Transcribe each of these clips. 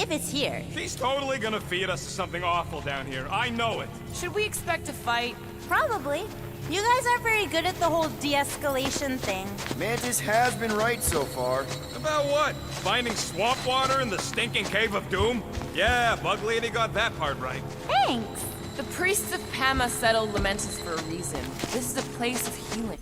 if it's here. She's totally gonna feed us to something awful down here. I know it. Should we expect a fight? Probably. You guys aren't very good at the whole de-escalation thing. Mantis has been right so far. About what? Finding swamp water in the stinking cave of doom? Yeah, Bug Lady got that part right. Thanks. The priests of Pama settled Lamentus for a reason. This is a place of healing.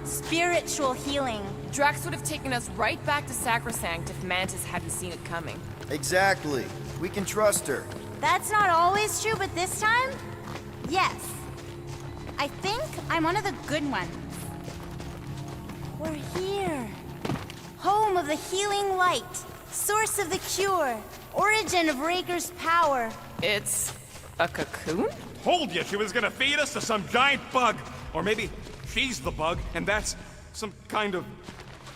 Spiritual healing. Drax would have taken us right back to Sacrosanct if Mantis hadn't seen it coming. Exactly. We can trust her. That's not always true, but this time, yes. I think I'm one of the good ones. We're here. Home of the healing light. Source of the cure. Origin of Raker's power. It's a cocoon? Told you she was gonna feed us to some giant bug. Or maybe she's the bug, and that's some kind of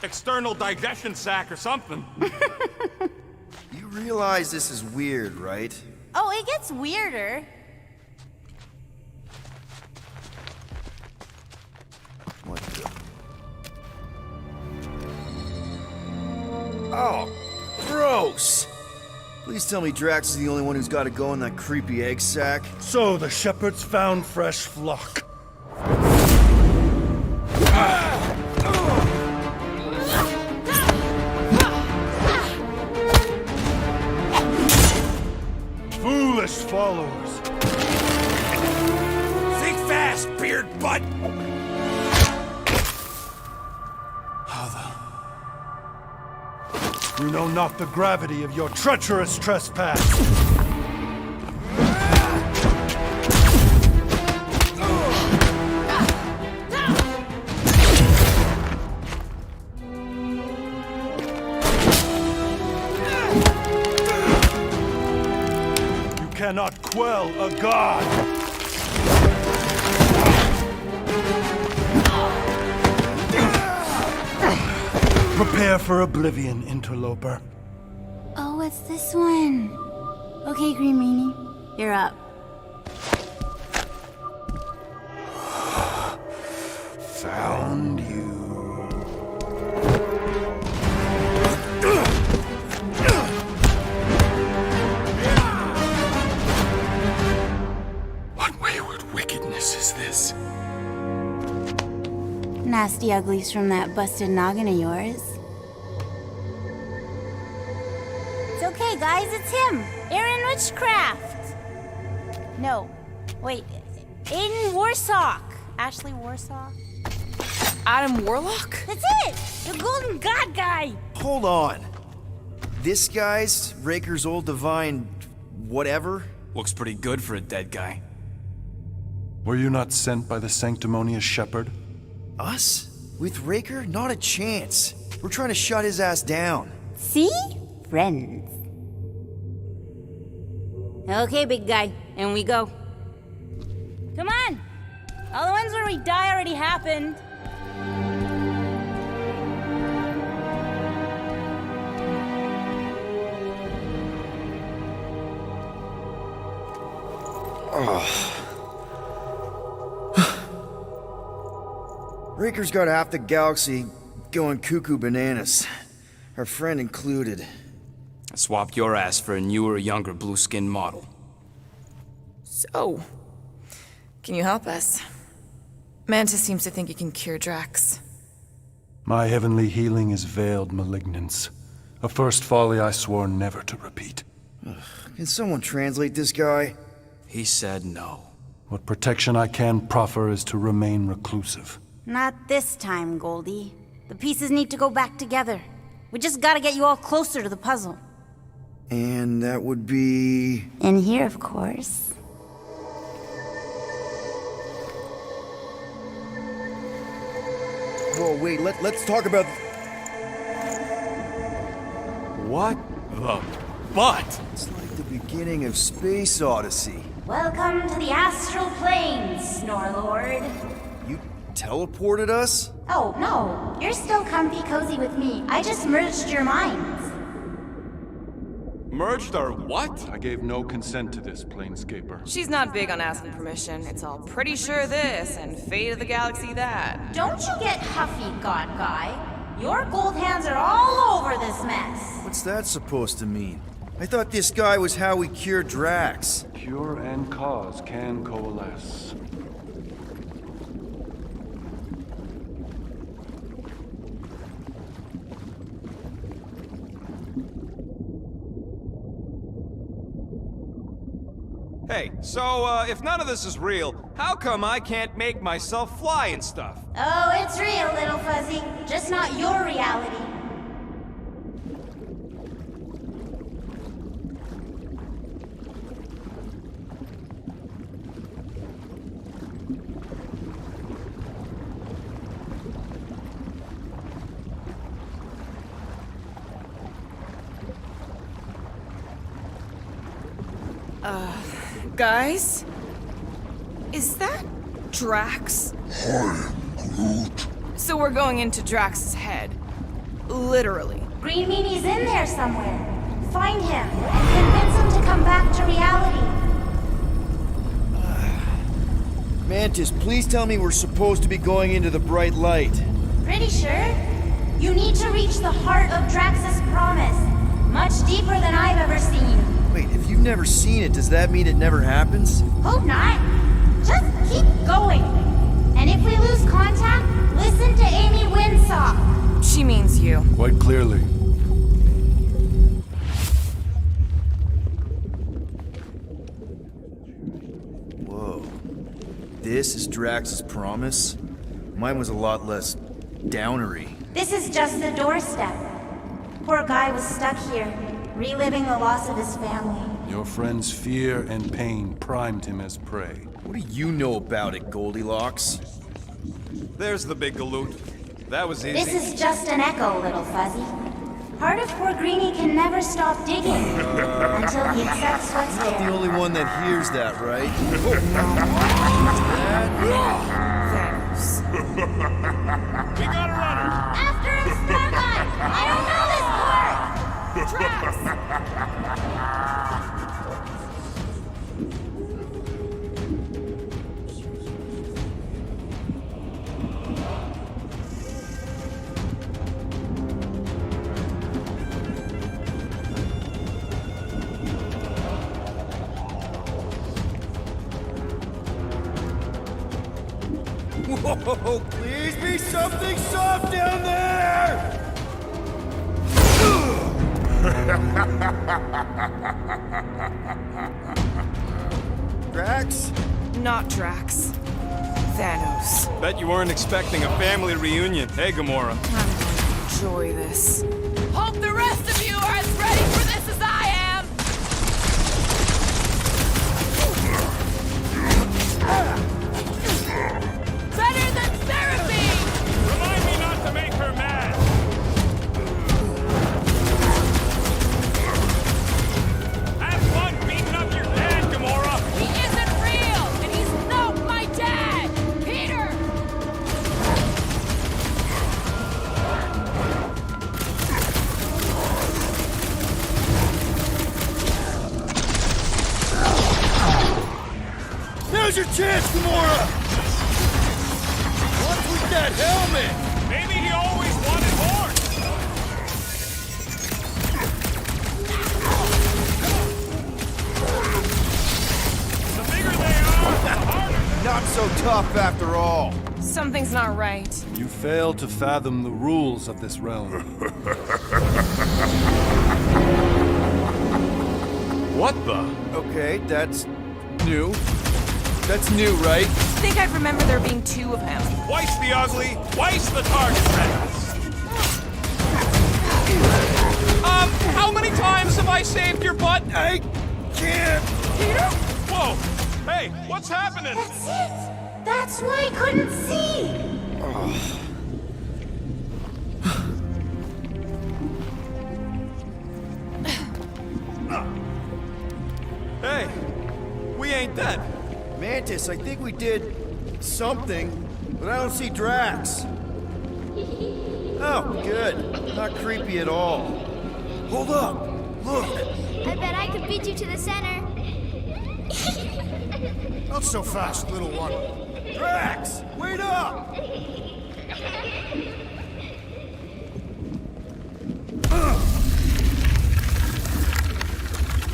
external digestion sac or something. You realize this is weird, right? Oh, it gets weirder. What the... Oh, gross! Please tell me Drax is the only one who's got to go in that creepy egg sack. So the shepherds found fresh flock. Foolish followers. Think fast, beard butt! You know not the gravity of your treacherous trespass. You cannot quell a god. Prepare for oblivion, interloper. Oh, it's this one. Okay, Green Meanie, you're up. Found you. What wayward wickedness is this? Nasty uglies from that busted noggin of yours. It's okay, guys, it's him! Aaron Witchcraft! No, wait, Aiden Warsock! Ashley Warsock? Adam Warlock? That's it! The Golden God guy! Hold on. This guy's Raker's old divine... whatever? Looks pretty good for a dead guy. Were you not sent by the sanctimonious shepherd? Us? With Raker? Not a chance. We're trying to shut his ass down. See? Friends. Okay, big guy, and we go. Come on! All the ones where we die already happened. Raker's got half the galaxy going cuckoo bananas. Our friend included. I swapped your ass for a newer, younger blue-skinned model. So, can you help us? Mantis seems to think he can cure Drax. My heavenly healing is veiled malignance. A first folly I swore never to repeat. Can someone translate this guy? He said no. What protection I can proffer is to remain reclusive. Not this time, Goldie. The pieces need to go back together. We just gotta get you all closer to the puzzle. And that would be... In here, of course. Whoa, wait, let's talk about... What the butt? It's like the beginning of Space Odyssey. Welcome to the astral plane, Snorlord. You teleported us? Oh, no. You're still comfy cozy with me. I just merged your minds. Merged our what? I gave no consent to this, Planescaper. She's not big on asking permission. It's all pretty sure this and fate of the galaxy that. Don't you get huffy, God Guy. Your gold hands are all over this mess. What's that supposed to mean? I thought this guy was how we cure Drax. Cure and cause can coalesce. Hey, so, if none of this is real, how come I can't make myself fly and stuff? Oh, it's real, little fuzzy. Just not your reality. Guys? Is that Drax? Hi, Groot. So we're going into Drax's head. Literally. Green Meanie's in there somewhere. Find him and convince him to come back to reality. Mantis, please tell me we're supposed to be going into the bright light. Pretty sure. You need to reach the heart of Drax's promise. Much deeper than I've ever seen. Wait, if you've never seen it, does that mean it never happens? Hope not. Just keep going. And if we lose contact, listen to Amy Winsock. She means you. Quite clearly. Whoa. This is Drax's promise? Mine was a lot less downery. This is just the doorstep. Poor guy was stuck here, reliving the loss of his family. Your friend's fear and pain primed him as prey. What do you know about it, Goldilocks? There's the big galoot. That was easy. This is just an echo, little fuzzy. Part of poor Greenie can never stop digging until he accepts what's The there. only one that hears that, right? Thanos. We got a runner! After him, Starlight! I don't know this part! Drax! Whoa, please be something soft down there! Drax? Not Drax. Thanos. Bet you weren't expecting a family reunion. Hey, Gamora. I'm going to enjoy this. Hope the rest of you are as ready for this as I am! Better than therapy! Remind me not to make her mad! Have fun beating up your dad, Gamora! He isn't real, and he's not my dad! Peter! Now's your chance, Gamora! What's with that helmet? Maybe he always wanted more! The bigger they are, the harder! Not so tough after all. Something's not right. You fail to fathom the rules of this realm. What the? Okay, that's new. That's new, right? I think I remember there being two of him. Twice the ugly, twice the target practice! How many times have I saved your butt? I can't. Peter? Whoa! Hey, what's happening? That's it! That's why I couldn't see! Mantis, I think we did something, but I don't see Drax. Oh, good. Not creepy at all. Hold up. Look. I bet I could beat you to the center. Not so fast, little one. Drax, wait up!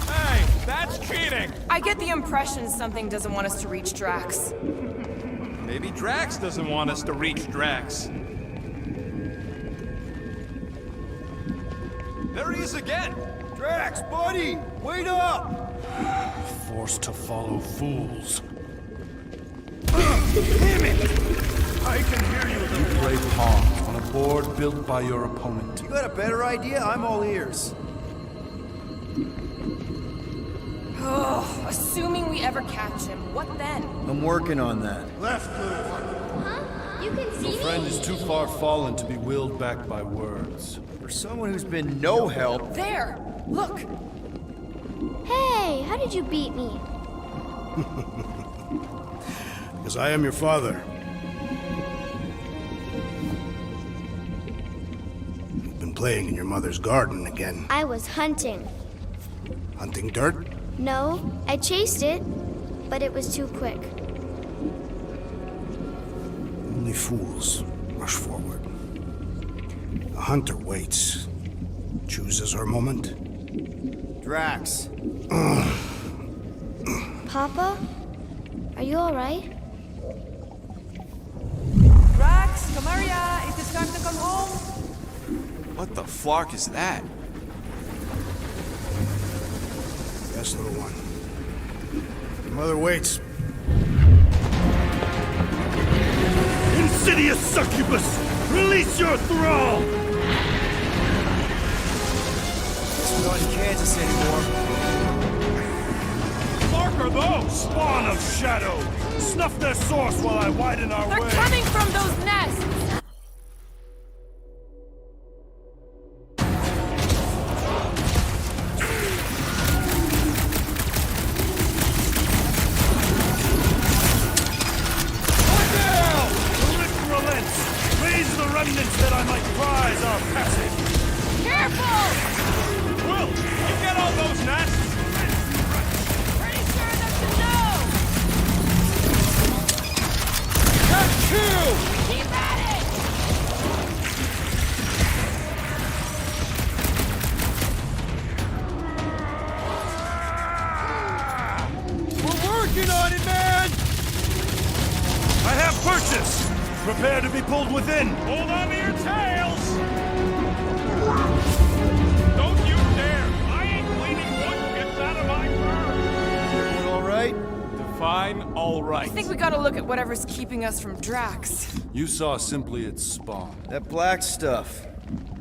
Hey, that's cheating! I get the impression something doesn't want us to reach Drax. Maybe Drax doesn't want us to reach Drax. There he is again! Drax, buddy, wait up! Forced to follow fools. Damn it! I can hear you. You play pawns on a board built by your opponent. You got a better idea? I'm all ears. Oh, assuming we ever catch him, what then? I'm working on that. Left, little one. Huh? You can see Your friend me? is too far fallen to be willed back by words. For someone who's been no help, There! Look! Hey, how did you beat me? Because I am your father. You've been playing in your mother's garden again. I was hunting. Hunting dirt? No, I chased it, but it was too quick. Only fools rush forward. A hunter waits. Chooses her moment. Drax. Papa? Are you alright? Drax, come here, ya. It is time to come home. What the flark is that? Yes, little one. Your mother waits. Insidious succubus! Release your thrall! Guess we're not in Kansas anymore. Mark are those? Spawn of shadow! Snuff their source while I widen our They're way! coming from those nests! The rift relents! Raise the remnants that I might prize our passage! Careful! Will, you get all those nests? Pretty sure that's a no! Keep at it! We're working on it, man! I have purchase! Prepare to be pulled within! Hold on to your tails! Don't you dare! I ain't cleaning wood chips out of my fur! Everyone all right? Define all right. I think we gotta look at whatever's keeping us from Drax. You saw simply its spawn. That black stuff.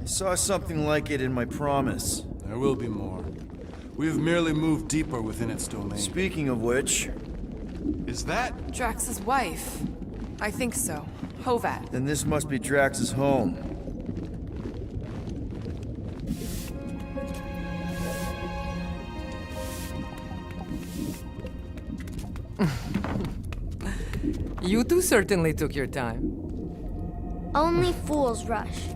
I saw something like it in my promise. There will be more. We have merely moved deeper within its domain. Speaking of which, Is that? Drax's wife. I think so. Hovat. then this must be Drax's home. You two certainly took your time. Only fools rush.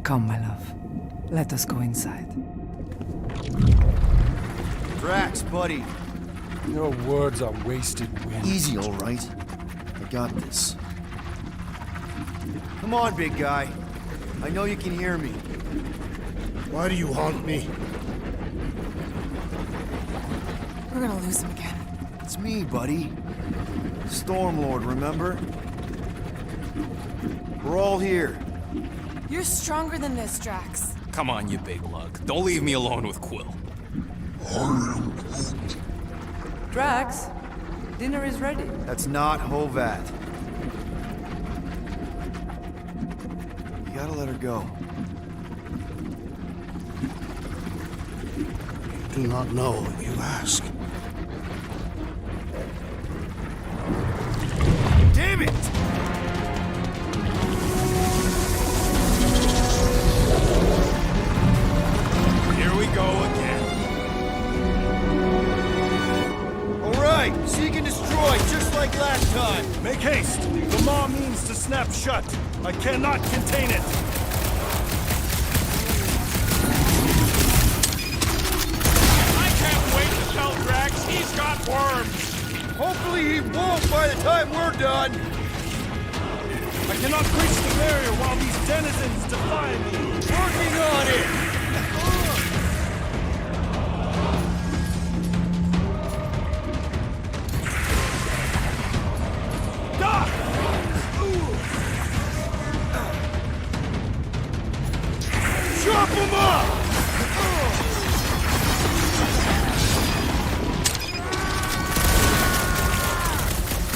Come, my love. Let us go inside. Drax, buddy. Your words are wasted wind. Easy, all right? I got this. Come on, big guy. I know you can hear me. Why do you haunt me? We're gonna lose him again. It's me, buddy. Stormlord, remember? We're all here. You're stronger than this, Drax. Come on, you big lug. Don't leave me alone with Quill. Drax, dinner is ready. That's not Hovat. You gotta let her go. Do not know what you ask. Damn it! Here we go again. like last time. Make haste! The maw means to snap shut. I cannot contain it. I can't wait to tell Drax he's got worms! Hopefully he won't by the time we're done. I cannot breach the barrier while these denizens defy me. Working on it. Doc! Chop him up!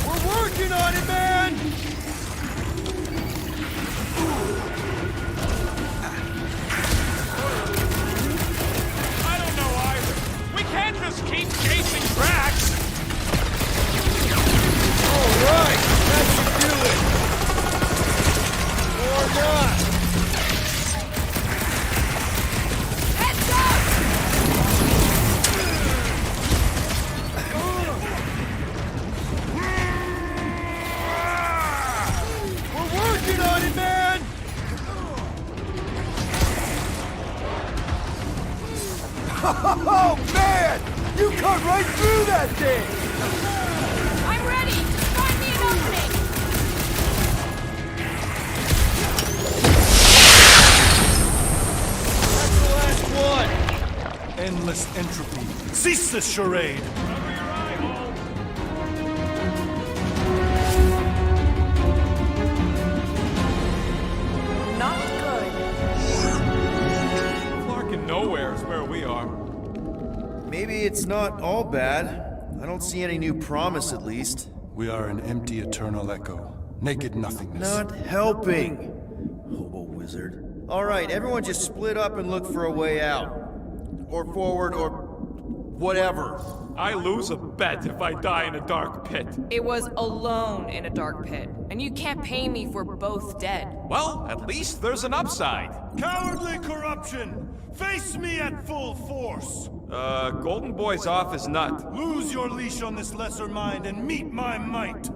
We're working on it, man! I don't know either. We can't just keep chasing Drax! All right, that should do it. Or not. Heads up! We're working on it, man! Oh, man! You cut right through that thing! I'm ready! Just find me an opening! That's the last one! Endless entropy. Cease this charade! Not good. Clark in nowhere is where we are. Maybe it's not all bad. I don't see any new promise, at least. We are an empty eternal echo. Naked nothingness. Not helping. Hobo wizard. All right, everyone just split up and look for a way out. Or forward, or whatever. I lose a bet if I die in a dark pit. It was alone in a dark pit, and you can't pay me for both dead. Well, at least there's an upside. Cowardly corruption! Face me at full force! Golden Boy's off his nut. Lose your leash on this lesser mind and meet my might!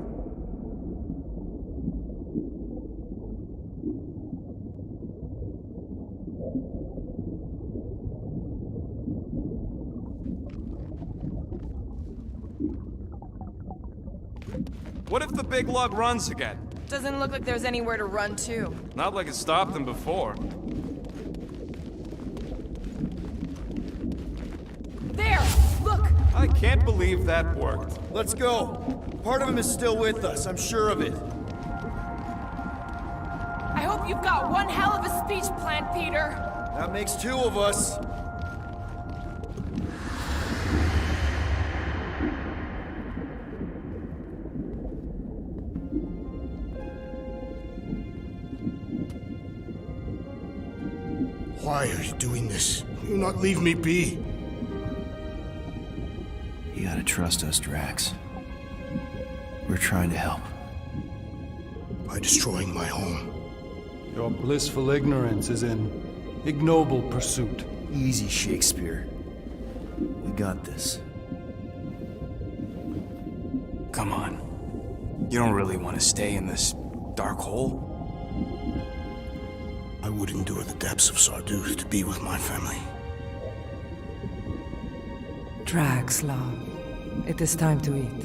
What if the big lug runs again? Doesn't look like there's anywhere to run to. Not like it stopped him before. There! Look! I can't believe that worked. Let's go. Part of him is still with us, I'm sure of it. I hope you've got one hell of a speech plan, Peter. That makes two of us. Why are you doing this? Will you not leave me be? You gotta trust us, Drax. We're trying to help. By destroying my home. Your blissful ignorance is an ignoble pursuit. Easy, Shakespeare. We got this. Come on. You don't really want to stay in this dark hole? I would endure the depths of Sarduth to be with my family. Drax, love. It is time to eat.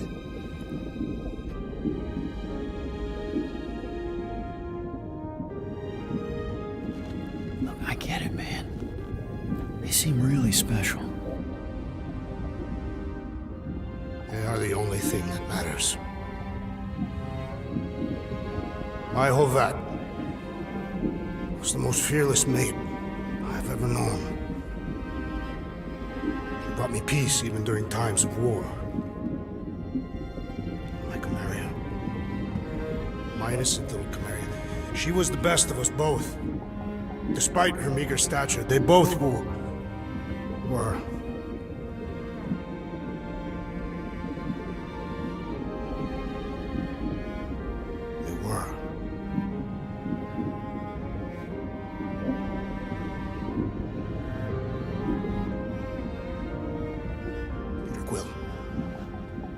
Look, I get it, man. They seem really special. They are the only thing that matters. My Hovat was the most fearless mate I've ever known. She brought me peace even during times of war. My Camarilla. My innocent little Camarilla. She was the best of us both. Despite her meager stature, they both were. They were. Peter Quill.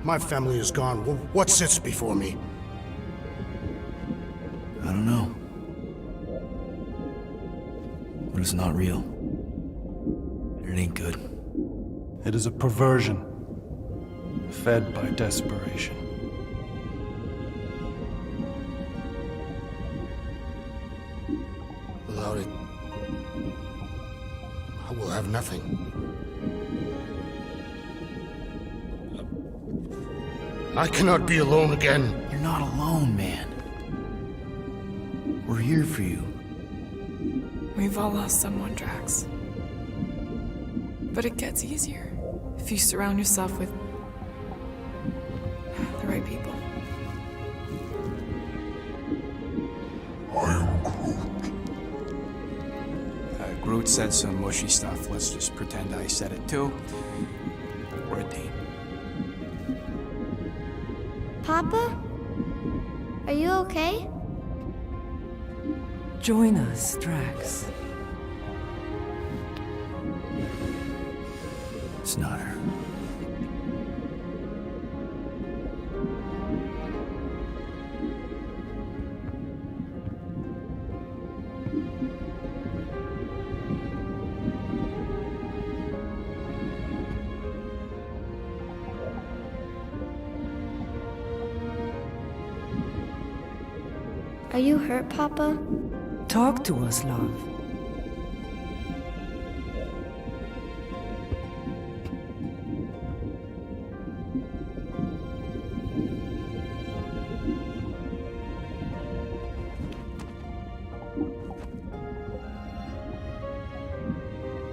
My family is gone. What sits before me? I don't know. But it's not real. It ain't good. It is a perversion, fed by desperation. Without it, I will have nothing. I cannot be alone again. You're not alone, man. We're here for you. We've all lost someone, Drax. But it gets easier if you surround yourself with the right people. I am Groot. Groot said some mushy stuff. Let's just pretend I said it too. We're a team. Papa? Are you okay? Join us, Drax. It's not her. Are you hurt, Papa? Talk to us, love.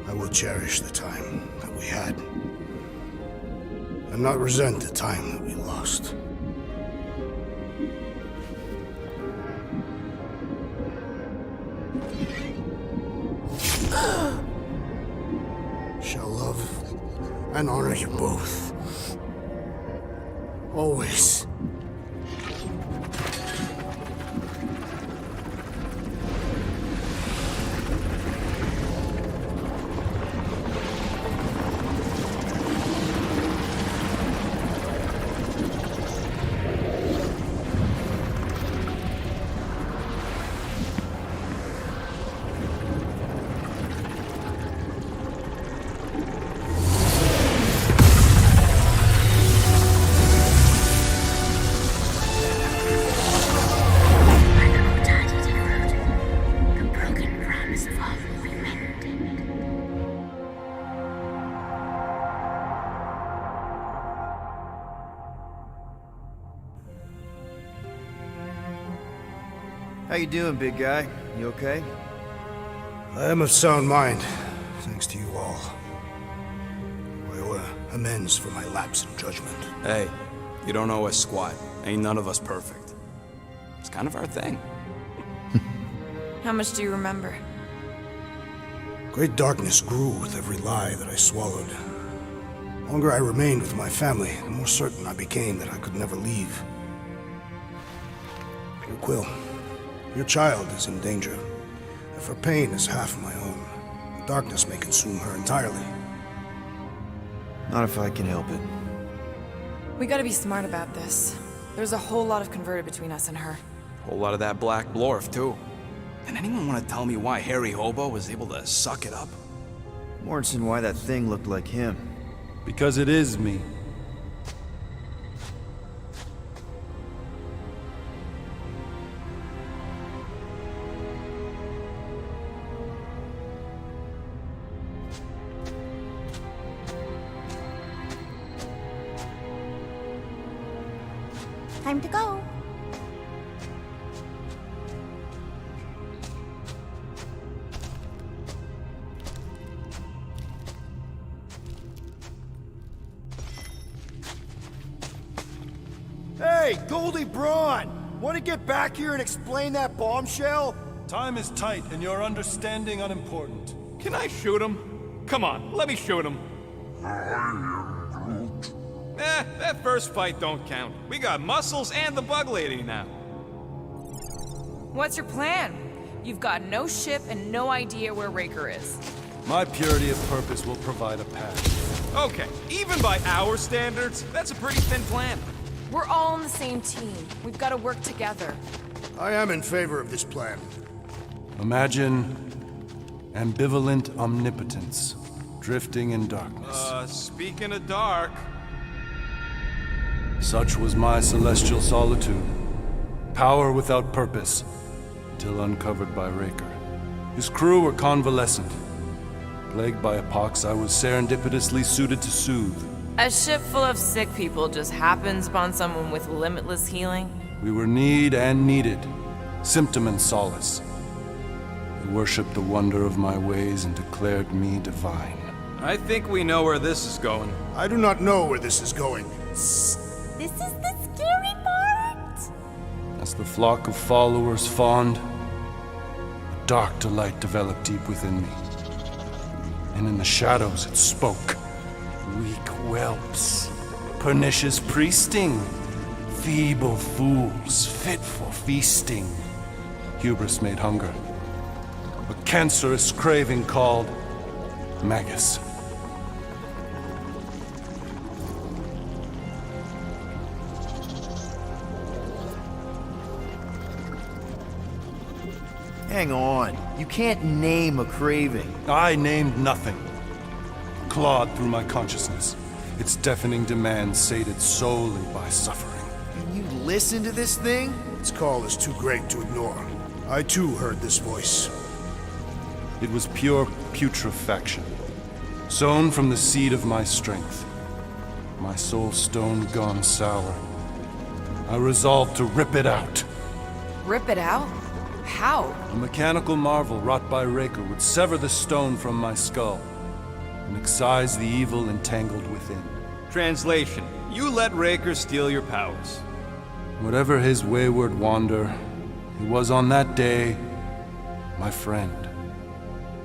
I will cherish the time that we had, and not resent the time that we lost. Shall love and honor you both. Always. How you doing, big guy? You okay? I am of sound mind, thanks to you all. I owe amends for my lapse in judgment. Hey, you don't owe us squat. Ain't none of us perfect. It's kind of our thing. How much do you remember? Great darkness grew with every lie that I swallowed. The longer I remained with my family, the more certain I became that I could never leave. Dear Quill, your child is in danger. If her pain is half my own, the darkness may consume her entirely. Not if I can help it. We gotta be smart about this. There's a whole lot of converted between us and her. Whole lot of that black blorf, too. And anyone want to tell me why Harry Hobo was able to suck it up? Morrison, why that thing looked like him. Because it is me. Time to go. Hey, Goldie Braun! Want to get back here and explain that bombshell? Time is tight and your understanding unimportant. Can I shoot him? Come on, let me shoot him. That first fight don't count. We got Muscles and the Bug Lady now. What's your plan? You've got no ship and no idea where Raker is. My purity of purpose will provide a path. Okay, even by our standards, that's a pretty thin plan. We're all on the same team. We've got to work together. I am in favor of this plan. Imagine ambivalent omnipotence, drifting in darkness. Speaking of dark... Such was my celestial solitude. Power without purpose, till uncovered by Raker. His crew were convalescent. Plagued by a pox, I was serendipitously suited to soothe. A ship full of sick people just happens upon someone with limitless healing? We were need and needed, symptom and solace. They worshipped the wonder of my ways and declared me divine. I think we know where this is going. I do not know where this is going. This is the scary part. As the flock of followers fawned, a dark delight developed deep within me. And in the shadows it spoke. Weak whelps, pernicious priesting, feeble fools, fit for feasting. Hubris made hunger. A cancerous craving called Magus. Hang on. You can't name a craving. I named nothing. Clawed through my consciousness, its deafening demands sated solely by suffering. Can you listen to this thing? Its call is too great to ignore. I too heard this voice. It was pure putrefaction, sown from the seed of my strength. My soul stone gone sour. I resolved to rip it out. Rip it out? How? A mechanical marvel wrought by Raker would sever the stone from my skull and excise the evil entangled within. Translation: you let Raker steal your powers. Whatever his wayward wander, he was on that day my friend.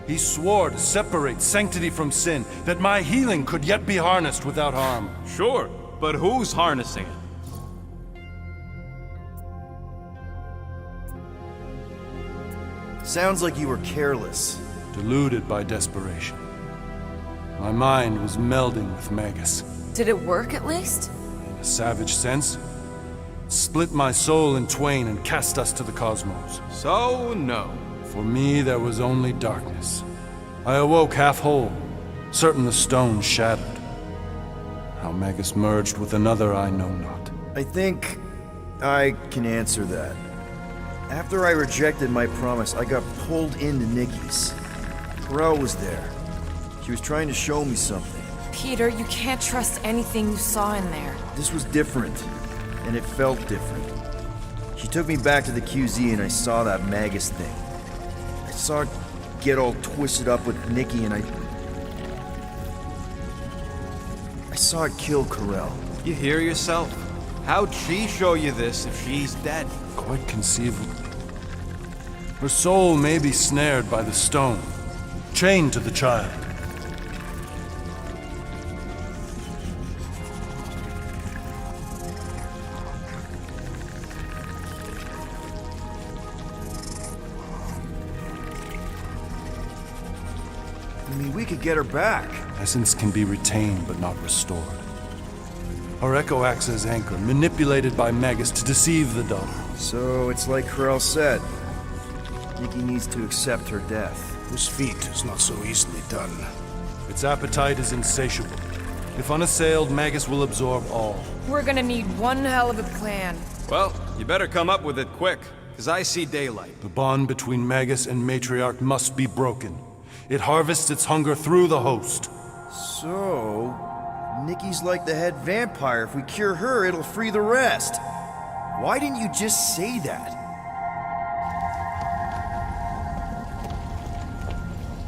He swore to separate sanctity from sin, that my healing could yet be harnessed without harm. Sure, but who's harnessing it? Sounds like you were careless. Deluded by desperation. My mind was melding with Magus. Did it work at least? In a savage sense, it split my soul in twain and cast us to the cosmos. So, no. For me, there was only darkness. I awoke half whole, certain the stone shattered. How Magus merged with another, I know not. I think I can answer that. After I rejected my promise, I got pulled into Nikki's. Corel was there. She was trying to show me something. Peter, you can't trust anything you saw in there. This was different, and it felt different. She took me back to the QZ and I saw that Magus thing. I saw it get all twisted up with Nikki and I saw it kill Corel. You hear yourself? How'd she show you this if she's dead? Quite conceivable. Her soul may be snared by the stone, chained to the child. I mean, we could get her back. Essence can be retained but not restored. Her echo acts as anchor, manipulated by Magus to deceive the daughter. So it's like Corel said. Nikki needs to accept her death. This feat is not so easily done. Its appetite is insatiable. If unassailed, Magus will absorb all. We're gonna need one hell of a plan. Well, you better come up with it quick, because I see daylight. The bond between Magus and Matriarch must be broken. It harvests its hunger through the host. So, Nikki's like the head vampire. If we cure her, it'll free the rest. Why didn't you just say that?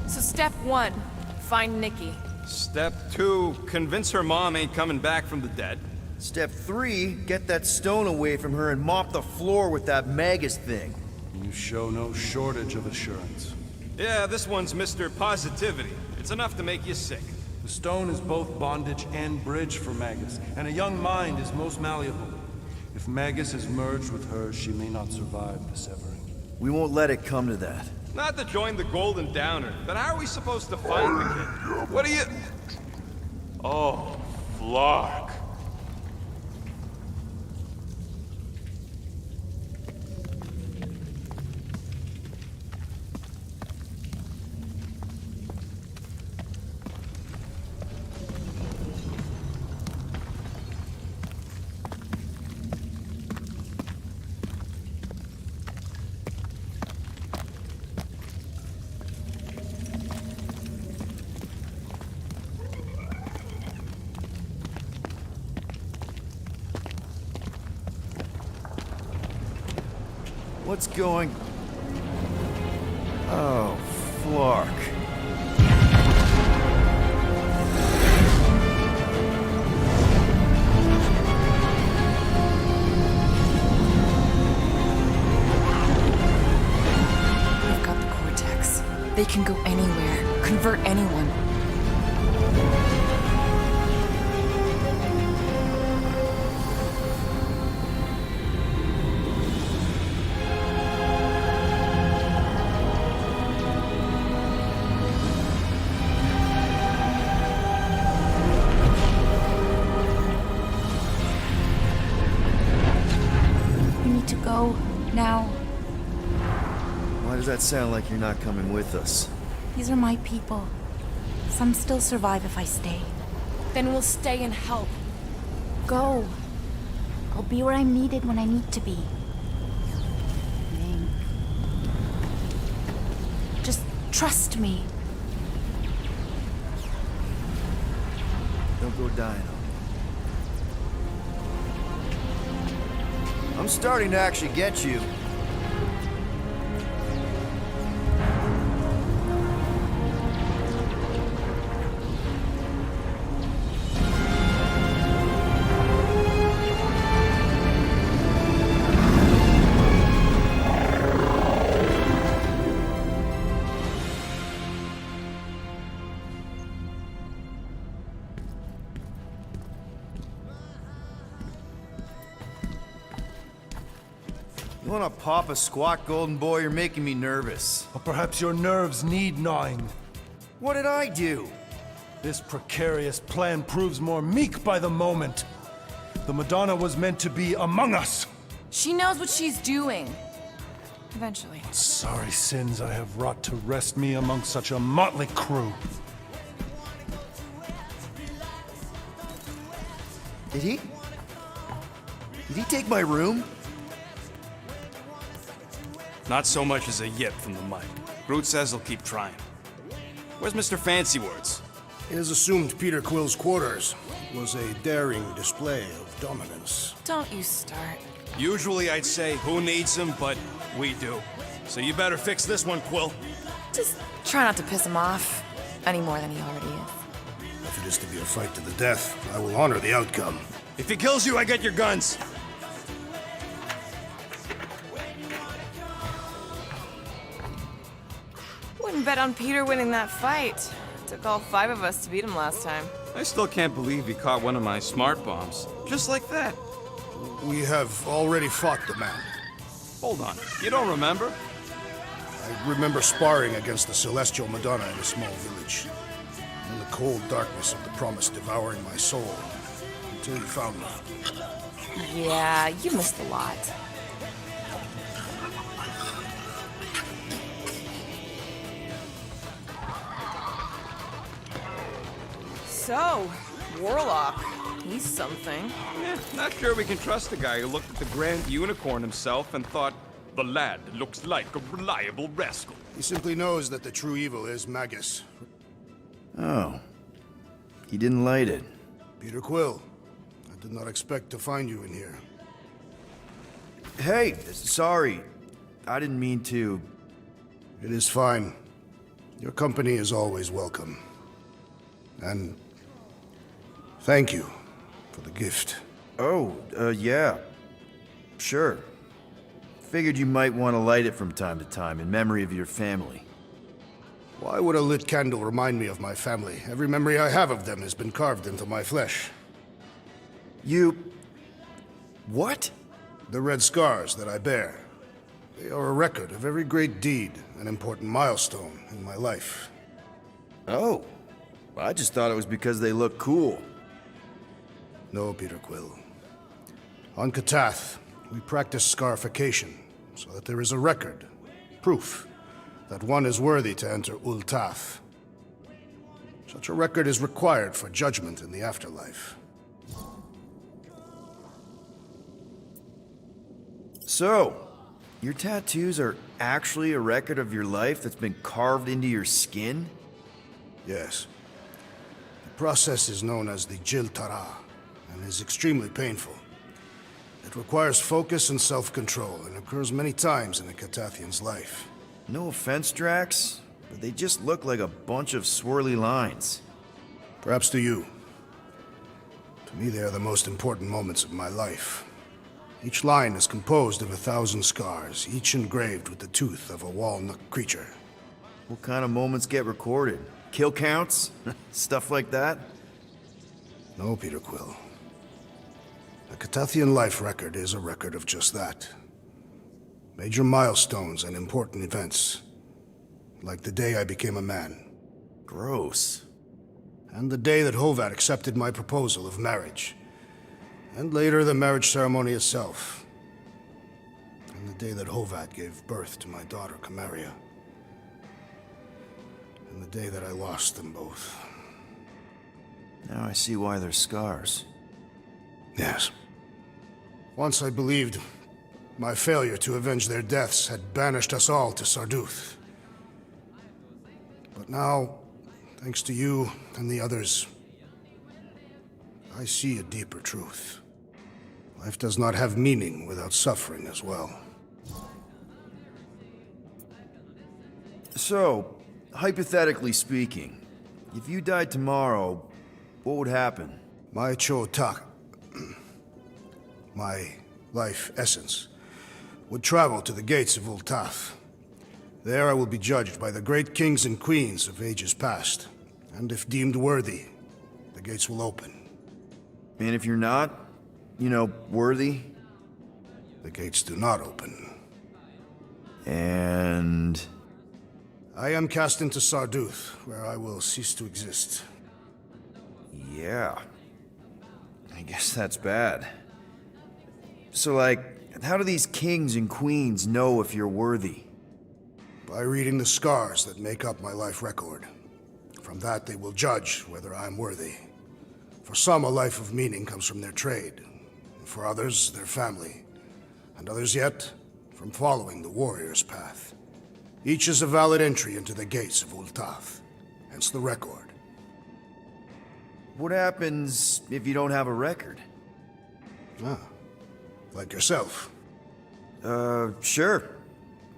So step 1, find Nikki. Step 2, convince her mom ain't coming back from the dead. Step 3, get that stone away from her and mop the floor with that Magus thing. You show no shortage of assurance. Yeah, this one's Mr. Positivity. It's enough to make you sick. The stone is both bondage and bridge for Magus, and a young mind is most malleable. If Magus is merged with hers, she may not survive the severing. We won't let it come to that. Not to join the Golden Downer, but how are we supposed to find the kid? What are you... Oh, Flark. What's going... Oh, Flark. We've got the Cortex. They can go anywhere, convert anyone. We need to go now. Why does that sound like you're not coming with us? These are my people. Some still survive if I stay. Then we'll stay and help. Go. I'll be where I'm needed when I need to be. Think. Just trust me. Don't go dying on me. I'm starting to actually get you. You wanna pop a squat, golden boy? You're making me nervous. Or perhaps your nerves need gnawing. What did I do? This precarious plan proves more meek by the moment. The Madonna was meant to be among us. She knows what she's doing. Eventually. Sorry sins I have wrought to rest me among such a motley crew. Did he? Did he take my room? Not so much as a yip from the mic. Groot says he'll keep trying. Where's Mr. Fancy Words? It is assumed Peter Quill's quarters was a daring display of dominance. Don't you start. Usually I'd say, who needs him, but we do. So you better fix this one, Quill. Just try not to piss him off any more than he already is. If it is to be a fight to the death, I will honor the outcome. If he kills you, I get your guns. Wouldn't bet on Peter winning that fight. Took all 5 of us to beat him last time. I still can't believe he caught one of my smart bombs. Just like that. We have already fought the man. Hold on, you don't remember? I remember sparring against the Celestial Madonna in a small village. In the cold darkness of the promise devouring my soul. Until you found me. Yeah, you missed a lot. So, Warlock. He's something. Not sure we can trust the guy who looked at the Grand Unicorn himself and thought, the lad looks like a reliable rascal. He simply knows that the true evil is Magus. Oh. He didn't light it. Peter Quill, I did not expect to find you in here. Hey, sorry. I didn't mean to. It is fine. Your company is always welcome. And thank you for the gift. Oh, yeah. Sure. Figured you might want to light it from time to time in memory of your family. Why would a lit candle remind me of my family? Every memory I have of them has been carved into my flesh. You... What? The red scars that I bear. They are a record of every great deed, an important milestone in my life. Oh. I just thought it was because they look cool. No, Peter Quill. On Katath, we practice scarification, so that there is a record, proof, that one is worthy to enter Ultath. Such a record is required for judgment in the afterlife. So, your tattoos are actually a record of your life that's been carved into your skin? Yes. The process is known as the Jil Tara, and is extremely painful. It requires focus and self-control, and occurs many times in a Catathian's life. No offense, Drax, but they just look like a bunch of swirly lines. Perhaps to you. To me, they are the most important moments of my life. Each line is composed of 1,000 scars, each engraved with the tooth of a walnut creature. What kind of moments get recorded? Kill counts? Stuff like that? No, Peter Quill. A Catathian life record is a record of just that. Major milestones and important events. Like the day I became a man. Gross. And the day that Hovat accepted my proposal of marriage. And later, the marriage ceremony itself. And the day that Hovat gave birth to my daughter, Camaria. And the day that I lost them both. Now I see why they're scars. Yes. Once I believed my failure to avenge their deaths had banished us all to Sarduth. But now, thanks to you and the others, I see a deeper truth. Life does not have meaning without suffering as well. So, hypothetically speaking, if you died tomorrow, what would happen? My Cho-Tak, my life essence, would travel to the gates of Ultath. There I will be judged by the great kings and queens of ages past. And if deemed worthy, the gates will open. And if you're not, worthy? The gates do not open. And... I am cast into Sarduth, where I will cease to exist. Yeah. I guess that's bad. So, how do these kings and queens know if you're worthy? By reading the scars that make up my life record. From that, they will judge whether I'm worthy. For some, a life of meaning comes from their trade. For others, their family. And others yet, from following the warrior's path. Each is a valid entry into the gates of Ultath. Hence the record. What happens if you don't have a record? Ah, like yourself. Sure.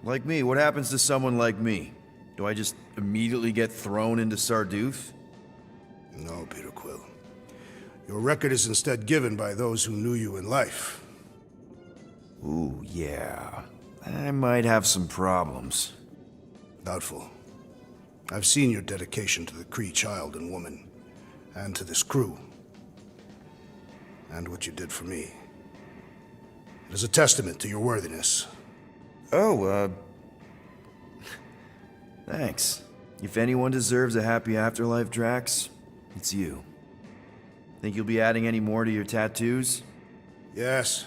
Like me. What happens to someone like me? Do I just immediately get thrown into Sarduth? No, Peter Quill. Your record is instead given by those who knew you in life. Ooh, yeah. I might have some problems. Doubtful. I've seen your dedication to the Kree child and woman, and to this crew. And what you did for me. It is a testament to your worthiness. Oh, thanks. If anyone deserves a happy afterlife, Drax, it's you. Think you'll be adding any more to your tattoos? Yes.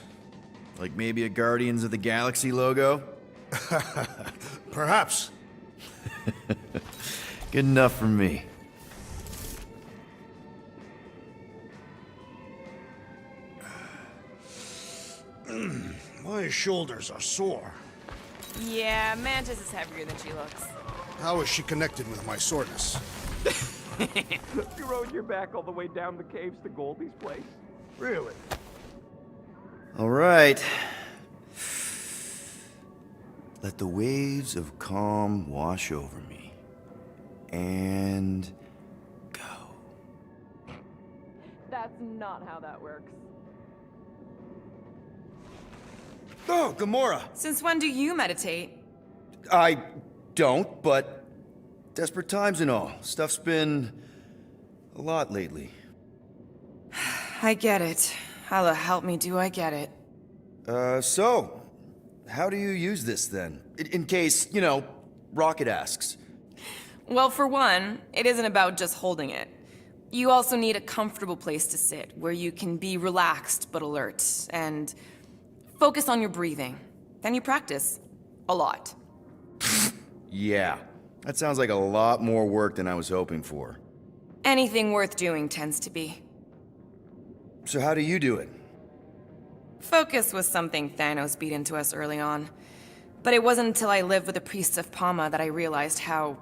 Like maybe a Guardians of the Galaxy logo? Perhaps. Good enough for me. My shoulders are sore. Yeah, Mantis is heavier than she looks. How is she connected with my soreness? You rode your back all the way down the caves to Goldie's place? Really? All right. Let the waves of calm wash over me. And go. That's not how that works. Oh, Gamora! Since when do you meditate? I don't, but desperate times and all. Stuff's been a lot lately. I get it. How the help me do I get it? So, how do you use this then? In case, Rocket asks. Well, for one, it isn't about just holding it. You also need a comfortable place to sit, where you can be relaxed but alert, and focus on your breathing. Then you practice. A lot. Yeah, that sounds like a lot more work than I was hoping for. Anything worth doing tends to be. So how do you do it? Focus was something Thanos beat into us early on. But it wasn't until I lived with the priests of Palma that I realized how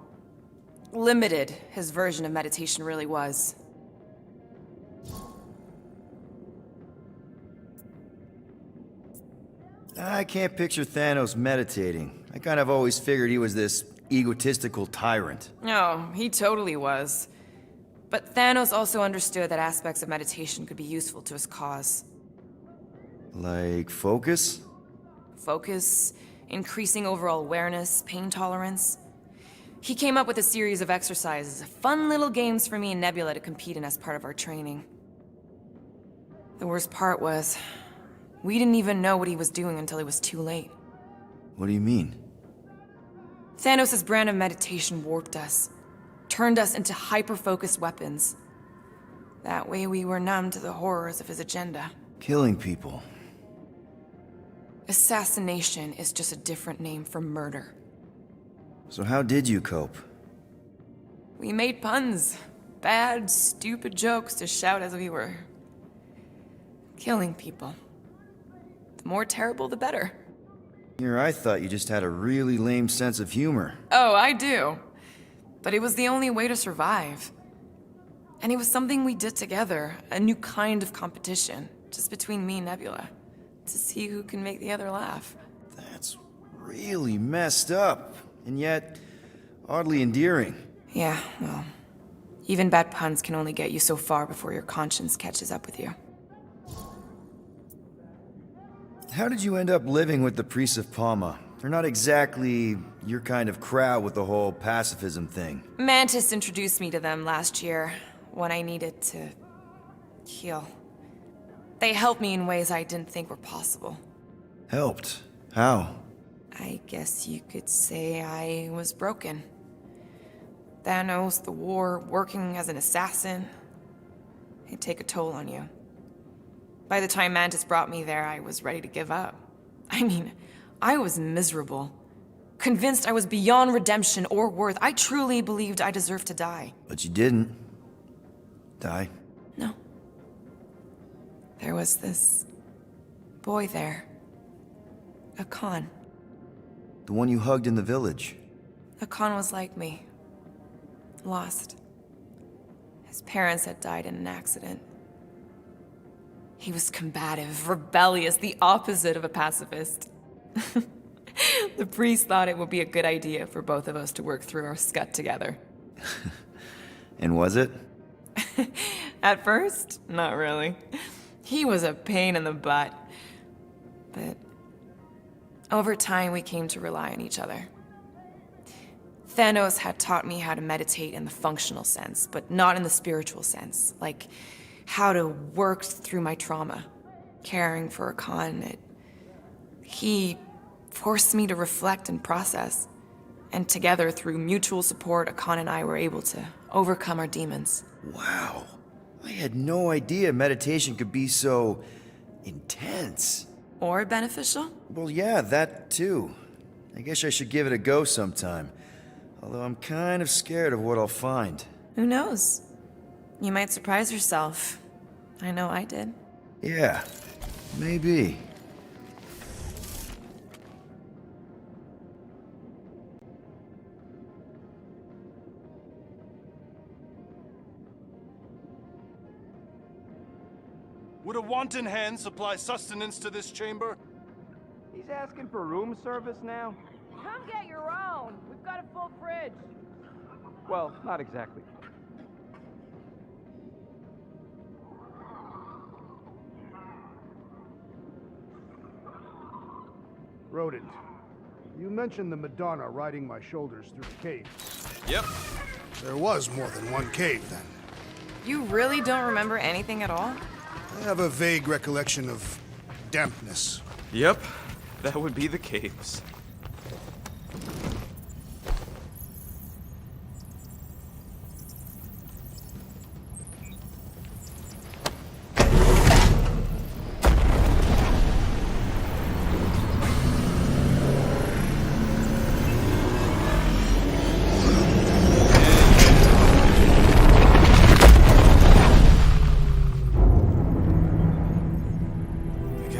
limited his version of meditation really was. I can't picture Thanos meditating. I kind of always figured he was this egotistical tyrant. Oh, he totally was. But Thanos also understood that aspects of meditation could be useful to his cause. Like focus? Focus, increasing overall awareness, pain tolerance. He came up with a series of exercises, fun little games for me and Nebula to compete in as part of our training. The worst part was, we didn't even know what he was doing until it was too late. What do you mean? Thanos' brand of meditation warped us, turned us into hyper-focused weapons. That way we were numb to the horrors of his agenda. Killing people. Assassination is just a different name for murder. So how did you cope? We made puns. Bad, stupid jokes to shout as we were killing people. The more terrible, the better. Here, I thought you just had a really lame sense of humor. Oh, I do. But it was the only way to survive. And it was something we did together, a new kind of competition, just between me and Nebula, to see who can make the other laugh. That's really messed up, and yet oddly endearing. Yeah, well, even bad puns can only get you so far before your conscience catches up with you. How did you end up living with the priests of Palma? They're not exactly your kind of crowd with the whole pacifism thing. Mantis introduced me to them last year, when I needed to heal. They helped me in ways I didn't think were possible. Helped? How? I guess you could say I was broken. Thanos, the war, working as an assassin, it'd take a toll on you. By the time Mantis brought me there, I was ready to give up. I mean, I was miserable. Convinced I was beyond redemption or worth. I truly believed I deserved to die. But you didn't. Die? No. There was this boy there. A Khan. The one you hugged in the village. A Khan was like me. Lost. His parents had died in an accident. He was combative, rebellious, the opposite of a pacifist. The priest thought it would be a good idea for both of us to work through our scut together. And was it? At first, not really. He was a pain in the butt. But over time, we came to rely on each other. Thanos had taught me how to meditate in the functional sense, but not in the spiritual sense. Like how to work through my trauma. Caring for a Khan, he forced me to reflect and process. And together, through mutual support, Akan and I were able to overcome our demons. Wow. I had no idea meditation could be so intense. Or beneficial? Well, yeah, that too. I guess I should give it a go sometime. Although I'm kind of scared of what I'll find. Who knows? You might surprise yourself. I know I did. Yeah, maybe. Would a wanton hand supply sustenance to this chamber? He's asking for room service now? Come get your own. We've got a full fridge. Well, not exactly. Rodent, you mentioned the Madonna riding my shoulders through the cave. Yep. There was more than one cave, then. You really don't remember anything at all? I have a vague recollection of dampness. Yep, that would be the caves.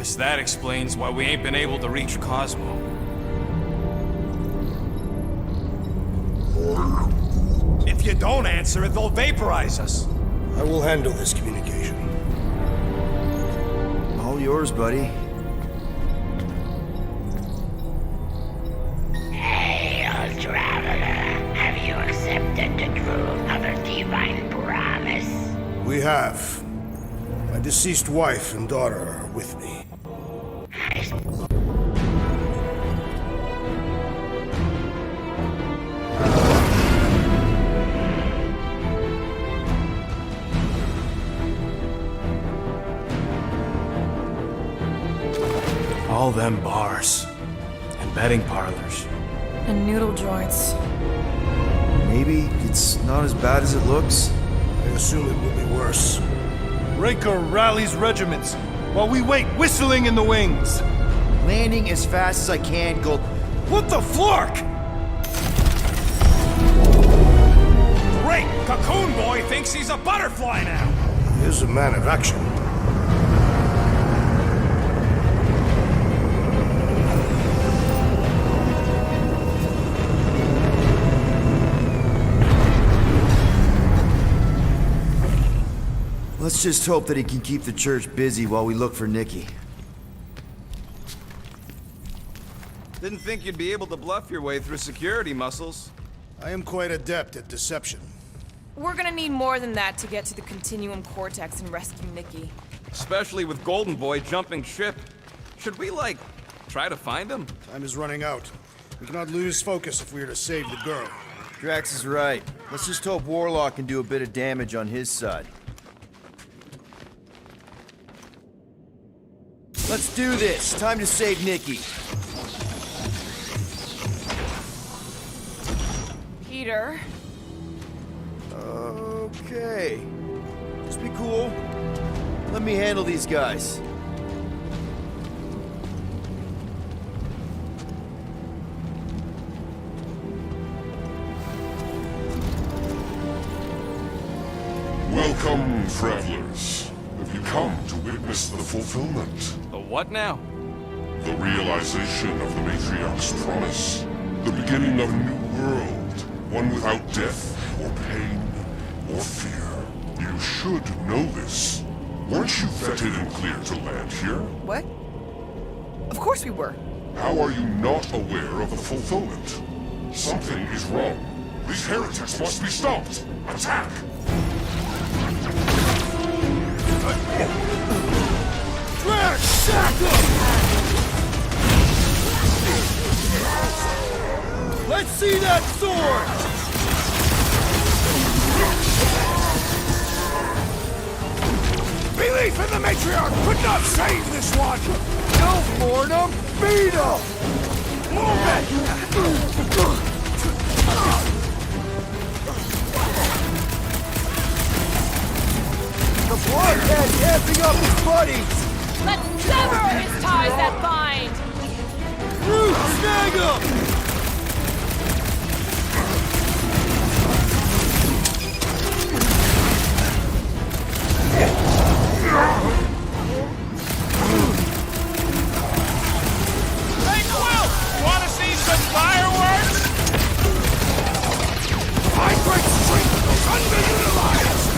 Guess that explains why we ain't been able to reach Cosmo. If you don't answer it, they'll vaporize us. I will handle this communication. All yours, buddy. Hail, traveler. Have you accepted the truth of a divine promise? We have. My deceased wife and daughter are with me. All them bars. And betting parlors. And noodle joints. Maybe it's not as bad as it looks. I assume it will be worse. Raker rallies regiments, while we wait whistling in the wings. Landing as fast as I can, Gold. What the flark? Great! Cocoon Boy thinks he's a butterfly now! He is a man of action. Let's just hope that he can keep the church busy while we look for Nikki. Didn't think you'd be able to bluff your way through security muscles. I am quite adept at deception. We're gonna need more than that to get to the Continuum Cortex and rescue Nikki. Especially with Golden Boy jumping ship. Should we, like, try to find him? Time is running out. We cannot lose focus if we are to save the girl. Drax is right. Let's just hope Warlock can do a bit of damage on his side. Let's do this. Time to save Nikki. Peter. Okay. Just be cool. Let me handle these guys. Welcome, travelers. Have you come to witness the fulfillment? The what now? The realization of the Matriarch's promise. The beginning of a new world. One without death, or pain, or fear. You should know this. Weren't you vetted and cleared to land here? What? Of course we were. How are you not aware of the fulfillment? Something is wrong. These heretics must be stopped. Attack! Drax, sack him! Let's see that sword! Belief in the Matriarch could not save this one! Don't mourn him! Beat him! Move it! The bloodhead amping up his buddies! Let's sever his ties that bind! Groot, snag him! Hey, Quill! Wanna see some fireworks? My great strength goes underutilized!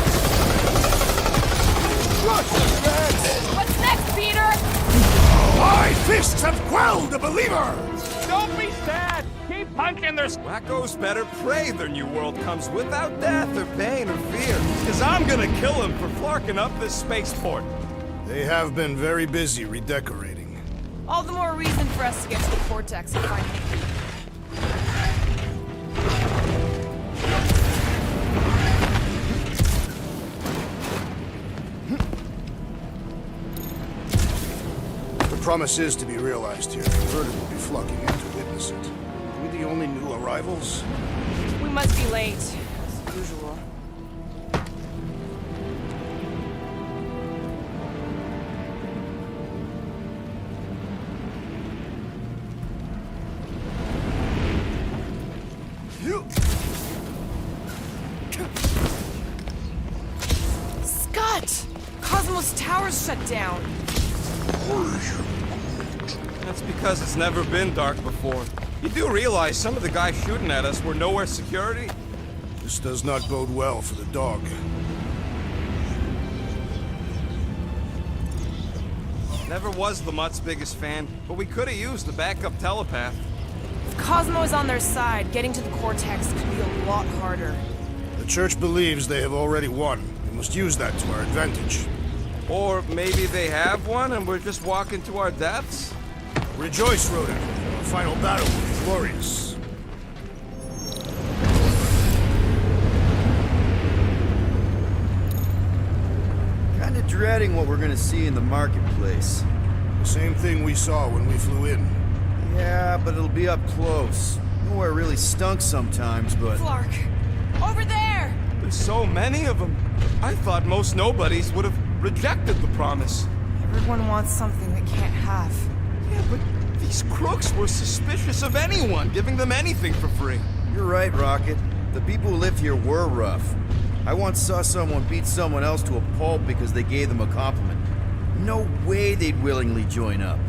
Crush him, Drax! What's next, Peter? My fists have quelled the believer! Don't be sad! Keep punching their... Wackos better pray their new world comes without death or pain or fear. Cause I'm gonna kill him for flarking up this spaceport. They have been very busy redecorating. All the more reason for us to get to the Cortex and find Nikki. The promise is to be realized here. The herd will be flocking in to witness it. Are we the only new arrivals? We must be late, as usual. Scott! Cosmos Tower's shut down. That's because it's never been dark before. You do realize some of the guys shooting at us were nowhere security? This does not bode well for the dog. Never was the Mutt's biggest fan, but we could have used a backup telepath. If Cosmo is on their side, getting to the Cortex could be a lot harder. The Church believes they have already won. We must use that to our advantage. Or maybe they have won and we're just walking to our deaths? Rejoice, Rhoda. Our final battle will be glorious. Kinda dreading what we're gonna see in the marketplace. The same thing we saw when we flew in. Yeah, but it'll be up close. Nowhere really stunk sometimes, but... Clark! Over there! There's so many of them. I thought most nobodies would have rejected the promise. Everyone wants something they can't have. Yeah, but these crooks were suspicious of anyone giving them anything for free. You're right, Rocket. The people who lived here were rough. I once saw someone beat someone else to a pulp because they gave them a compliment. No way they'd willingly join up.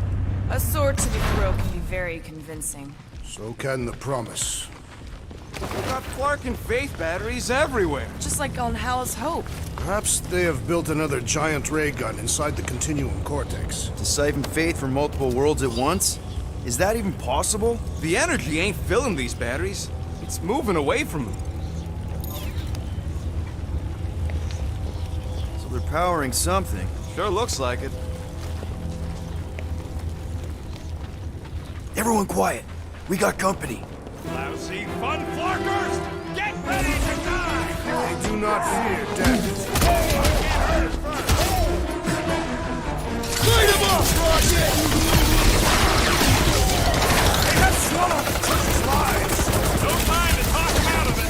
A sword to the throat can be very convincing. So can the promise. We got Clark and Faith batteries everywhere. Just like on Hal's Hope. Perhaps they have built another giant ray gun inside the Continuum Cortex. To siphon Faith from multiple worlds at once? Is that even possible? The energy ain't filling these batteries. It's moving away from them. So they're powering something. Sure looks like it. Everyone quiet. We got company. Lousy fun flarkers! Get ready to die! They do not fear death. Light him up, Rocket! They have swallowed the church's lives! No time to talk him out of it!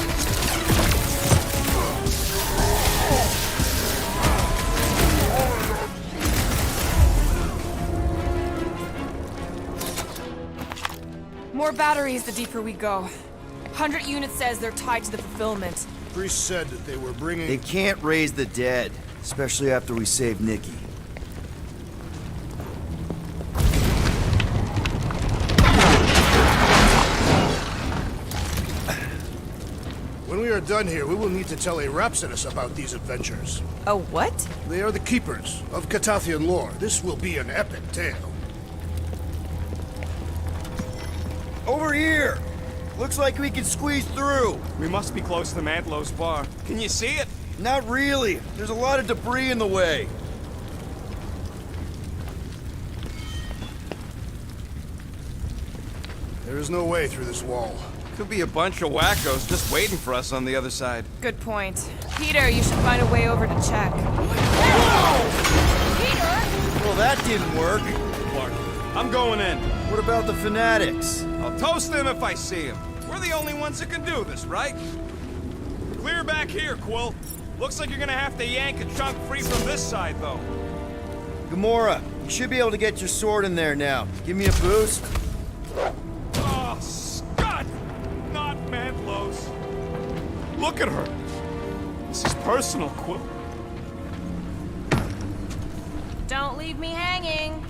More batteries the deeper we go. 100 units says they're tied to the fulfillment. Priest said that they were bringing... They can't raise the dead, especially after we save Nikki. When we are done here, we will need to tell a Rhapsodus about these adventures. A what? They are the keepers of Catathian lore. This will be an epic tale. Over here! Looks like we can squeeze through. We must be close to Mantlow's bar. Can you see it? Not really. There's a lot of debris in the way. There is no way through this wall. Could be a bunch of wackos just waiting for us on the other side. Good point. Peter, you should find a way over to check. Peter! Well, that didn't work. Clark, I'm going in. What about the fanatics? I'll toast them if I see him. We're the only ones that can do this, right? Clear back here, Quill. Looks like you're gonna have to yank a chunk free from this side, though. Gamora, you should be able to get your sword in there now. Give me a boost. Oh, Scott! Not Mantlow's. Look at her. This is personal, Quill. Don't leave me hanging.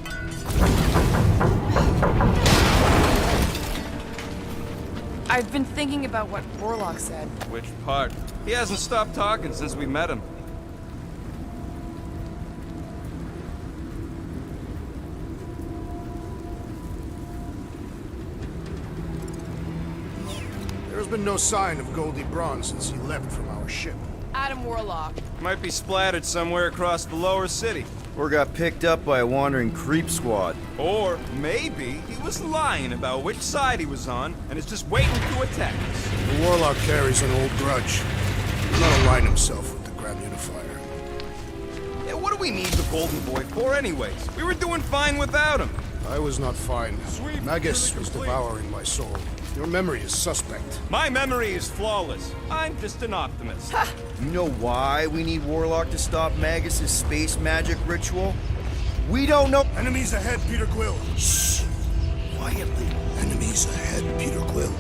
I've been thinking about what Warlock said. Which part? He hasn't stopped talking since we met him. There has been no sign of Goldie Braun since he left from our ship. Adam Warlock. Might be splattered somewhere across the lower city. Or got picked up by a wandering creep squad. Or maybe he was lying about which side he was on and is just waiting to attack us. The Warlock carries an old grudge. He will not align himself with the Grand Unifier. Yeah, what do we need the Golden Boy for anyways? We were doing fine without him. I was not fine. Magus was devouring my soul. Your memory is suspect. My memory is flawless. I'm just an optimist. You know why we need Warlock to stop Magus' space magic ritual? We don't know— Enemies ahead, Peter Quill. Shh! Quietly. Enemies ahead, Peter Quill.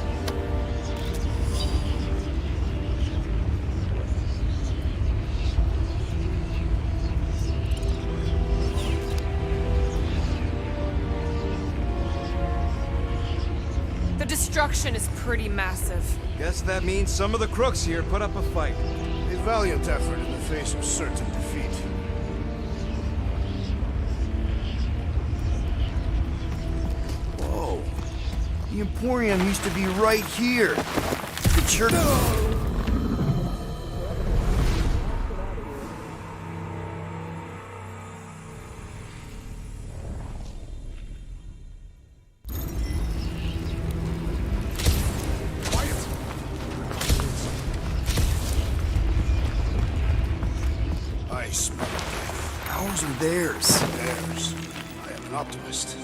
The destruction is pretty massive. Guess that means some of the crooks here put up a fight. A valiant effort in the face of certain defeat. Whoa. The Emporium used to be right here. The church... I smell death. Ours or theirs? Theirs. I am an optimist.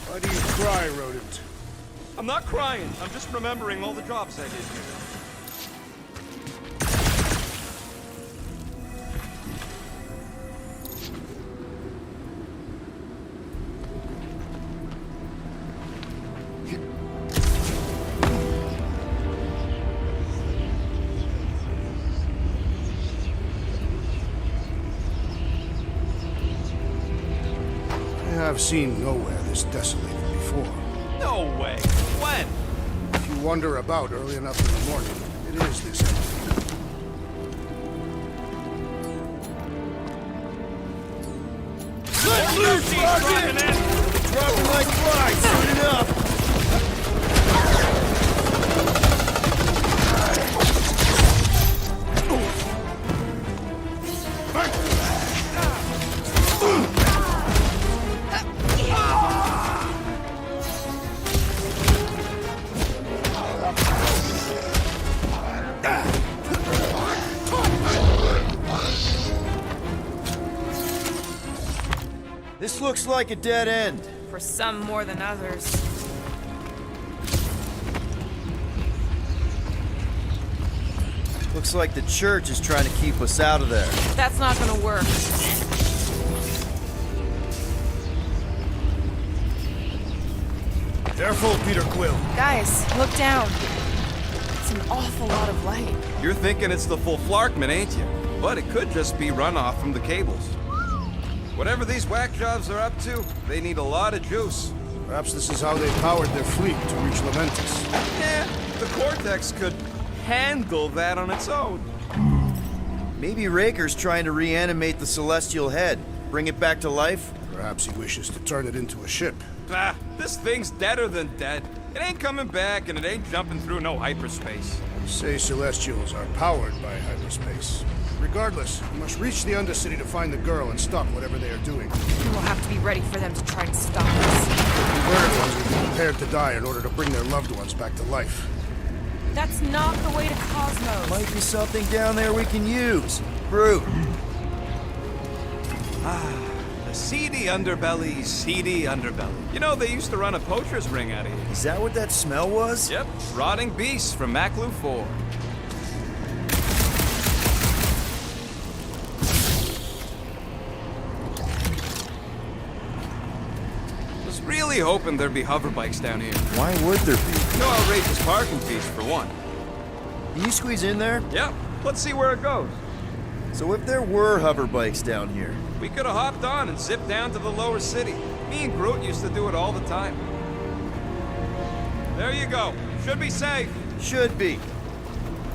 Why do you cry, rodent? I'm not crying. I'm just remembering all the jobs I did here. I've seen nowhere this desolated before. No way. When? If you wander about early enough in the morning, it is this empty. Let loose, Rocket! Dropping like flies, soon enough. This looks like a dead end. For some more than others. Looks like the church is trying to keep us out of there. That's not gonna work. Careful, Peter Quill. Guys, look down. It's an awful lot of light. You're thinking it's the full Flarkman, ain't you? But it could just be runoff from the cables. Whatever these whack jobs are up to, they need a lot of juice. Perhaps this is how they powered their fleet to reach Lamentus. Yeah, the Cortex could handle that on its own. Maybe Raker's trying to reanimate the Celestial Head. Bring it back to life? Perhaps he wishes to turn it into a ship. Ah, this thing's deader than dead. It ain't coming back, and it ain't jumping through no hyperspace. Say Celestials are powered by hyperspace. Regardless, we must reach the Undercity to find the girl and stop whatever they are doing. We'll have to be ready for them to try and stop us. The Word ones will be prepared to die in order to bring their loved ones back to life. That's not the way to Cosmos. Might be something down there we can use. Groot. The seedy underbelly. You know, they used to run a poacher's ring out of here. Is that what that smell was? Yep, rotting beasts from Maklu 4. Was really hoping there'd be hover bikes down here. Why would there be? No outrageous parking fees, for one. Can you squeeze in there? Yep, let's see where it goes. So if there were hover bikes down here, We could have hopped on and zipped down to the lower city. Me and Groot used to do it all the time. There you go. Should be safe. should be.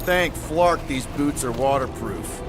Thank Flark these boots are waterproof.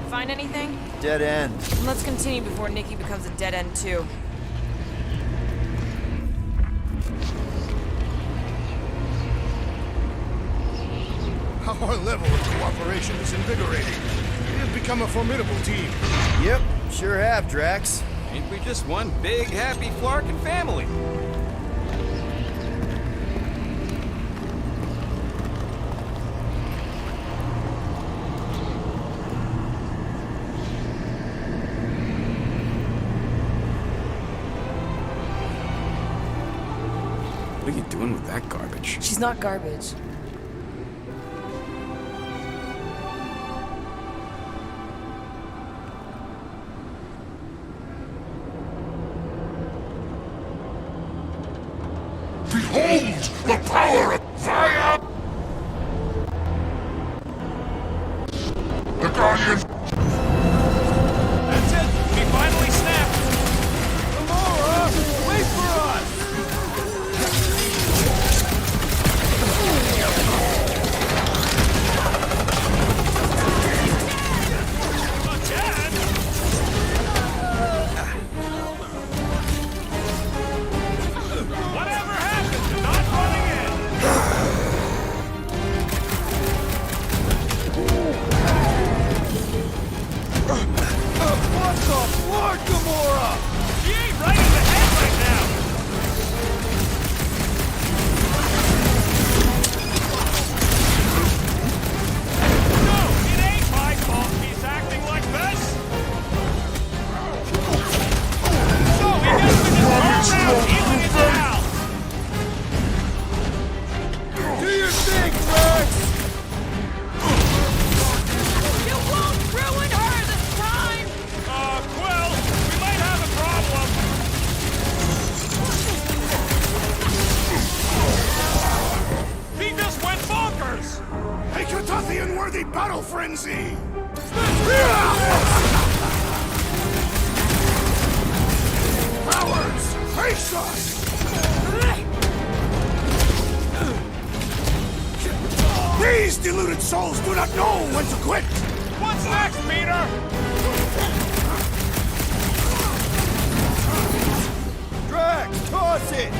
Find anything? Dead end. Let's continue before Nikki becomes a dead end too. How Our level of cooperation is invigorating. We have become a formidable team. Yep, sure have, Drax. Ain't we just one big, happy Flarkin family? What are you doing with that garbage? She's not garbage. Behold the power of fire! The Guardians. That's it! He finally snapped! Gamora! Wait for us! Again? Whatever happened to not running in? What the Lord, Gamora? She ain't right in the head right now! No, it ain't my fault he's acting like this! So he gets to just go around healing his pal! Do your thing, Drax! You won't ruin her this time! Quill, we might have a problem. He just went bonkers! A Kutothian-worthy battle frenzy! Cowards, face us! These deluded souls do not know when to quit! What's next, Peter? Drax, toss it!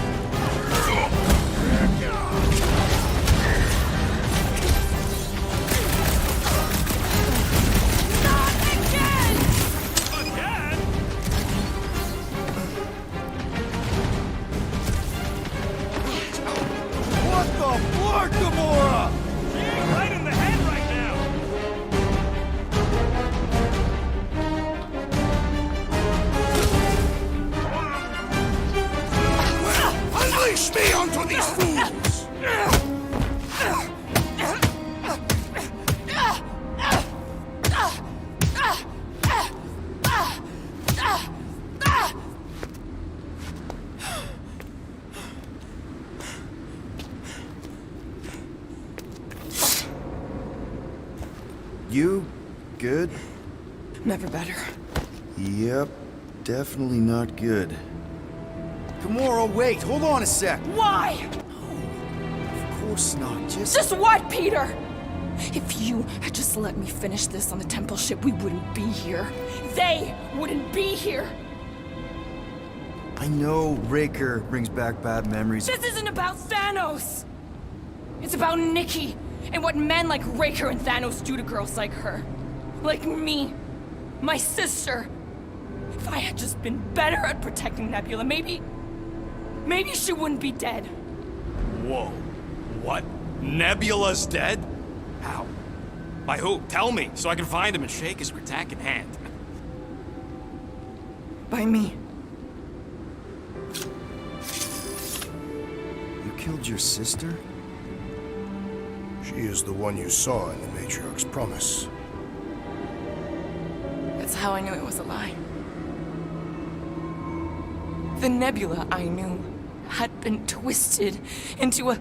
Again? What the Lord, Gamora? She ain't right in the head right now. Unleash me onto these fools! You good? Never better. Yep, definitely not good. Gamora, wait, hold on a sec. Why? Of course not, Just what, Peter? If you had just let me finish this on the temple ship, we wouldn't be here. They wouldn't be here. I know Raker brings back bad memories. This isn't about Thanos. It's about Nikki and what men like Raker and Thanos do to girls like her. Like me. My sister. If I had just been better at protecting Nebula, maybe she wouldn't be dead. Whoa. What? Nebula's dead? How? By who? Tell me, so I can find him and shake his attacking hand. By me. You killed your sister? She is the one you saw in the Matriarch's promise. That's how I knew it was a lie. The Nebula I knew had been twisted into a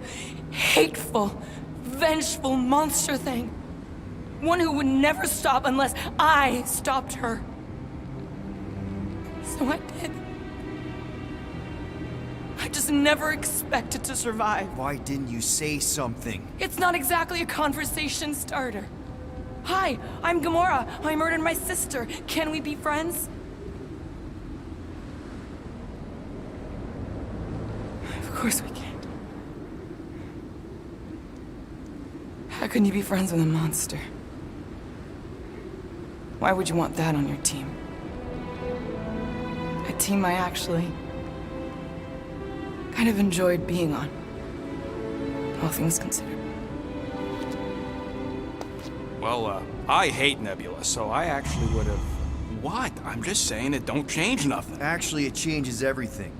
hateful, vengeful monster thing. One who would never stop unless I stopped her. So I did. I just never expected to survive. Why didn't you say something? It's not exactly a conversation starter. Hi, I'm Gamora. I murdered my sister. Can we be friends? Of course we can't. How can you be friends with a monster? Why would you want that on your team? A team I actually kind of enjoyed being on, all things considered. Well, I hate Nebula, so I actually would have... What? I'm just saying it don't change nothing. Actually, it changes everything.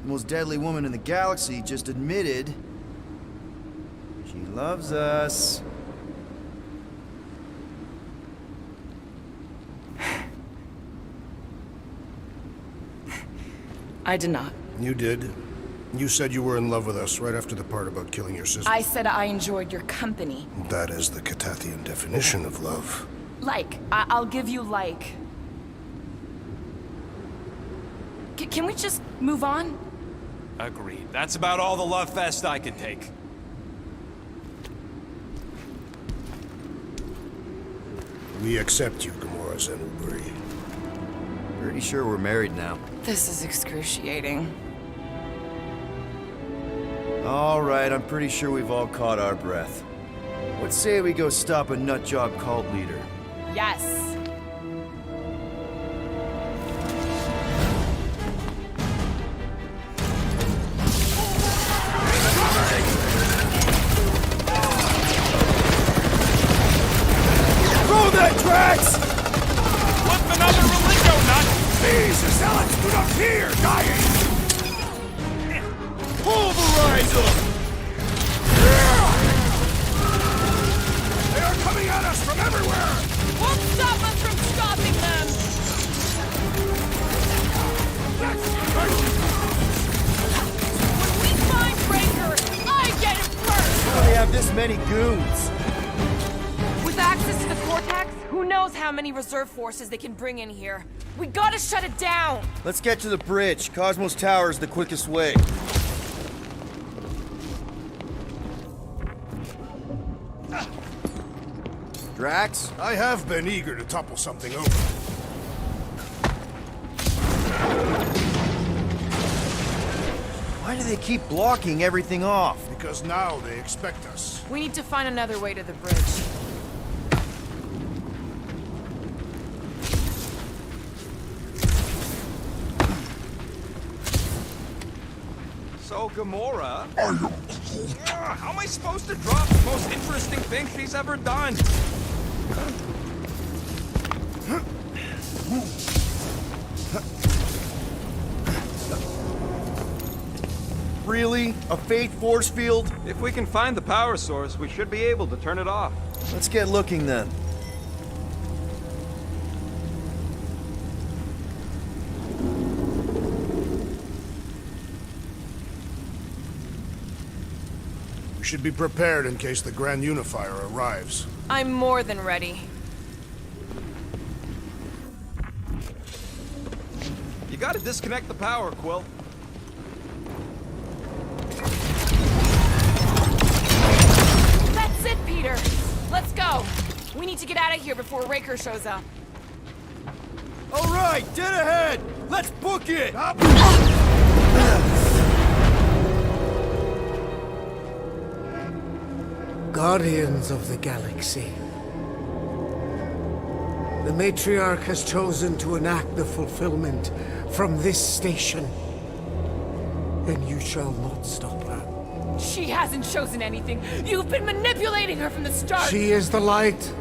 The most deadly woman in the galaxy just admitted she loves us. I did not. You did. You said you were in love with us right after the part about killing your sister. I said I enjoyed your company. That is the Catathian definition of love. I'll give you like. Can we just move on? Agreed. That's about all the love fest I can take. We accept you, Gamora Zenuburi. Pretty sure we're married now. This is excruciating. All right, I'm pretty sure we've all caught our breath. Let's say we go stop a nutjob cult leader. Yes. Throw that, Drax! Flip another religio nut! Jesus, Alex, do not fear! Dying! Pulverize them! They are coming at us from everywhere! Won't stop us from stopping them! When we find Breaker, I get it first! How do they have this many goons? With access to the Cortex, who knows how many reserve forces they can bring in here. We gotta shut it down! Let's get to the bridge. Cosmos Tower is the quickest way. Drax? I have been eager to topple something over. Why do they keep blocking everything off? Because now they expect us. We need to find another way to the bridge. So, Gamora... how am I supposed to drop the most interesting thing she's ever done? Really? A faith force field? If we can find the power source, we should be able to turn it off. Let's get looking then. We should be prepared in case the Grand Unifier arrives. I'm more than ready. You gotta disconnect the power, Quill. That's it, Peter! Let's go! We need to get out of here before Raker shows up. All right, dead ahead! Let's book it! Guardians of the Galaxy. The Matriarch has chosen to enact the fulfillment from this station. And you shall not stop her. She hasn't chosen anything. You've been manipulating her from the start. She is the light.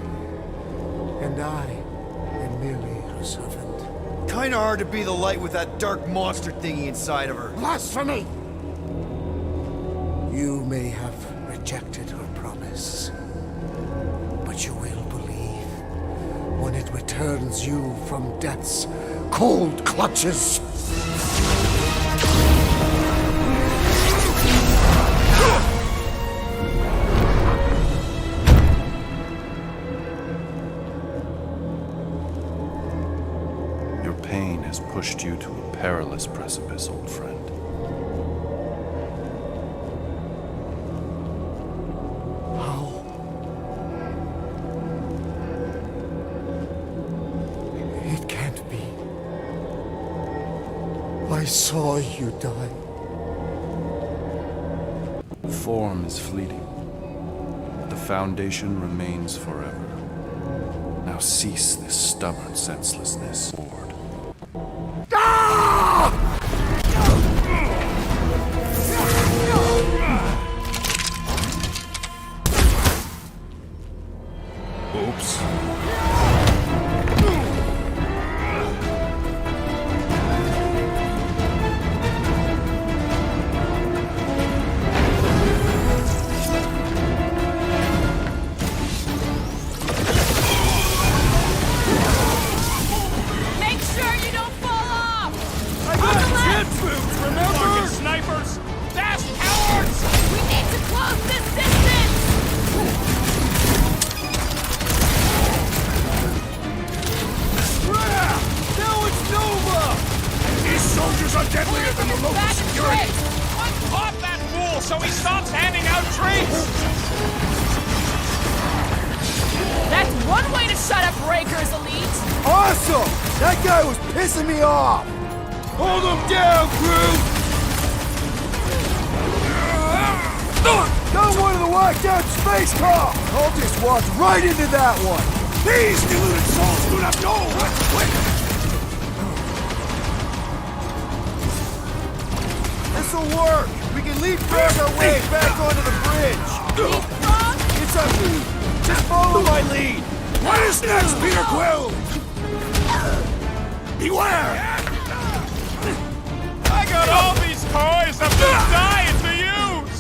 And I am merely her servant. Kinda hard to be the light with that dark monster thingy inside of her. Blasphemy! You may have rejected her promise, but you will believe when it returns you from death's cold clutches. Your pain has pushed you to a perilous precipice, old friend. I saw you die. Form is fleeting. foundation remains forever. Now cease this stubborn senselessness, Lord. Oops. Make sure you don't fall off! I got jet boots, remember? Fucking snipers! Fast cowards! We need to close this distance! Now it's Nova! These soldiers are deadlier than the local security! Pop that fool so he stops handing out treats! That's one way to shut up Raker's elite! Awesome! That guy was pissing me off! Hold him down, Groot! Got one of the whacked out space cops! I'll just walk right into that one! These deluded souls do not know what's quick! This'll work! We can leapfrog our way back onto the bridge! Leapfrog? It's up to you! Just follow my lead! What is next, Peter Quill? Beware! I got all these toys I'm just dying to use!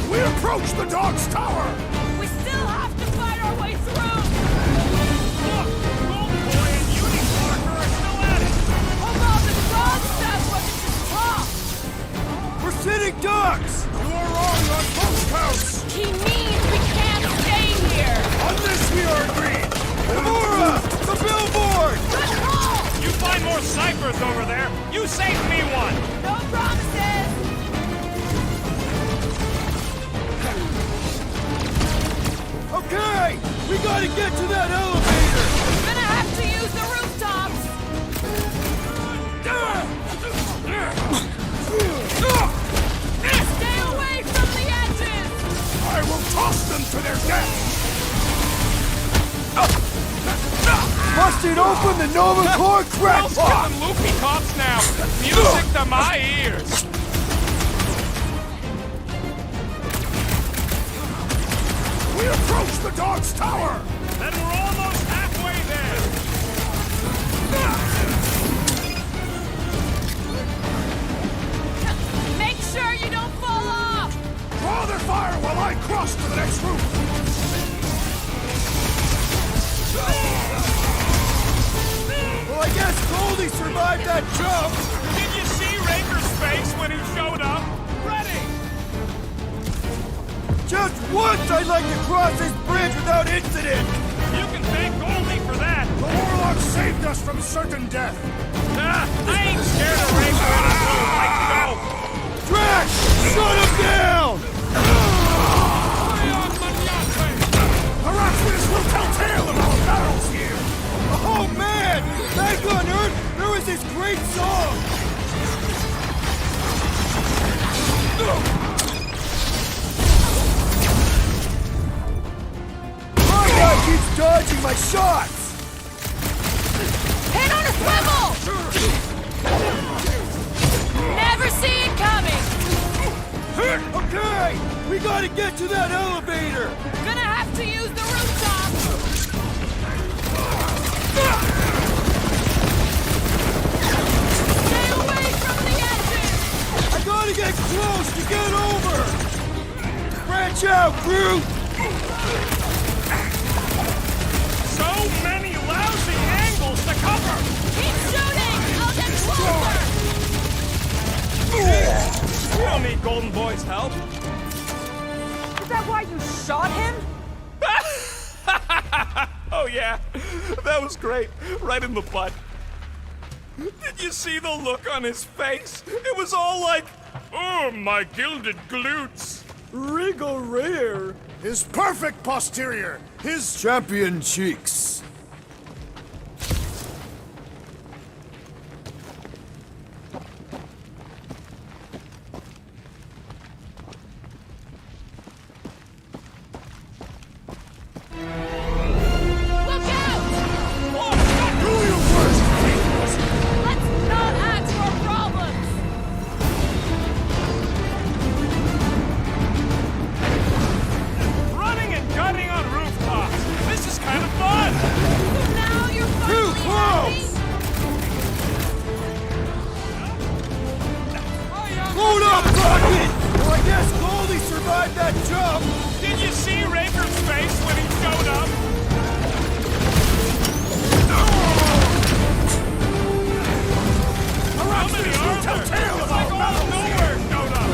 We approach the dog's tower! We still have to fight our way through! Look! Gold Boy and Unicorn are still at it! Hold on, the dog says what is his talk! We're sitting ducks! You are wrong on both counts! He means we can't stay here! On this we are agreed! Gamora! The billboard! Good call! You find more snipers over there, you save me one! No promises! Okay! We gotta get to that elevator! Gonna have to use the rooftops! Stay away from the edges! I will toss them to their death! Busted open the Nova Corps Girls crackpot! killing loopy cops now! Music to my ears! We approach the dog's tower! Then we're almost halfway there! Make sure you don't fall off! Draw their fire while I cross to the next roof! Well, I guess Goldie survived that jump! Did you see Raker's face when he showed up? Ready! Just once I'd like to cross this bridge without incident! You can thank Goldie for that! The warlock saved us from certain death! Ah, I ain't scared of Raker anymore, like go! Drax! Shut him down! Perhaps this will tell tale of our battles here! Oh man! Back on Earth, there was this great song! My guy keeps dodging my shots! Head on a swivel! Never see it coming! Okay! We gotta get to that elevator! Gonna have to use the rooftop! Stay away from the edges! I gotta get close to get over! Branch out, Groot! So many lousy angles to cover! Keep shooting! I'll get closer! We don't need Golden Boy's help. Is that why you shot him? Oh yeah, that was great. Right in the butt. Did you see the look on his face? It was all like, oh, my gilded glutes. Regal rear! His perfect posterior! His Champion cheeks! Hold up, Rocket! Well, I guess Goldie survived that jump! Did you see Raker's face when he showed up? How many are there? It's like all of nowhere showed up.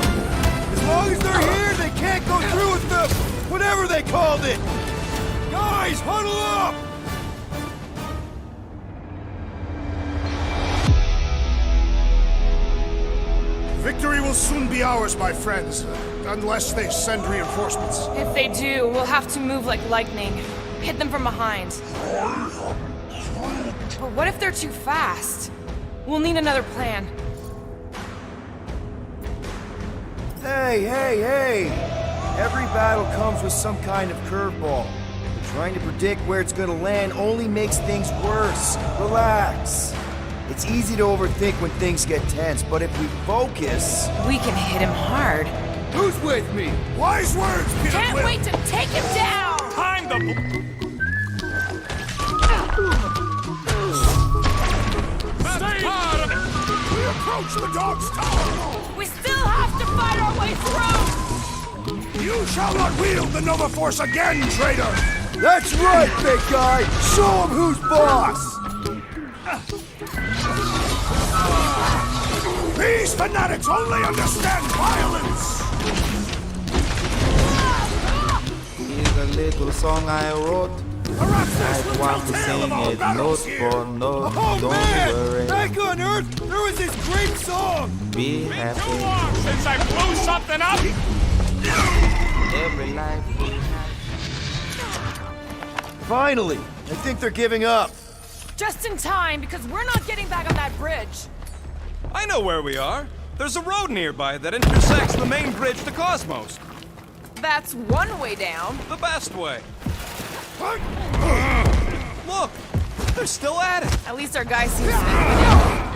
As long as they're here, they can't go through with the... whatever they called it! Guys, huddle up! Victory will soon be ours, my friends, unless they send reinforcements. If they do, we'll have to move like lightning. Hit them from behind. But what if they're too fast? We'll need another plan. Hey! Every battle comes with some kind of curveball. Trying to predict where it's gonna land only makes things worse. Relax. It's easy to overthink when things get tense, but if we focus... We can hit him hard. Who's with me? Wise words, Peter Can't Quill. wait to take him down! Time to... We approach the dog's tower! We still have to fight our way through! You shall not wield the Nova Force again, traitor! That's right, big guy! Show 'em who's boss! These fanatics only understand violence! Here's a little song I wrote. I want to sing it note for note. Oh Don't man! worry, Back on Earth, there was this great song! be Too happy. long since I blew something up! Every life we have. Finally! I think they're giving up. Just in time, because we're not getting back on that bridge. I know where we are. There's a road nearby that intersects the main bridge to Cosmos. That's one way down. The best way. Look, they're still at it. At least our guy seems to.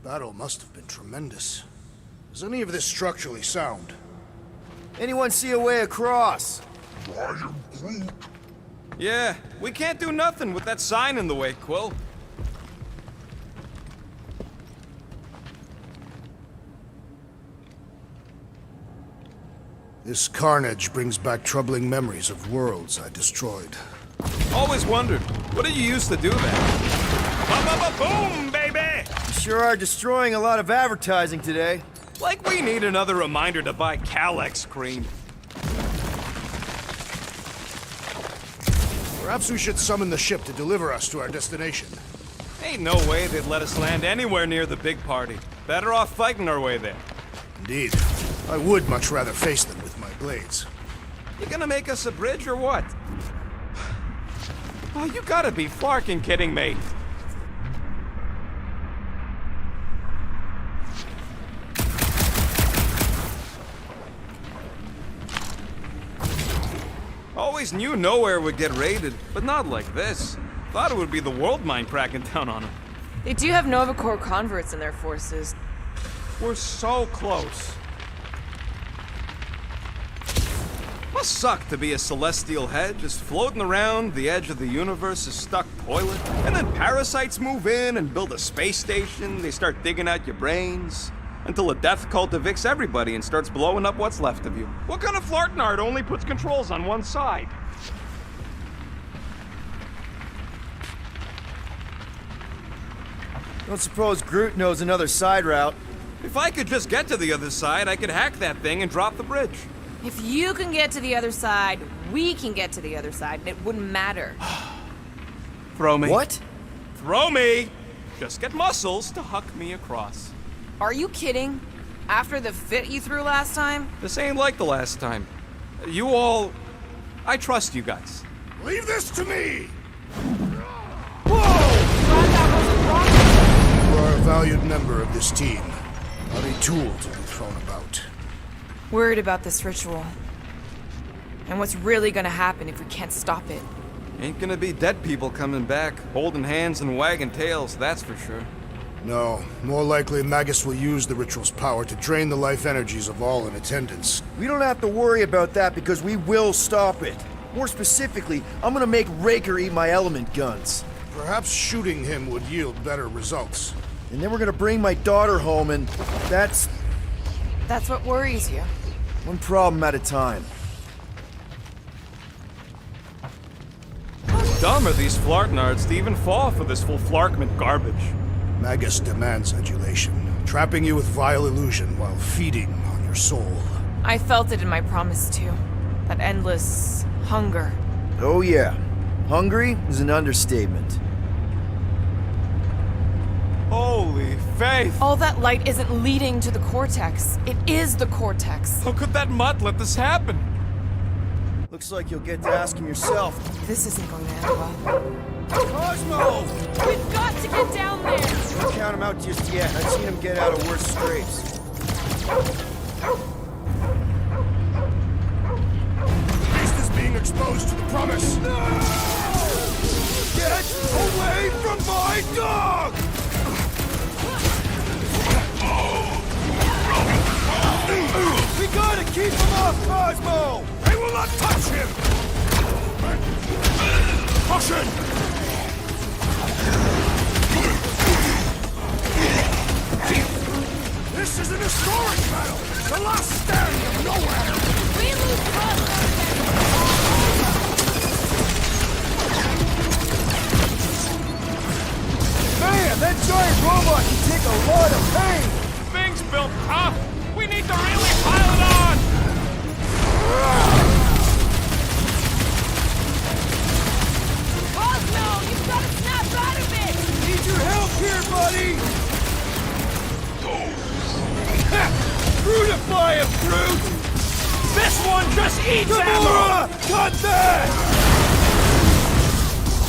Battle must have been tremendous. Is any of this structurally sound? Anyone see a way across? I am Groot. Yeah, we can't do nothing with that sign in the way, Quill. This carnage brings back troubling memories of worlds I destroyed. Always wondered, what did you use to do that? Boom, baby! You sure are destroying a lot of advertising today. Like we need another reminder to buy Calyx cream. Perhaps we should summon the ship to deliver us to our destination. Ain't no way they'd let us land anywhere near the big party. Better off fighting our way there. Indeed. I would much rather face them with my blades. You gonna make us a bridge or what? Oh, you gotta be flarking kidding me. Always knew nowhere would get raided, but not like this. Thought it would be the world mind cracking down on them. They do have Nova Corps converts in their forces. We're so close. Must suck to be a celestial head, just floating around the edge of the universe, a stuck toilet. And then parasites move in and build a space station. They start digging out your brains. Until a death cult evicts everybody and starts blowing up what's left of you. What kind of Flartnard only puts controls on one side? Don't suppose Groot knows another side route. If I could just get to the other side, I could hack that thing and drop the bridge. If you can get to the other side, we can get to the other side, and it wouldn't matter. Throw me. What? Throw me! Just get muscles to huck me across. Are you kidding? After the fit you threw last time? This ain't like the last time. You all... I trust you guys. Leave this to me! You are a valued member of this team, not a tool to be thrown about. Worried about this ritual. And what's really gonna happen if we can't stop it. Ain't gonna be dead people coming back, holding hands and wagging tails, that's for sure. No, more likely Magus will use the ritual's power to drain the life energies of all in attendance. We don't have to worry about that because we will stop it. More specifically, I'm gonna make Raker eat my element guns. Perhaps shooting him would yield better results. And then we're gonna bring my daughter home and that's what worries you. one problem at a time. How dumb are these Flartnards to even fall for this full Flarkment garbage? Magus demands adulation, trapping you with vile illusion while feeding on your soul. I felt it in my promise too. That endless hunger. Oh yeah. Hungry is an understatement. Holy faith! All that light isn't leading to the cortex. It is the cortex. How could that mutt let this happen? Looks like you'll get to ask him yourself. This isn't going to end well. Cosmo! We've got to get down there! Don't count him out just yet. I've seen him get out of worse scrapes. Beast is being exposed to the promise. No! Get away from my dog! We gotta keep him off Cosmo! They will not touch him! Caution! This is an historic battle! The last stand of nowhere! We lose Man, that giant robot can take a lot of pain! Thing's built tough! We need to really pile it on! Cosmo, you've got to snap out of it! Need your help here, buddy! Brutify him, Groot! This one just eats ammo! Gamora! Cut that!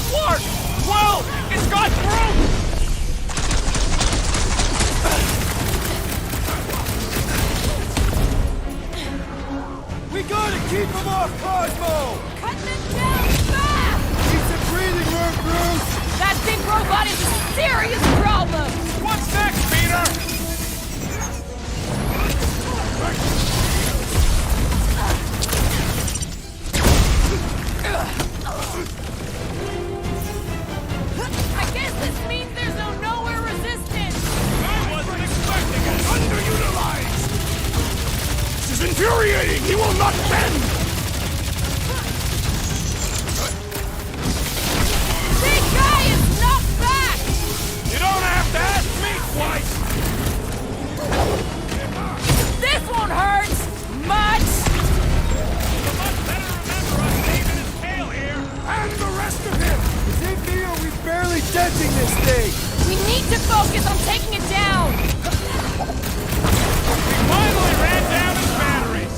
Clark! Well, it's got through! We gotta keep him off Cosmo! Cut them down fast! Keep some breathing room, Groot! That big robot is a serious problem! What's next, Peter? I guess this means there's no nowhere resistance! I wasn't expecting it! Underutilized! This is infuriating! He will not bend! Big guy is knocked back! You don't have to ask me twice! This won't hurt much! And the rest of him! Is it me or we barely denting this thing? We need to focus on taking it down! We finally ran down his batteries!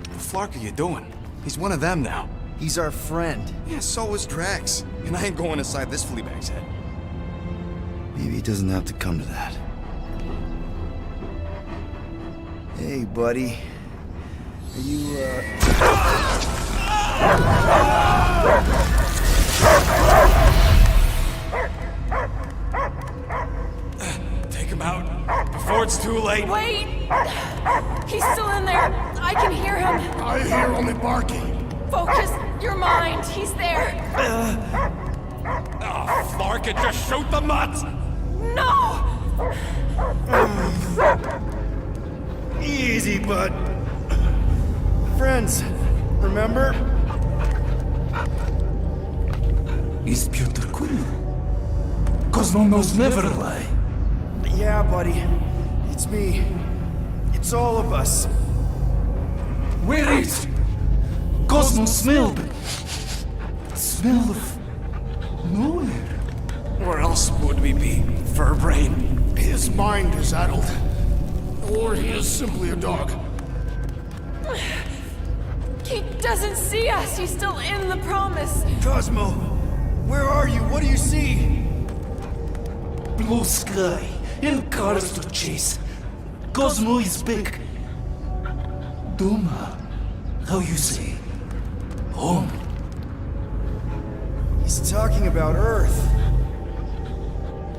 What the flark are you doing? He's one of them now. He's our friend. Yeah, so is Drax. And I ain't going inside this flea bag's head. Maybe it doesn't have to come to that. Hey, buddy. Are you, Take him out before it's too late. Wait! He's still in there! I can hear him! I hear only barking. Focus your mind! He's there! Oh, Flark, it just shoot the nuts! No! Easy, bud. Friends, remember? Is Peter Quill? Cosmo knows never lie. Yeah, buddy. It's me. It's all of us. Where is Cosmo smelled? Smell of nowhere. Where else would we be, Furbrain? His mind is addled. Or he is simply a dog. He doesn't see us! He's still in the promise! Cosmo, where are you? What do you see? Blue sky and cars to chase. Cosmo is back. Doma, how you say? Home. He's talking about Earth.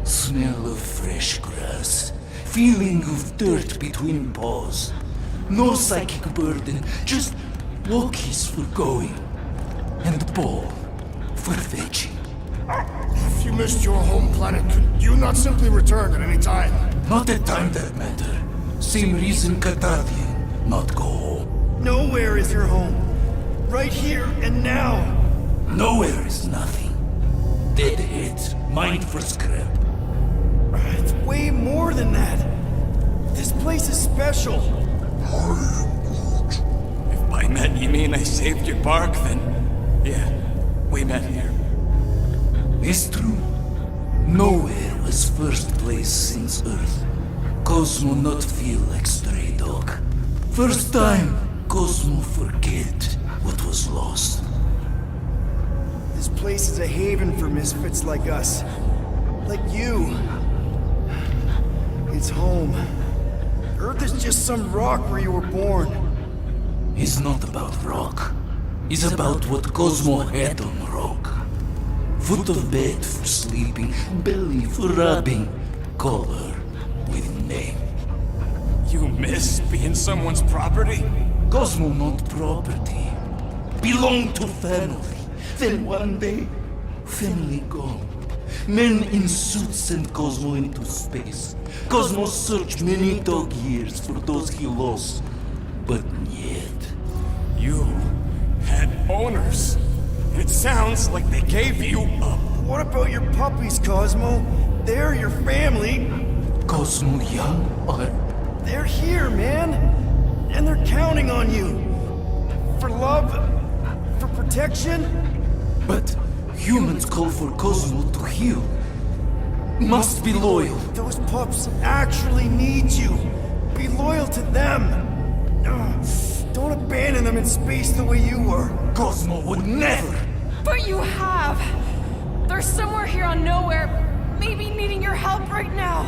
Smell of fresh grass. Feeling of dirt between paws. No psychic burden, just walkies for going. And ball for fetching. If you missed your home planet, could you not simply return at any time? Not a time that matter. Same reason Cathardian not go home. Nowhere is your home. Right here and now. Nowhere is nothing. Dead heads, mind for scrap. It's way more than that. This place is special. If by met you mean I saved your bark, then yeah, we met here. It's true. Nowhere was first place since Earth. Cosmo not feel like stray dog. First time, Cosmo forget what was lost. This place is a haven for misfits like us. Like you. It's home. Earth is just some rock where you were born. It's not about rock. It's about what Cosmo had on rock. Foot of bed for sleeping, belly for rubbing, color with name. You miss being someone's property? Cosmo not property. Belong to family. Then one day, family gone. Men in suits send Cosmo into space. Cosmo searched many dog years for those he lost. But yet... You had owners. It sounds like they gave you up. What about your puppies, Cosmo? They're your family. Cosmo young or... They're here, man. And they're counting on you. For love, for protection. But humans call for Cosmo to heal. Must be loyal. Those pups actually need you. Be loyal to them. Don't abandon them in space the way you were. Cosmo would never. But you have! They're somewhere here on Nowhere, maybe needing your help right now.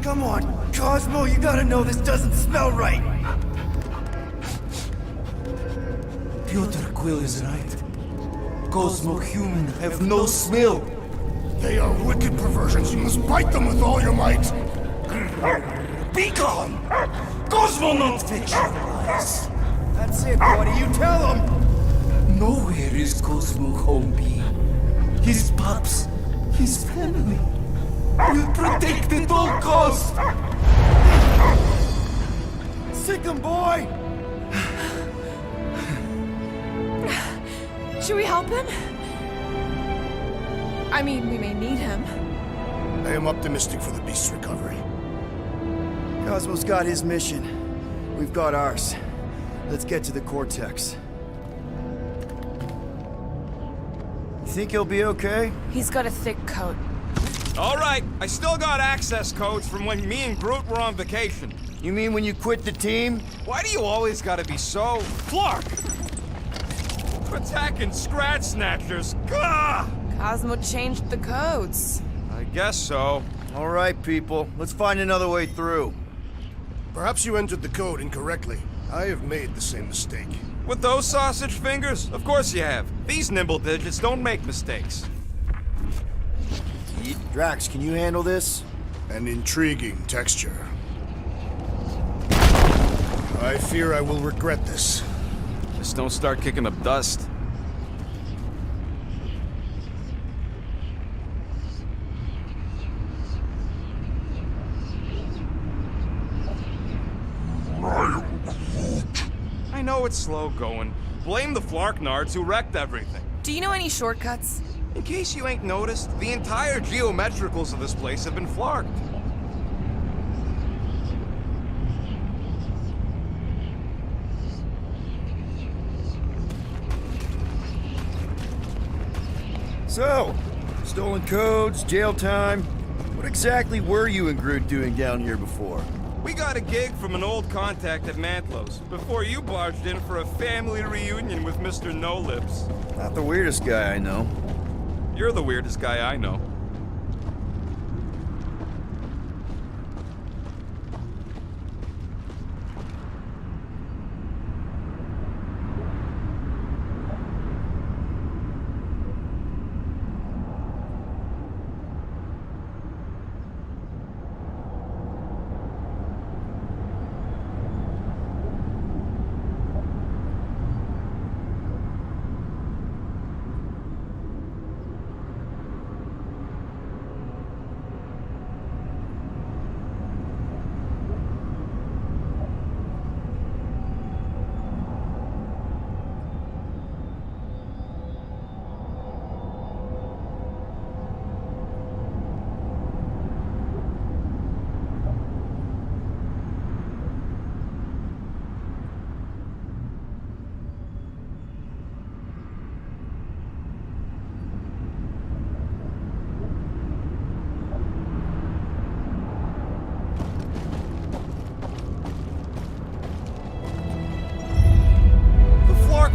Come on, Cosmo, you gotta know this doesn't smell right. Piotr Quill is right. Cosmo human have no smell. They are wicked perversions. You must bite them with all your might. Be gone! Cosmo not fetch your lies. That's it, buddy. You tell him. Nowhere is Cosmo home be. His pups, his family, will protect at all costs. Sick him, boy! Should we help him? I mean, we may need him. I am optimistic for the beast's recovery. Cosmo's got his mission. We've got ours. Let's get to the Cortex. You think he'll be okay? He's got a thick coat. All right, I still got access codes from when me and Groot were on vacation. You mean when you quit the team? Why do you always gotta be so... Flark! Attacking Scratch Snatchers! Gah! Cosmo changed the codes. I guess so. All right, people. Let's find another way through. Perhaps you entered the code incorrectly. I have made the same mistake. With those sausage fingers? Of course you have. These nimble digits don't make mistakes. Drax, can you handle this? An intriguing texture. I fear I will regret this. Just don't start kicking up dust. I know it's slow going. Blame the Flarknards who wrecked everything. Do you know any shortcuts? In case you ain't noticed, the entire geometricals of this place have been flarked. So, stolen codes, jail time. What exactly were you and Groot doing down here before? We got a gig from an old contact at Mantlo's before you barged in for a family reunion with Mr. No-Lips. Not the weirdest guy I know. You're the weirdest guy I know.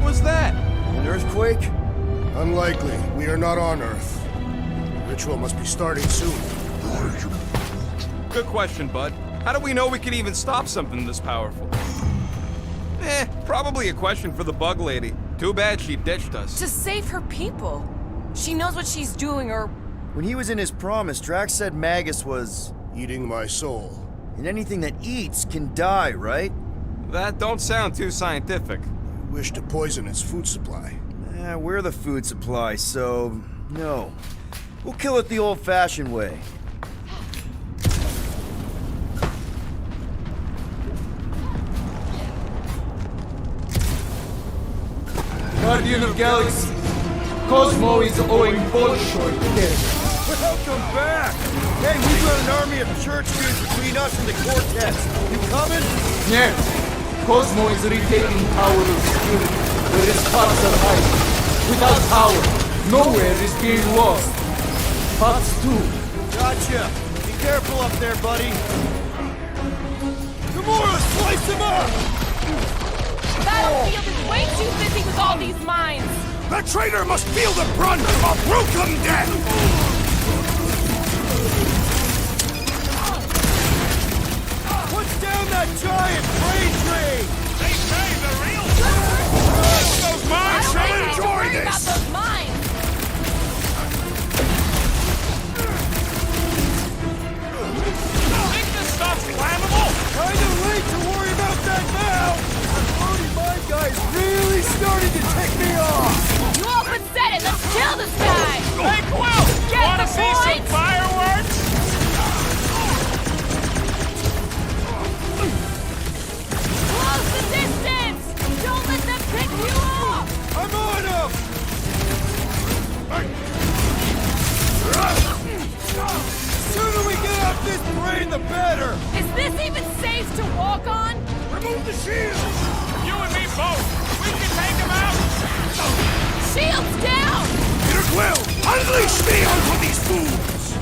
Was that? An earthquake? Unlikely. We are not on Earth. The ritual must be starting soon. Good question, bud. How do we know we can even stop something this powerful? Probably a question for the bug lady. Too bad she ditched us. To save her people. She knows what she's doing, or... When he was in his promise, Drax said Magus was... eating my soul. And anything that eats can die, right? That don't sound too scientific. Wish to poison its food supply. We're the food supply, so... no. We'll kill it the old-fashioned way. Guardian of Galaxy, Cosmo is owing Bolshoi death. Welcome back! Hey, we've got an army of church dudes between us and the Cortex. You coming? Yes. Cosmo is retaking power of spirit, where his parts are hiding. Without power, nowhere is being lost. Parts too. Gotcha. Be careful up there, buddy. Gamora, slice him up! Battlefield is way too busy with all these mines. The traitor must feel the brunt of a brutal death! that giant brain tree! They say the real those mines shall enjoy About this! those mines. Think this stuff's flammable? Kinda late to worry about that now! The floating mine guy's really starting to tick me off! You open said it. Let's kill this guy. Hey, Quill! Get Wanna the see some point? fireworks? Close the distance. Don't let them pick you off. I'm on him! Sooner we get off this brain, the better! Is this even safe to walk on? Remove the shield! You and me both. We can take him out. Shields down. Peter Quill, unleash me onto these fools!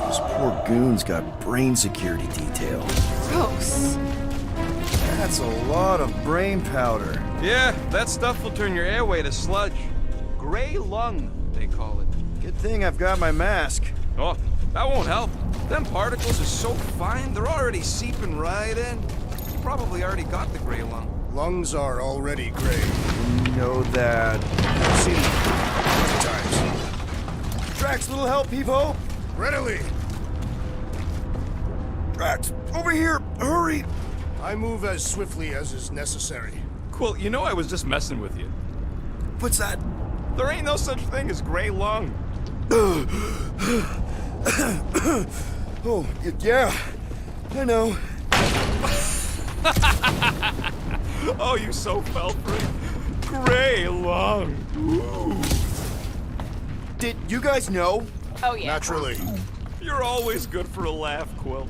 This poor goon's got brain security detail. Gross. That's a lot of brain powder. Yeah, that stuff will turn your airway to sludge. Gray lung, they call it. Good thing I've got my mask. Oh, that won't help. Them particles are so fine, they're already seeping right in. You probably already got the gray lung. Lungs are already gray. You know that. I've seen them many times. Drax, little help, Peepo? Readily. Drax, over here, hurry! I move as swiftly as is necessary. Quill, you know I was just messing with you. What's that? There ain't no such thing as gray lung. Oh, yeah, I know. Oh, you so fell for it. Gray lung. Ooh. Did you guys know? Oh yeah. Naturally. You're always good for a laugh, Quill.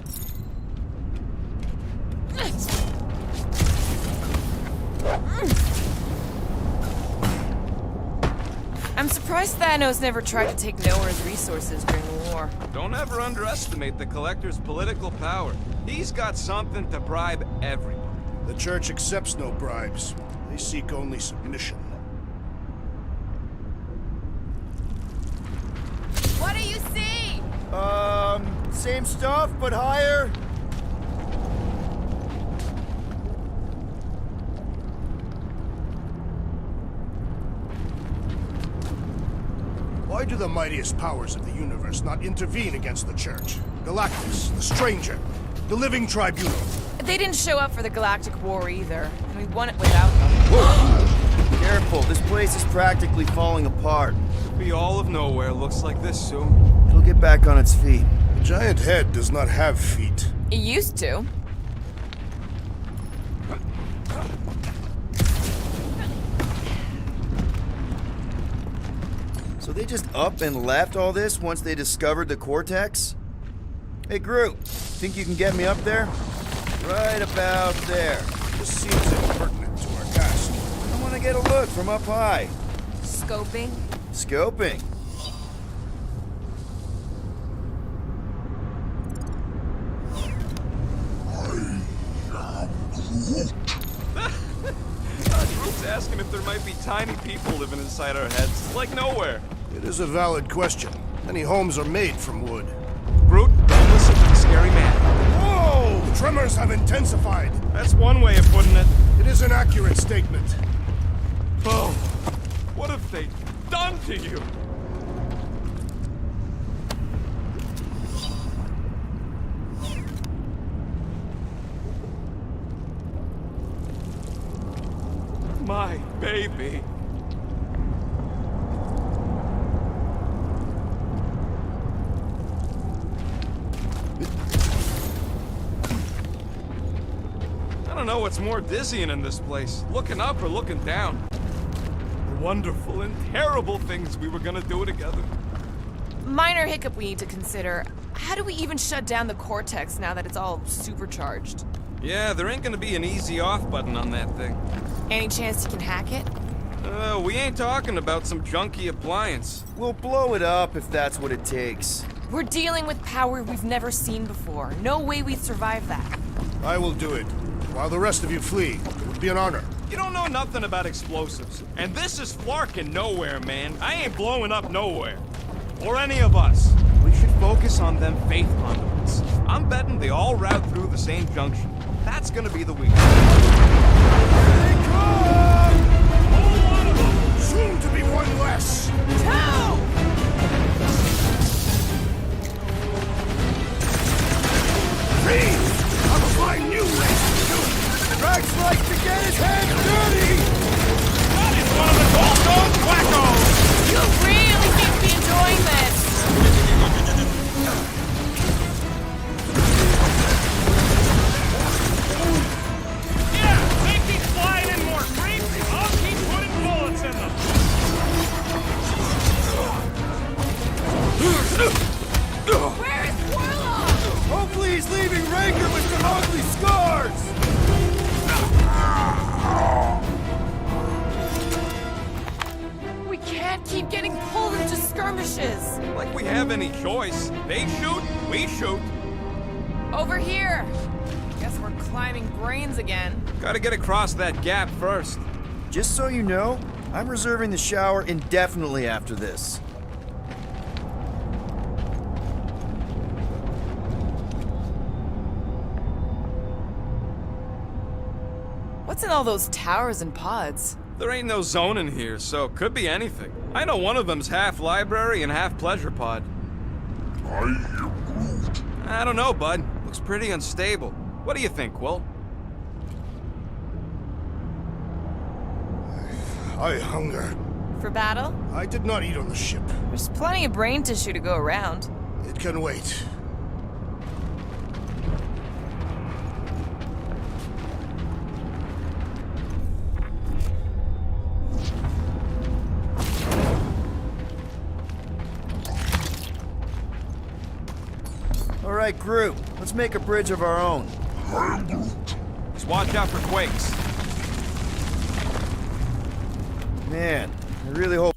I'm surprised Thanos never tried to take Nowhere's resources during the war. Don't ever underestimate the Collector's political power. He's got something to bribe everybody. The Church accepts no bribes. They seek only submission. What do you see? Same stuff, but higher. Why do the mightiest powers of the universe not intervene against the Church? Galactus, the Stranger, the Living Tribunal. They didn't show up for the Galactic War either, and we won it without them. Whoa! Careful, this place is practically falling apart. Be all of nowhere looks like this soon. It'll get back on its feet. The giant head does not have feet. It used to. So they just up and left all this once they discovered the Cortex? Hey, Groot, think you can get me up there? Right about there. This seems impertinent to our task. I want to get a look from up high. Scoping. Scoping. Groot's asking if there might be tiny people living inside our heads, like nowhere. It is a valid question. Many homes are made from wood. Groot, don't listen to the scary man. Whoa! The tremors have intensified. That's one way of putting it. It is an accurate statement. Oh, what have they done to you? My baby. I don't know what's more dizzying in this place, looking up or looking down. The wonderful and terrible things we were gonna do together. Minor hiccup we need to consider. How do we even shut down the Cortex now that it's all supercharged? Yeah, there ain't gonna be an easy off button on that thing. Any chance you can hack it? We ain't talking about some junky appliance. We'll blow it up if that's what it takes. We're dealing with power we've never seen before. No way we'd survive that. I will do it. While the rest of you flee, there would be an honor. You don't know nothing about explosives. And this is flarking nowhere, man. I ain't blowing up nowhere. Or any of us. We should focus on them faith conduits. I'm betting they all route through the same junction. That's gonna be the weakness. Here they come! Whole lot of them! Soon to be one less! Please! I'll find new ways to do it! Drax likes to get his hands dirty! That is one of the Goldstone Wackos! You really seem to be enjoying this. Yeah, make these flying in more creeps. I'll keep putting bullets in them. Where is Warlock? Hopefully he's leaving Raker with some ugly scars! We can't keep getting pulled into skirmishes. Like we have any choice. They shoot, we shoot. Over here. Guess we're climbing brains again. Gotta get across that gap first. Just so you know, I'm reserving the shower indefinitely after this. What's in all those towers and pods? There ain't no zone in here, so could be anything. I know one of them's half library and half pleasure pod. I hear Groot. I don't know, bud. Looks pretty unstable. What do you think, Quill? I hunger. For battle? I did not eat on the ship. There's plenty of brain tissue to go around. It can wait. All right, Groot, let's make a bridge of our own. I am Groot. Just watch out for quakes. Man, I really hope...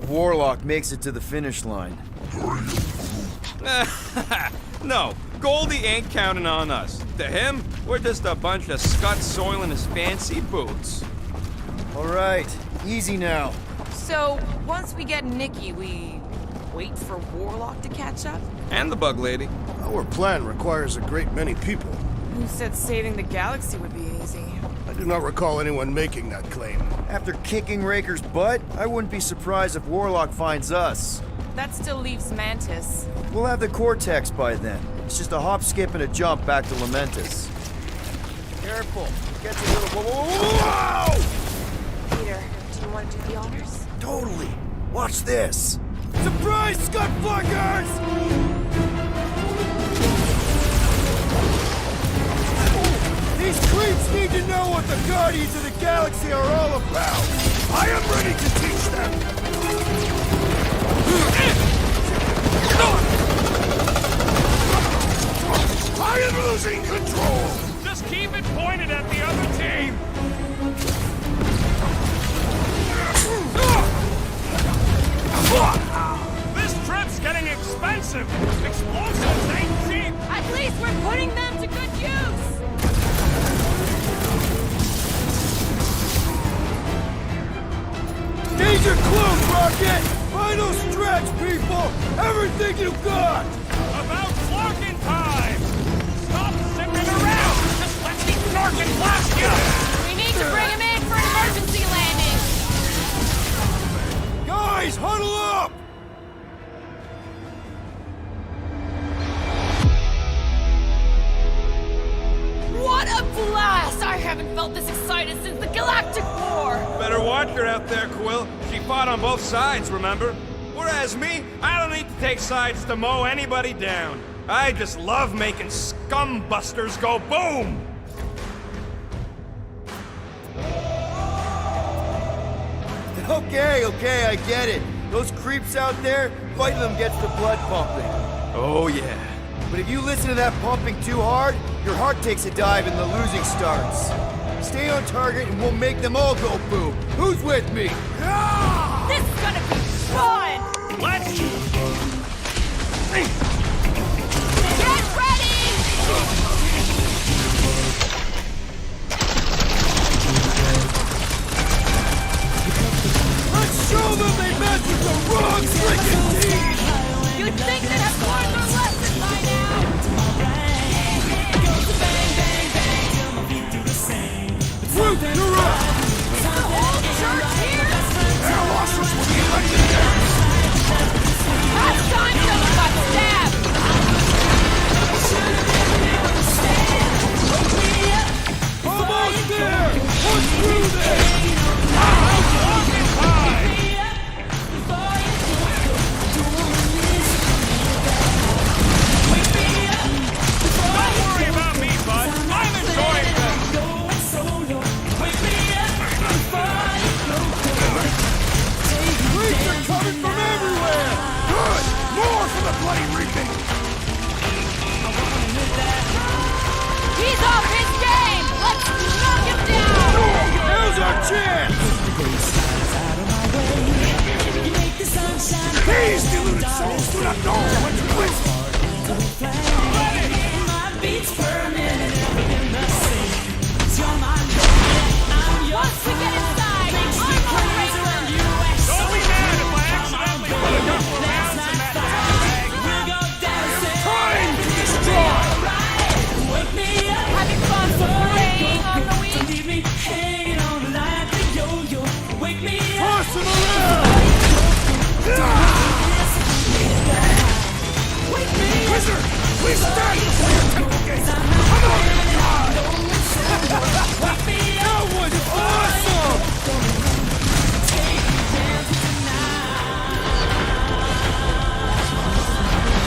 Warlock makes it to the finish line. No, Goldie ain't counting on us. To him, we're just a bunch of scuts soiling his fancy boots. All right, easy now. So, once we get Nikki, we wait for Warlock to catch up? And the bug lady. Our plan requires a great many people. Who said saving the galaxy would be easy? I do not recall anyone making that claim. After kicking Raker's butt, I wouldn't be surprised if Warlock finds us. That still leaves Mantis. We'll have the Cortex by then. It's just a hop, skip, and a jump back to Lamentus. Careful. Gets a little... Whoa! Peter, do you want to do the honors? Totally. Watch this. Surprise, Scud Fuckers! These creeps need to know what the Guardians of the Galaxy are all about. I am ready to teach them. I am losing control. Just keep Raise your clothes, Rocket! Final stretch, people! Everything you got! About flocking time! Stop zipping around! Just let me snark and blast you! We need to bring him in for an emergency landing! Guys, huddle up! What a blast! I haven't felt this excited since the Galactic War! Better watch her out there, Quill. She fought on both sides, remember? Whereas me, I don't need to take sides to mow anybody down. I just love making scumbusters go boom! Okay, I get it. Those creeps out there, fighting them gets the blood pumping. Oh, yeah. But if you listen to that pumping too hard, your heart takes a dive and the losing starts. Stay on target and we'll make them all go boom. Who's with me? This is gonna be fun! Let's... Get ready! Let's show them they met with the wrong freaking team! You'd think they'd have learned their lesson by now! Groot, you're up! Is the whole church here? Air losses will be legendary! Last time someone got stabbed! Almost there! Push through this! Don't worry about me, bud. I'm enjoying this. Creeps are coming from everywhere! Good! More for the bloody reaping! He's off his game! Let's knock him down! Now's our chance! These deluded souls do not know when to quit! Once we get inside, I'm gonna race her! Don't be mad if I accidentally put a couple of rounds in that bag. Trying to destroy! Having fun playing on the Wii? Toss him around! Wizard! Please stand before your temple gate! Come on, God! That was awesome!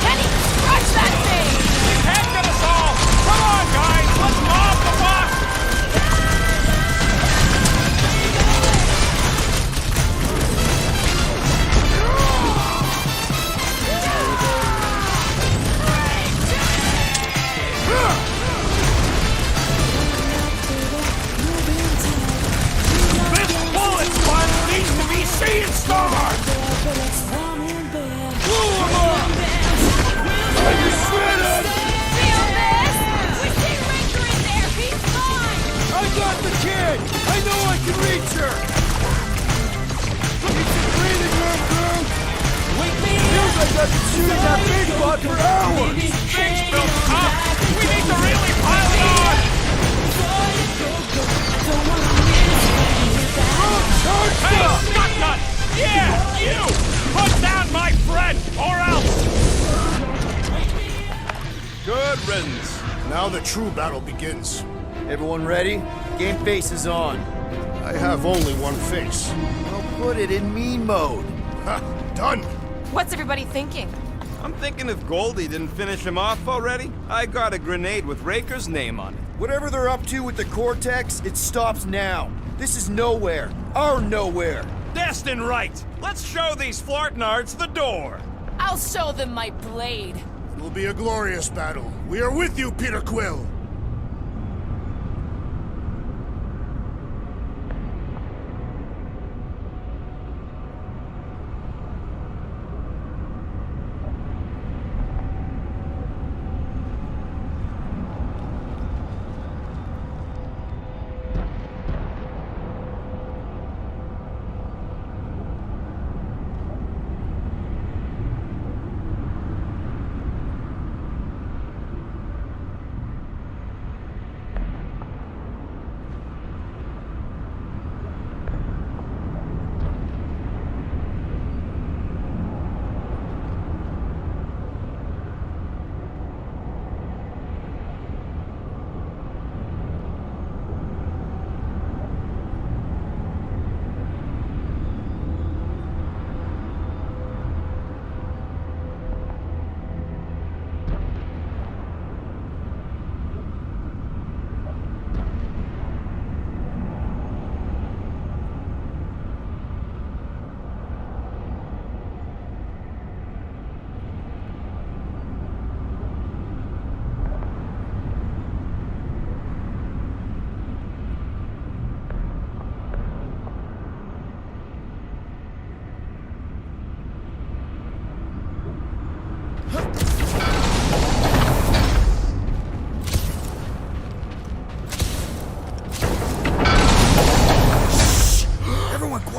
Kenny, scratch that thing! You can't get us all. Come on, guys. Let's mob the boss. This bullet sponge needs to be seeing stars. Blow him up! Are you shredded? Feel this? We see Ranger in there! He's fine! I got the kid! I know I can reach her! Need some breathing room, Groot! Feels like I've been shooting that big bot for hours! Things built up. We need to really pile it on. Hey, Stucknut! Yeah, you! Put down my friend, or else! Good riddance. Now the true battle begins. Everyone ready? Game face is on. I have only one face. Well, put it in mean mode. Ha! Done! What's everybody thinking? I'm thinking if Goldie didn't finish him off already, I got a grenade with Raker's name on it. Whatever they're up to with the Cortex, it stops now. This is nowhere. Our nowhere. Destined right. Let's show these Flartnards the door. I'll show them my blade. It will be a glorious battle. We are with you, Peter Quill.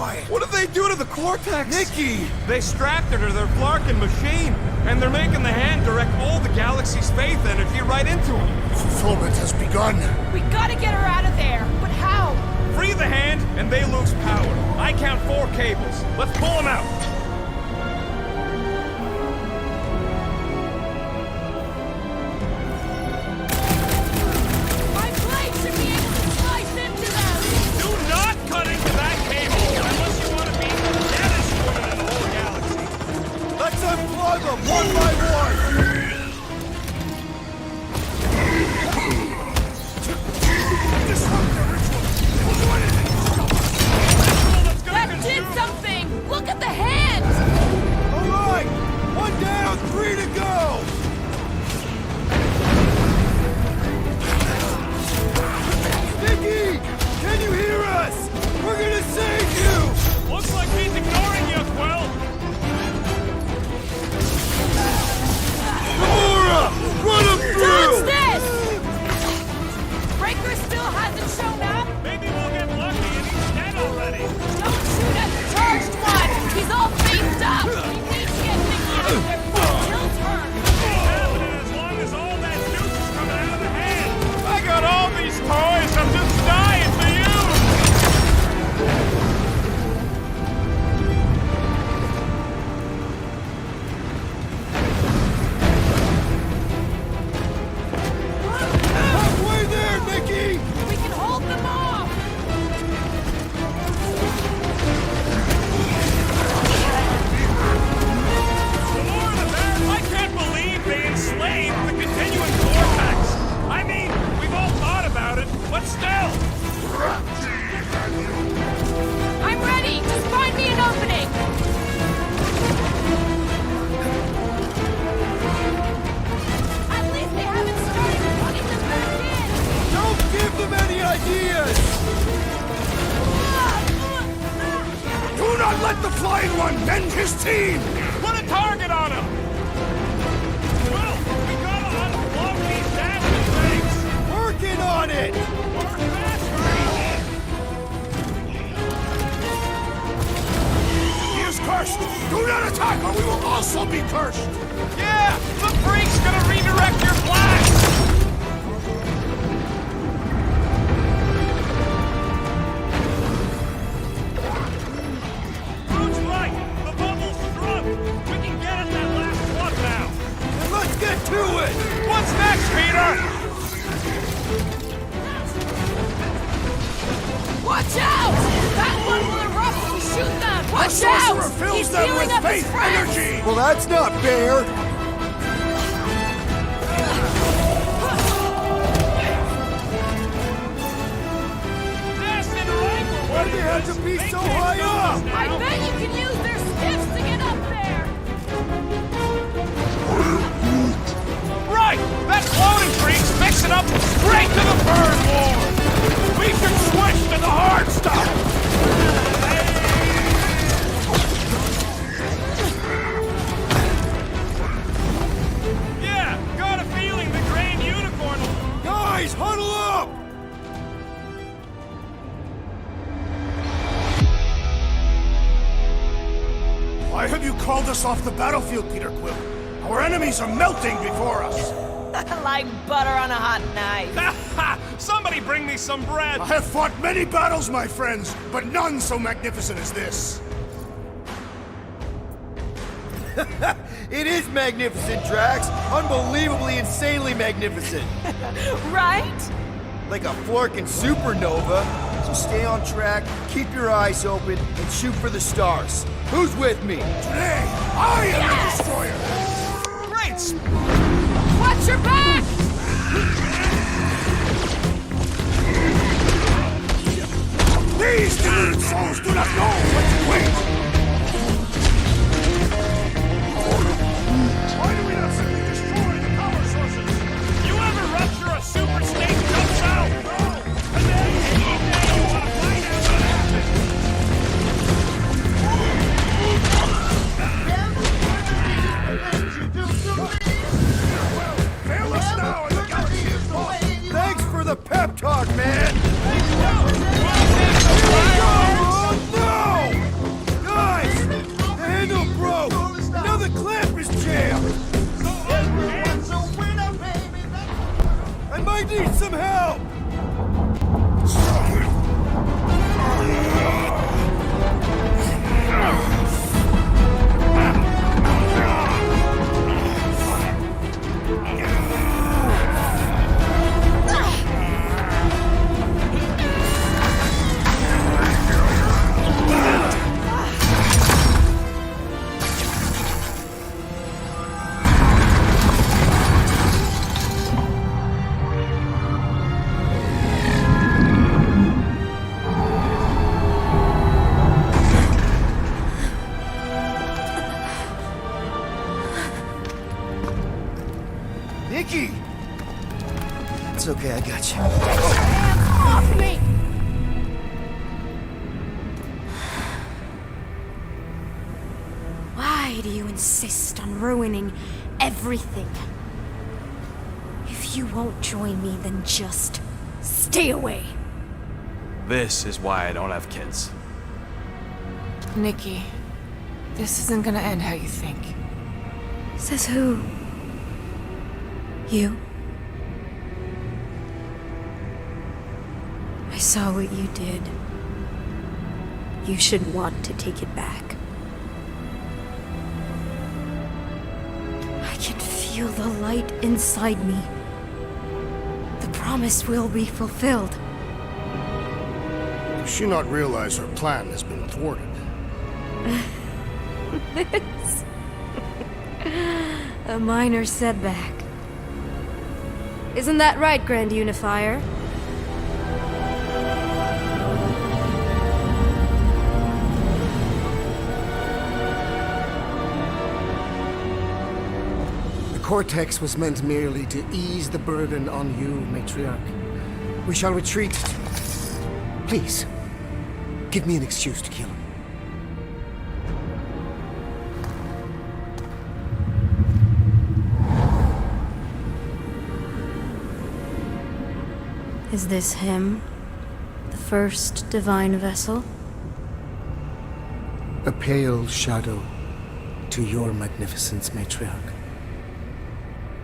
quiet. What did they do to the Cortex? Nikki! They strapped her to their Flarkin machine, and they're making the hand direct all the galaxy's faith energy right into him. Fulfillment has begun. We gotta get her out of there. But how? Free the hand, and they lose power. I count 4 cables. Let's pull them out. My blade should be able to slice into them. Do not cut into that cable unless you want to be the deadest woman in the whole galaxy. Let's unplug them one by one! That did something! Look at the hand! All right! 1 down, 3 to go! Nikki! Can you hear us? We're gonna save you! Looks like he's ignoring you, Quill. Gamora! Run him through! Dodge this! Breaker still hasn't shown up? Maybe we'll get lucky and he's dead already. Don't shoot at the charged one! He's all faced up! We need to get Nikki out of there before he kills her! It's happening as long as all that juice is coming out of the hand. I got all these toys. I'm just dying for you. Halfway there, Nikki! We can hold them off! I can't believe they enslaved the continuing cortex. I mean, we've all thought about it, but still. I'm ready! Just find me an opening! At least they haven't started putting them back in! Don't give them any ideas! Do not let the Flying One bend his team! Put a target on him. Well, we gotta unplug these dashing things. Working on it! Work faster. He is cursed! Do not attack or we will also be cursed! Yeah, the freak's gonna redirect your blast. Groot's right. The bubble's struck. We can get at that last one now. Then let's get to it! What's next, Peter? Watch out! That one will erupt if we shoot them! Our Watch sorcerer out! fills He's them healing with up his faith friends! energy! Well, that's not fair! Why do they have to be so high up? I bet you can use their skiffs to get up there! Right! That floating freak's fixing up straight to the bird war! We should switch to the hard stuff! Yeah, got a feeling the Grand Unicorn will... Guys, huddle up! Why have you called us off the battlefield, Peter Quill? Our enemies are melting before us! Like butter on a hot knife. Somebody bring me some bread! I have fought many battles, my friends, but none so magnificent as this. It is magnificent, Drax. Unbelievably, insanely magnificent. Right? Like a Flarkin supernova. So stay on track, keep your eyes open, and shoot for the stars. Who's with me? Today, I am the destroyer! Great! Watch your back! These deluded souls do not know when to wait! Why do we not simply destroy the power sources? You ever rupture a super snake jumps out? And then any day you want to find out what happened. Fail us now and the galaxy is lost! Thanks for the pep talk, man! We'll take the Oh, no! Nikki! It's okay, I got you. Off me! Why do you insist on ruining everything? If you won't join me, then just stay away. This is why I don't have kids. Nikki, this isn't gonna end how you think. Says who? You? I saw what you did. You should want to take it back. I can feel the light inside me. The promise will be fulfilled. Does she not realize her plan has been thwarted? This... a minor setback. Isn't that right, Grand Unifier? The Cortex was meant merely to ease the burden on you, Matriarch. We shall retreat. Please, give me an excuse to kill him. Is this him? The first divine vessel? A pale shadow to your magnificence, Matriarch.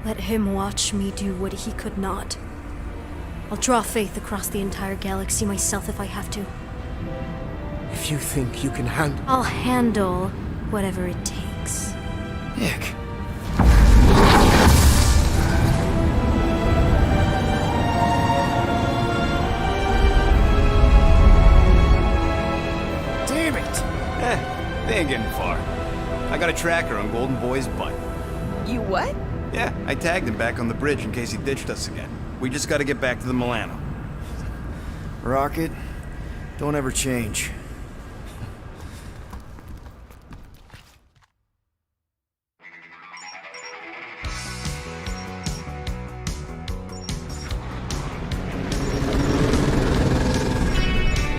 Let him watch me do what he could not. I'll draw faith across the entire galaxy myself if I have to. If you think you can handle... I'll handle whatever it takes. Nick. Damn it! They ain't getting far. I got a tracker on Golden Boy's butt. You what? Yeah, I tagged him back on the bridge in case he ditched us again. We just gotta get back to the Milano. Rocket, don't ever change.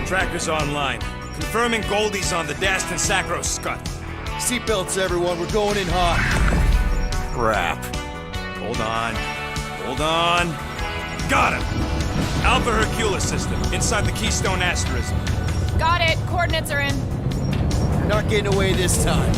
Tracker's online. Confirming Goldie's on the Dastan Sacro Scut. Seatbelts, everyone. We're going in hot. Crap. Hold on. Hold on. Got him! Alpha Hercules system, inside the Keystone Asterism. Got it. Coordinates are in. You're not getting away this time.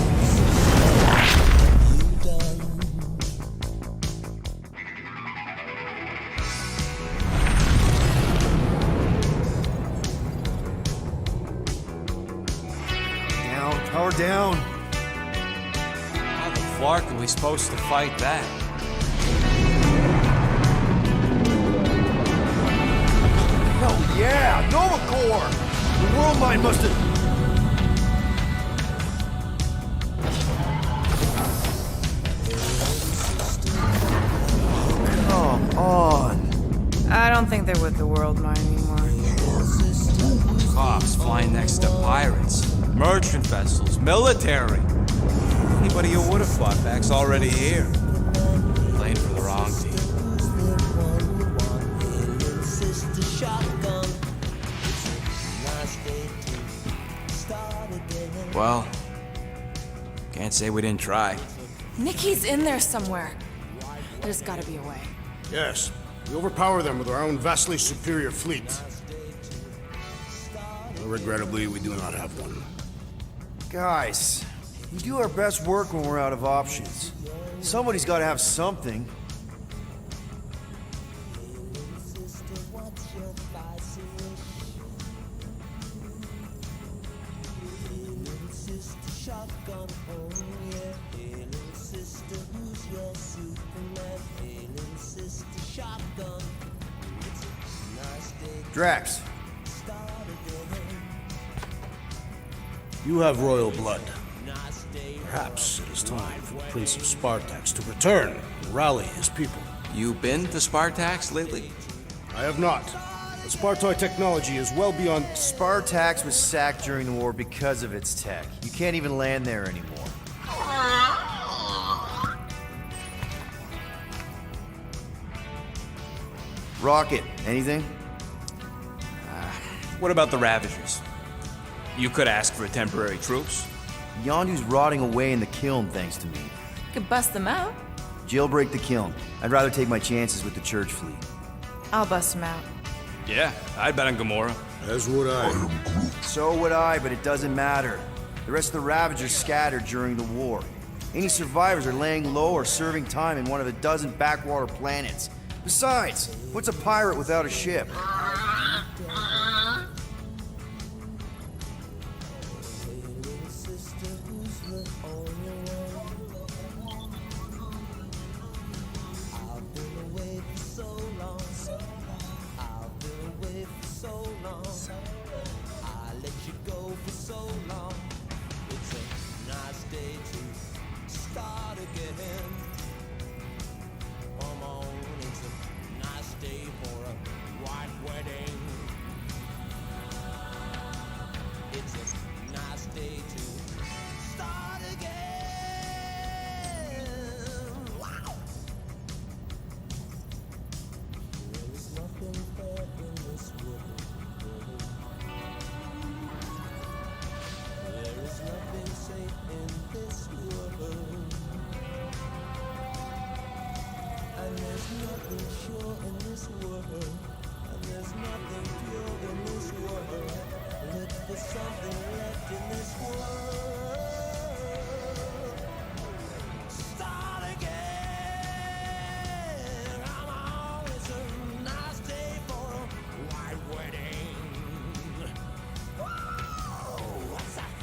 Down, power down. How the fuck are we supposed to fight that? Oh yeah, Nova Corps! The world mind must have... Come on. I don't think they're with the world mine anymore. Cops flying next to pirates, merchant vessels, military. Anybody who would have fought back's already here. Playing for the wrong team. Well, can't say we didn't try. Nikki's in there somewhere. There's gotta be a way. Yes. We overpower them with our own vastly superior fleet. Regrettably, we do not have one. Guys, we do our best work when we're out of options. Somebody's got to have something. Drax. You have royal blood. Perhaps it is time for the Prince of Spartax to return and rally his people. You been to Spartax lately? I have not. But Spartoid technology is well beyond... Spartax was sacked during the war because of its tech. You can't even land there anymore. Rocket, anything? What about the Ravagers? You could ask for temporary troops. Yondu's rotting away in the kiln thanks to me. Could bust them out. Jailbreak the kiln. I'd rather take my chances with the church fleet. I'll bust them out. Yeah, I'd bet on Gamora. As would I. So would I, but it doesn't matter. The rest of the Ravagers scattered during the war. Any survivors are laying low or serving time in one of a dozen backwater planets. Besides, what's a pirate without a ship?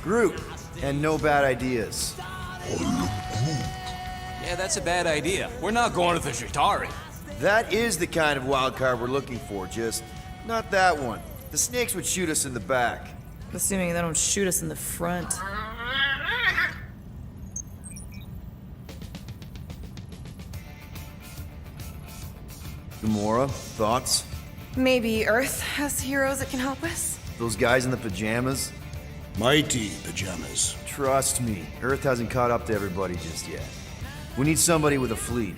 Groot, and no bad ideas. Yeah, that's a bad idea. We're not going to the Chitauri. That is the kind of wild card we're looking for, just not that one. The snakes would shoot us in the back. Assuming they don't shoot us in the front. Gamora, thoughts? Maybe Earth has heroes that can help us? Those guys in the pajamas? Mighty pajamas. Trust me, Earth hasn't caught up to everybody just yet. We need somebody with a fleet.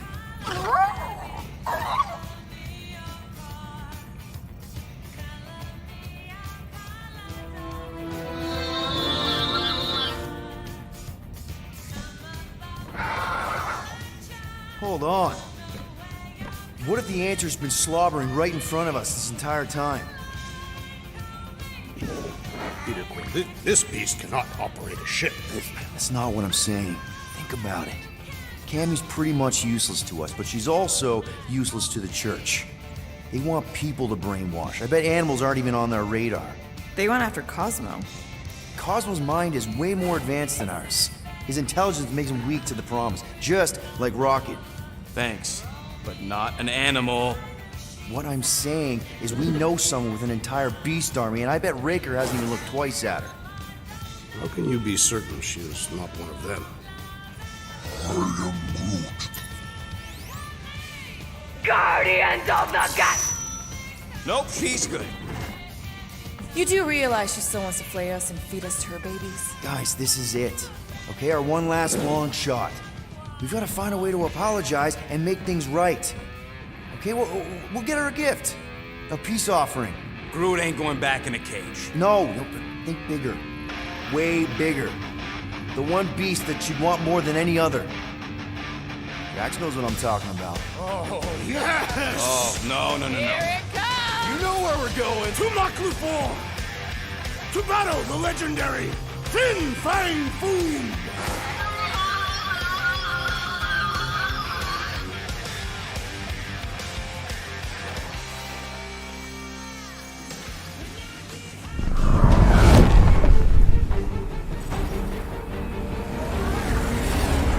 Hold on. What if the answer's been slobbering right in front of us this entire time? This beast cannot operate a ship. That's not what I'm saying. Think about it. Cammy's pretty much useless to us, but she's also useless to the church. They want people to brainwash. I bet animals aren't even on their radar. They went after Cosmo. Cosmo's mind is way more advanced than ours. His intelligence makes him weak to the promise, just like Rocket. Thanks, but not an animal. What I'm saying is we know someone with an entire beast army, and I bet Raker hasn't even looked twice at her. How can you be certain she is not one of them? I am Groot. Guardians of the Gut! Nope, she's good. You do realize she still wants to flay us and feed us to her babies? Guys, this is it. Okay, our one last long shot. We've got to find a way to apologize and make things right. Okay, we'll get her a gift. A peace offering. Groot ain't going back in a cage. No, think bigger. Way bigger. The one beast that she'd want more than any other. Jax knows what I'm talking about. Oh, yes! Oh, no. Here it comes! You know where we're going. To Maklu 4! To battle the legendary Fin Fang Foom!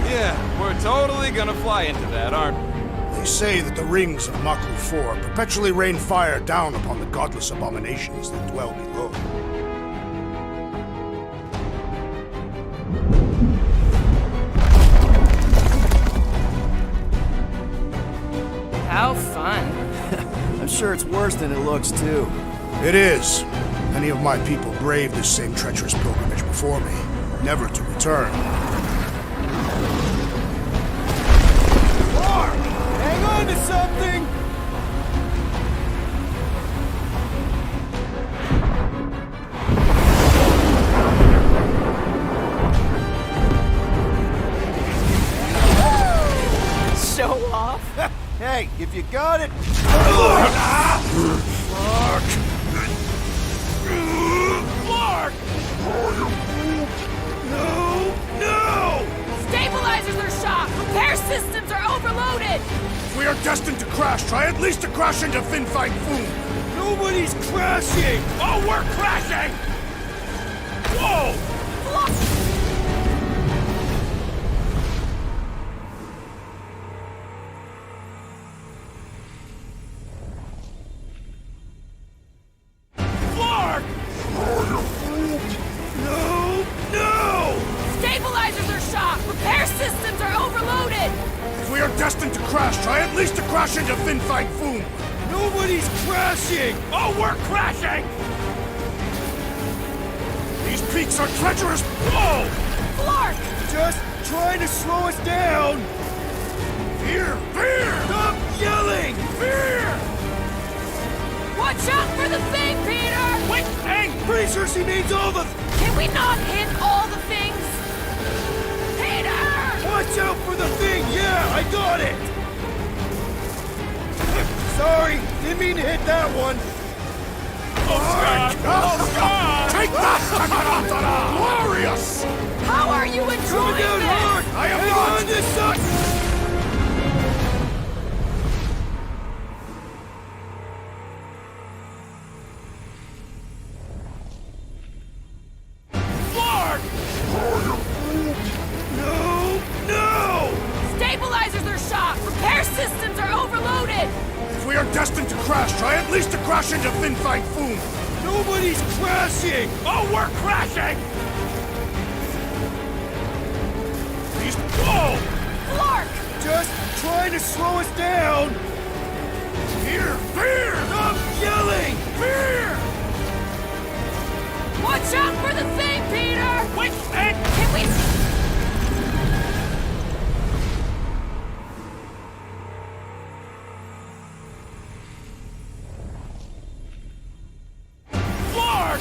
Yeah, we're totally gonna fly into that, aren't we? They say that the rings of Maklu 4 perpetually rain fire down upon the godless abominations that dwell below. How fun. I'm sure it's worse than it looks, too. It is. Many of my people braved this same treacherous pilgrimage before me, never to return. Hang on to something! Hey, if you got it... Clark! No! Stabilizers are shot! Repair systems are overloaded! If we are destined to crash, try at least to crash into Fin Fang Foom. Nobody's crashing! Oh, we're crashing! Whoa! Clark! No! Stabilizers are shot! Repair systems are overloaded! If we are destined to crash, try at least to crash into Fin Fang Foom. Nobody's crashing! Oh, we're crashing! These peaks are treacherous. Whoa! Clark! Just trying to slow us down. Fear! Stop yelling! Fear! Watch out for the thing, Peter! Which thing? Pretty sure she means all the... Can we not hit all the things? Peter! Watch out for the thing! Yeah, I got it! Sorry, didn't mean to hit that one. Oh, Scott! Oh, Scott! Take that! Glorious! How are you enjoying Coming down this? hard! I am not on this side! Clark! No! Stabilizers are shot! Repair systems are overloaded! If we are destined to crash, try at least to crash into Fin Fang Foom. Nobody's crashing! Oh, we're crashing! These... Whoa! Clark! Just trying to slow us down. Fear! Stop yelling! Fear! Watch out for the thing, Peter! Which thing? Can we... Clark!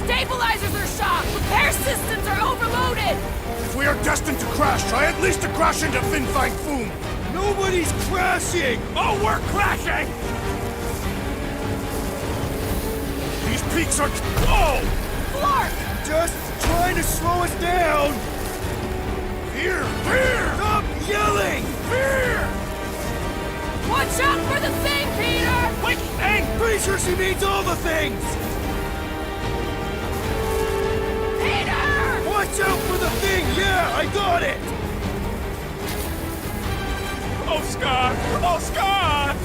Stabilizers are shot! Repair systems are overloaded! If we are destined to crash, try at least to crash into Fin Fang Foom. Nobody's crashing! Oh, we're crashing! These peaks are... Whoa! Clark! Just trying to slow us down. Fear! Stop yelling! Fear! Watch out for the thing, Peter! Which thing? Pretty sure she means all the things. Peter! Watch out for the thing! Yeah, I got it! Oh, Scott! Oh, Scott!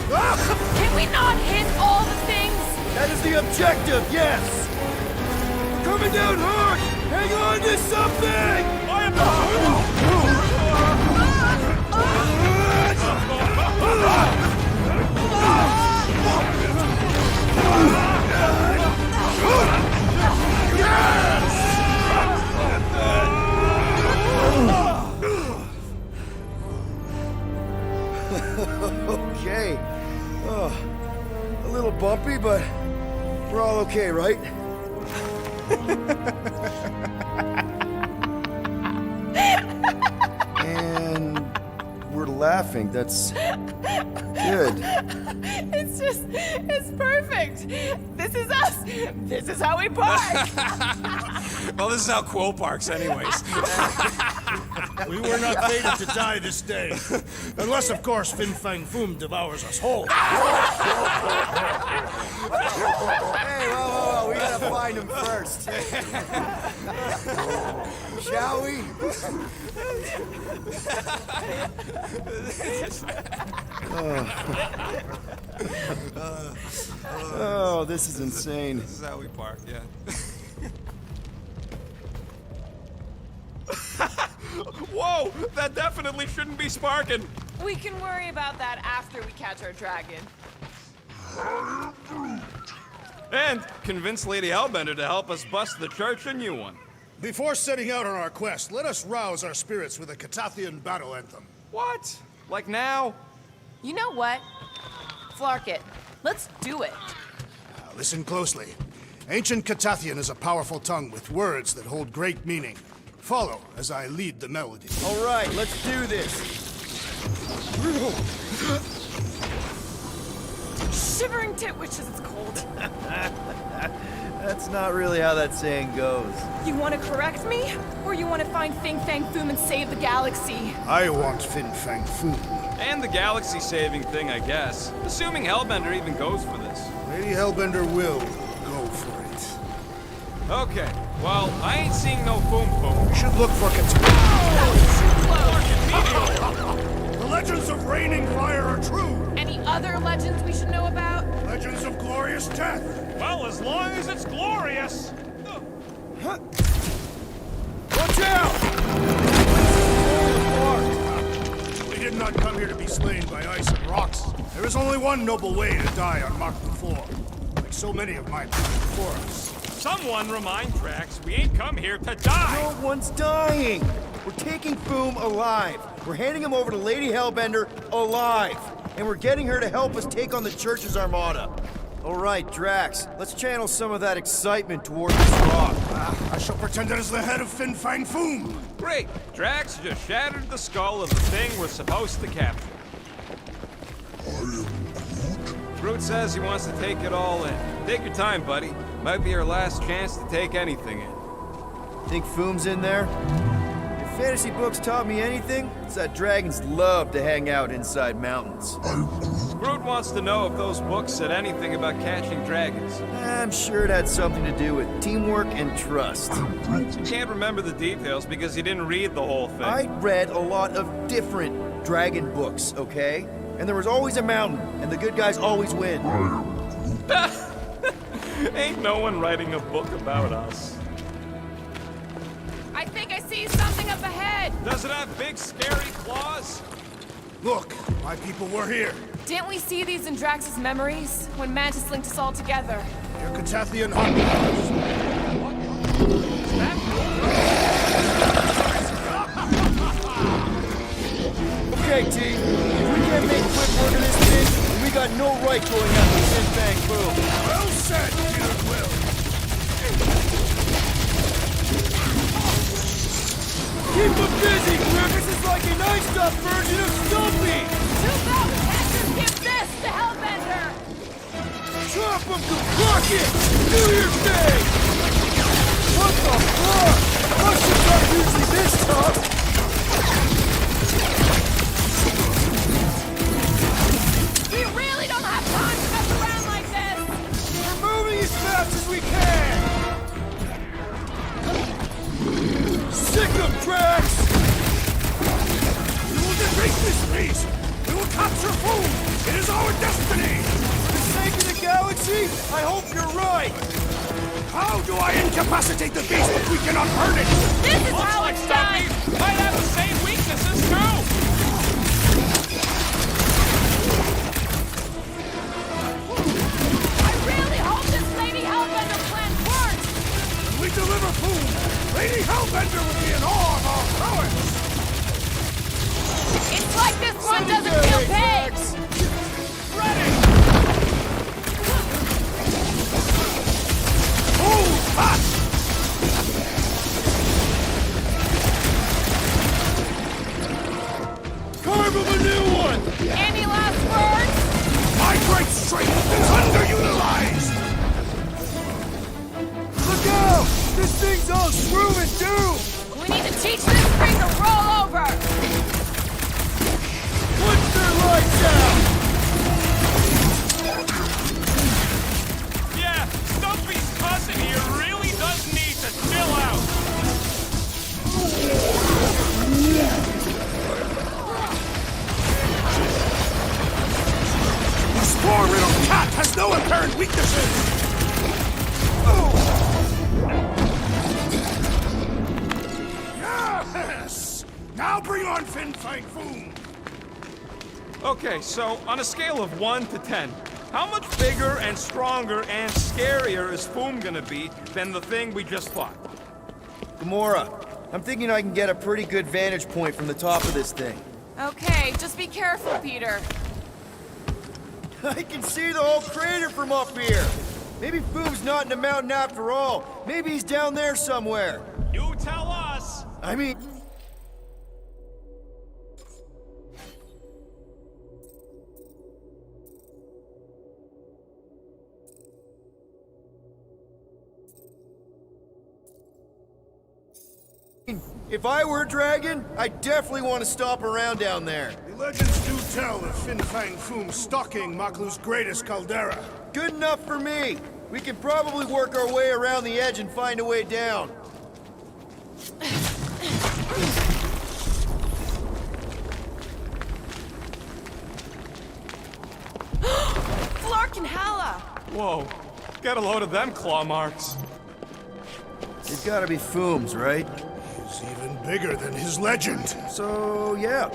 Can we not hit all the things? That is the objective, yes! Coming down hard! Hang on to something! I am... Okay. Oh, a little bumpy, but we're all okay, right? And we're laughing. That's good. It's perfect. This is us. This is how we park. Well, this is how Quo parks anyways. We were not fated to die this day. Unless, of course, Fin Fang Foom devours us whole. Hey, whoa. We gotta find him first. Shall we? Oh, this is insane. This is how we park, yeah. Whoa! That definitely shouldn't be sparking. We can worry about that after we catch our dragon. And convince Lady Hellbender to help us bust the church a new one. Before setting out on our quest, let us rouse our spirits with a Catathian battle anthem. What? Like now? You know what? Flark it. Let's do it. Listen closely. Ancient Catathian is a powerful tongue with words that hold great meaning. Follow as I lead the melody. All right, let's do this. Shivering titwitch as it's cold. That's not really how that saying goes. You want to correct me? Or you want to find Fin Fang Foom and save the galaxy? I want Fin Fang Foom. And the galaxy-saving thing, I guess. Assuming Hellbender even goes for this. Lady Hellbender will go for it. Okay, well, I ain't seeing no Foom Foom. We should look for The legends of raining fire are true. Any other legends we should know about? Legends of glorious death. Well, as long as it's glorious. Watch out! We did not come here to be slain by ice and rocks. There is only one noble way to die on Mark IV, like so many of my people before us. Someone remind Drax we ain't come here to die. No one's dying. We're taking Foom alive. We're handing him over to Lady Hellbender alive. And we're getting her to help us take on the Church's armada. All right, Drax, let's channel some of that excitement toward this rock. I shall pretend it is the head of Fin Fang Foom. Great! Drax just shattered the skull of the thing we're supposed to capture. Groot says he wants to take it all in. Take your time, buddy. Might be our last chance to take anything in. Think Foom's in there? If fantasy books taught me anything, it's that dragons love to hang out inside mountains. Groot wants to know if those books said anything about catching dragons. I'm sure it had something to do with teamwork and trust. You can't remember the details because you didn't read the whole thing. I read a lot of different dragon books, okay? And there was always a mountain, and the good guys always win. Ain't no one writing a book about us. I think I see something up ahead. Does it have big, scary claws? Look, my people were here. Didn't we see these in Drax's memories when Mantis linked us all together? Your Catathian hunters. Okay, team. If we can't make quick work of this thing, then we got no right going after Fin Fang Foom. Well said, Peter Quill. Keep them busy, Griff. This is like an iced-up version of Stumpy. 2000 Hector, give this to Hellbender! Chop them to bucket! Do your thing! What the fuck? Russians aren't usually this tough! We really don't have time to mess around like this! We're moving as fast as we can! Sick of Drax! We will defeat this beast! We will capture Foom! It is our destiny! For the sake of the galaxy, I hope you're right! How do I incapacitate the beast if we cannot hurt it? This is how it's done! Might have the same weaknesses too! I really hope this Lady Hellbender plan works! When we deliver Foom, Lady Hellbender will be in awe of our prowess! It's like this one doesn't feel pigs! Ready! Move fast! Carve him a new one! Any last words? My great strength is underutilized! Look out! This thing's all screw and do! We need to teach this thing to roll over! Imperial cat has no apparent weaknesses! Yes! Now bring on Fin Fang Foom! Okay, so on a scale of 1 to 10, how much bigger and stronger and scarier is Foom gonna be than the thing we just fought? Gamora, I'm thinking I can get a pretty good vantage point from the top of this thing. Okay, just be careful, Peter. I can see the whole crater from up here. Maybe Foom's not in the mountain after all. Maybe he's down there somewhere. You tell us! I mean... If I were a dragon, I'd definitely want to stop around down there. The legends do tell of Fin Fang Foom stalking Maklu's greatest caldera. Good enough for me. We can probably work our way around the edge and find a way down. Flark and Hala! Whoa, get a load of them claw marks. It's gotta be Foom's, right? He's even bigger than his legend. So, yeah,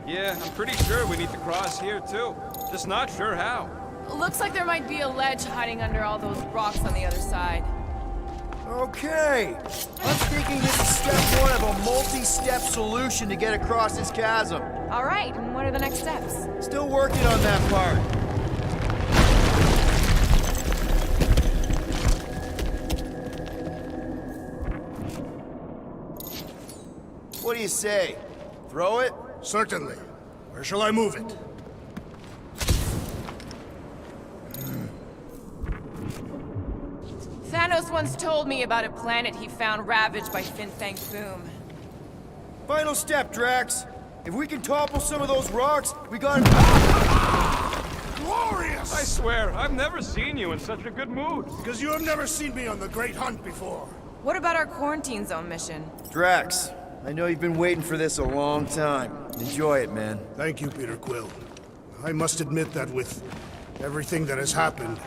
Yeah, I'm pretty sure we need to cross here, too. Just not sure how. Looks like there might be a ledge hiding under all those rocks on the other side. Okay. I'm thinking this is step one of a multi-step solution to get across this chasm. All right, and what are the next steps? Still working on that part. What do you say? Throw it? Certainly. Where shall I move it? Thanos once told me about a planet he found ravaged by Fin Fang Foom. Final step, Drax. If we can topple some of those rocks, we got... Glorious! I swear, I've never seen you in such a good mood. Because you have never seen me on the Great Hunt before. What about our quarantine zone mission? Drax, I know you've been waiting for this a long time. Enjoy it, man. Thank you, Peter Quill. I must admit that with everything that has happened,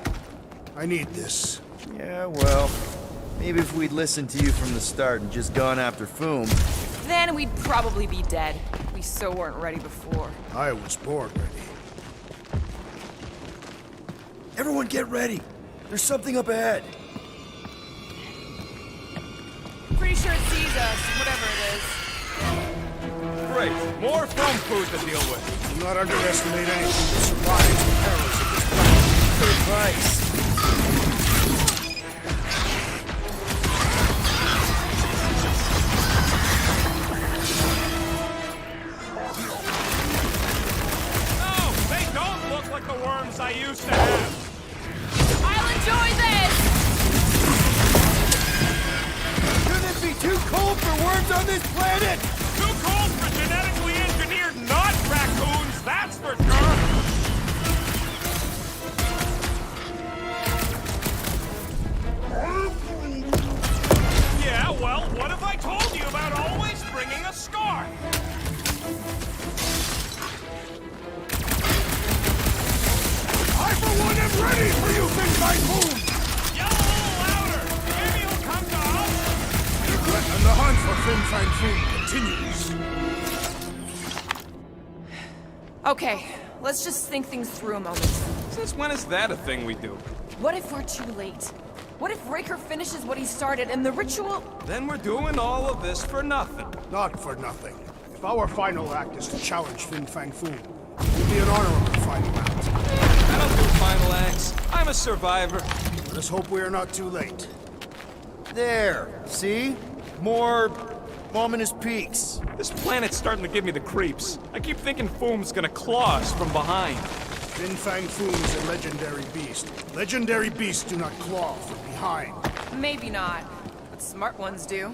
I need this. Yeah, well, maybe if we'd listened to you from the start and just gone after Foom... Then we'd probably be dead. We so weren't ready before. I was born ready. Everyone get ready. There's something up ahead. Pretty sure it sees us, whatever it is. Great, more foam food to deal with. Do not underestimate anything that survives the perils of this planet. Good advice. Like the worms I used to have. I'll enjoy this! Couldn't it be too cold for worms on this planet? Too cold for genetically engineered not-raccoons, that's for sure! Yeah, well, what if I told you about always bringing a scarf? I, for one, am ready for you, Fin Fang Foom! Yell a little louder! Maybe you'll come to us! And the hunt for Fin Fang Foom continues. Okay, let's just think things through a moment. Since when is that a thing we do? What if we're too late? What if Raker finishes what he started and the ritual... Then we're doing all of this for nothing. Not for nothing. If our final act is to challenge Fin Fang Foom, it will be an honorable final act. I don't do final acts. I'm a survivor. Let us hope we are not too late. There, see? More ominous peaks. This planet's starting to give me the creeps. I keep thinking Foom's gonna claw us from behind. Fin Fang Foom is a legendary beast. Legendary beasts do not claw from behind. Maybe not, but smart ones do.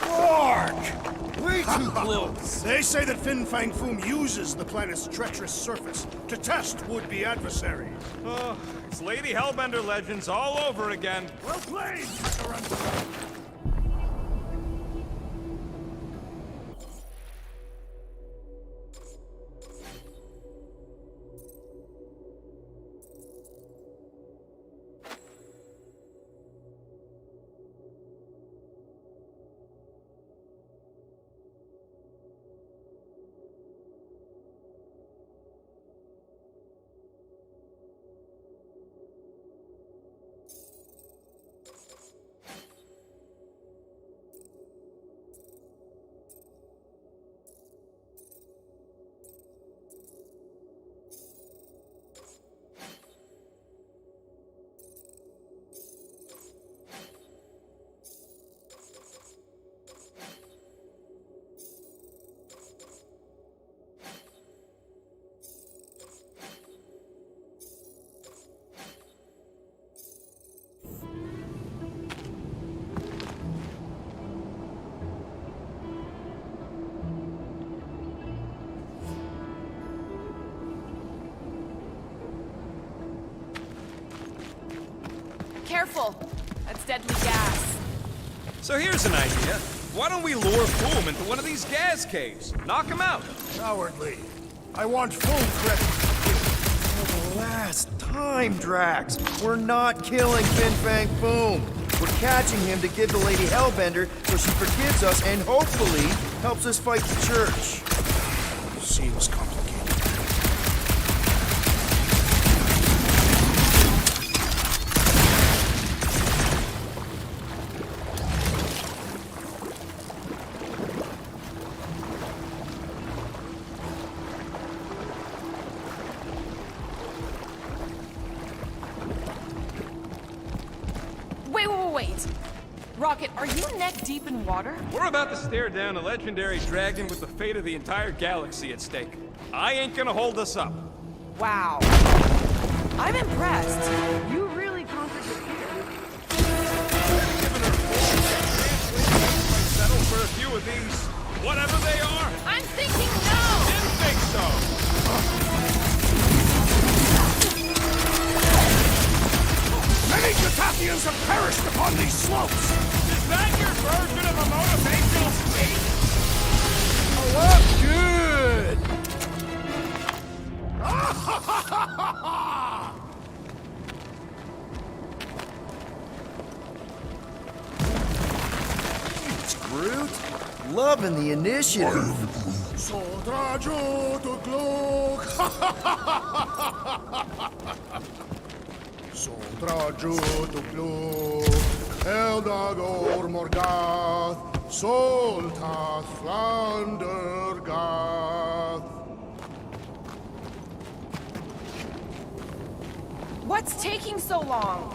Mark! Wait too close. They say that Fin Fang Foom uses the planet's treacherous surface to test would-be adversaries. Oh, it's Lady Hellbender legends all over again. Well played, Taranto. Careful! That's deadly gas. So here's an idea. Why don't we lure Foom into one of these gas caves? Knock him out. Cowardly. I want full credit. For the last time, Drax. We're not killing Fin Fang Foom. We're catching him to give the Lady Hellbender so she forgives us and hopefully helps us fight the Church. Seems complicated. Wait. Rocket, are you neck deep in water? We're about to stare down a legendary dragon with the fate of the entire galaxy at stake. I ain't gonna hold us up. Wow. I'm impressed. You really conquered your fear. Settle for a few of these, whatever they are. I'm thinking no! Didn't think so. Many Jatafians have perished upon these slopes! Is that your version of a motivational speech? It's Groot. Loving the initiative. Sodraju to Glug! Sodraju to Glug! Eldagor Morgath! Soltath Flandergath! What's taking so long?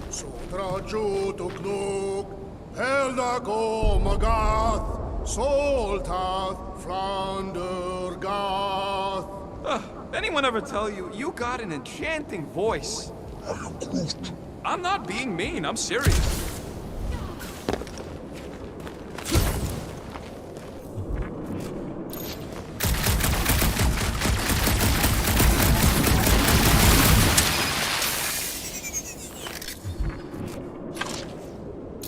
Sodraju to Glug! Eldagor Morgath! Soltath Flandergath! Anyone ever tell you, you got an enchanting voice? I'm not being mean, I'm serious.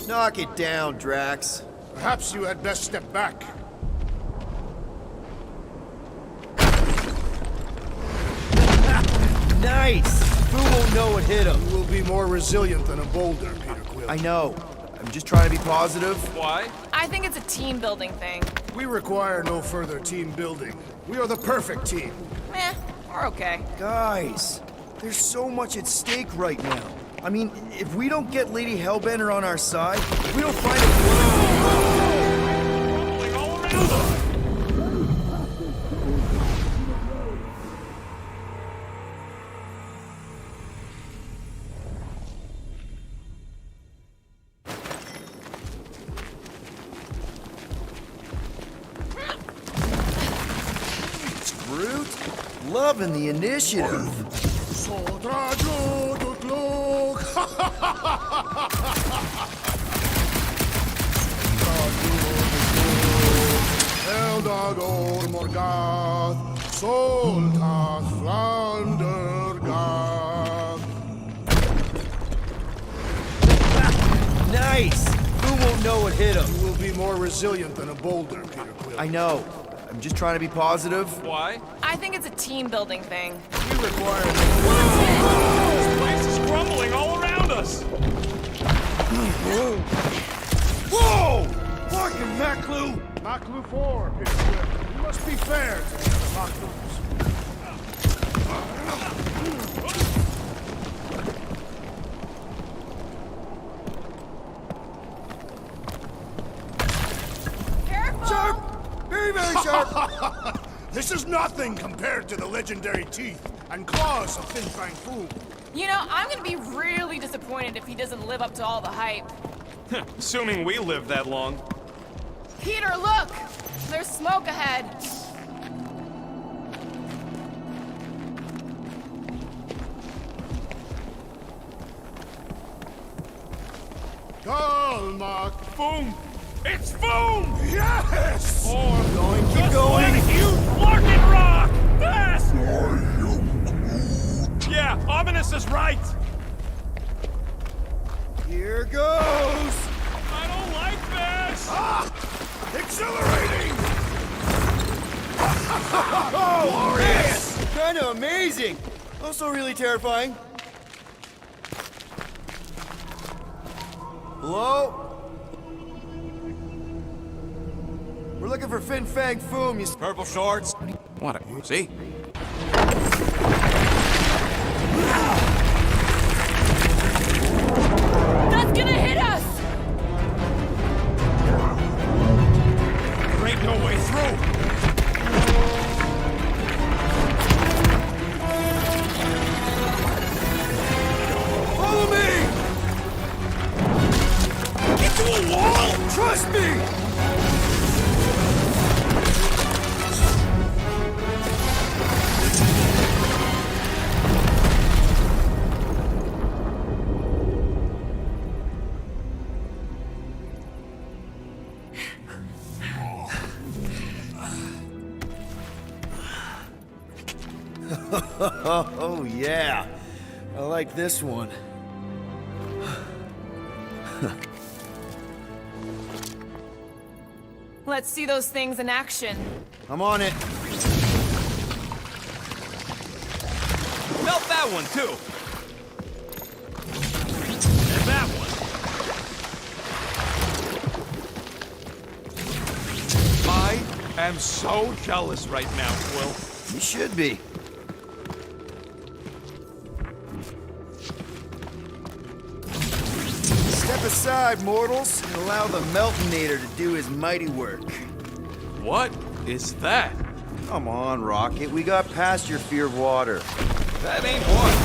Knock it down, Drax. Perhaps you had best step back. Nice! Who won't know what hit him? You will be more resilient than a boulder, Peter Quill. I know. I'm just trying to be positive. Why? I think it's a team building thing. We require no further team building. We are the perfect team. Meh, we're okay. Guys, there's so much at stake right now. I mean, if we don't get Lady Hellbender on our side, if we don't find a... all around us. It's Groot. Loving the initiative. Sodraju to Glug! Eldador Morgath, Soltath Flandergath. Nice! Who won't know what hit him? You will be more resilient than a boulder, Peter Quill. I know. I'm just trying to be positive. Why? I think it's a team building thing. You require This place is crumbling all around us! Whoa! Fucking Maklu! Maklu 4, Peter Quill. You must be fair to the other Maklus. Sharp! Very, very sharp! This is nothing compared to the legendary teeth and claws of Fin Fang Foom. You know, I'm gonna be really disappointed if he doesn't live up to all the hype. Assuming we live that long. Peter, look! There's smoke ahead. Galmak! Boom! It's Boom! Yes! Or Keep going! you fucking rock! Fast! Yeah, Ominous is right! Here goes! I don't like this! Ah! Exhilarating! Glorious! Kind of amazing! Also really terrifying. Hello? We're looking for Fin Fang Foom, you Purple shorts. What? See? That's gonna hit us! There ain't no way through! Follow me! Into a wall! Trust me! Oh, yeah. I like this one. Let's see those things in action. I'm on it. Melt that one, too. And that one. I am so jealous right now, Quill. You should be. Step aside, mortals, and allow the Meltonator to do his mighty work. What is that? Come on, Rocket. We got past your fear of water. That ain't water.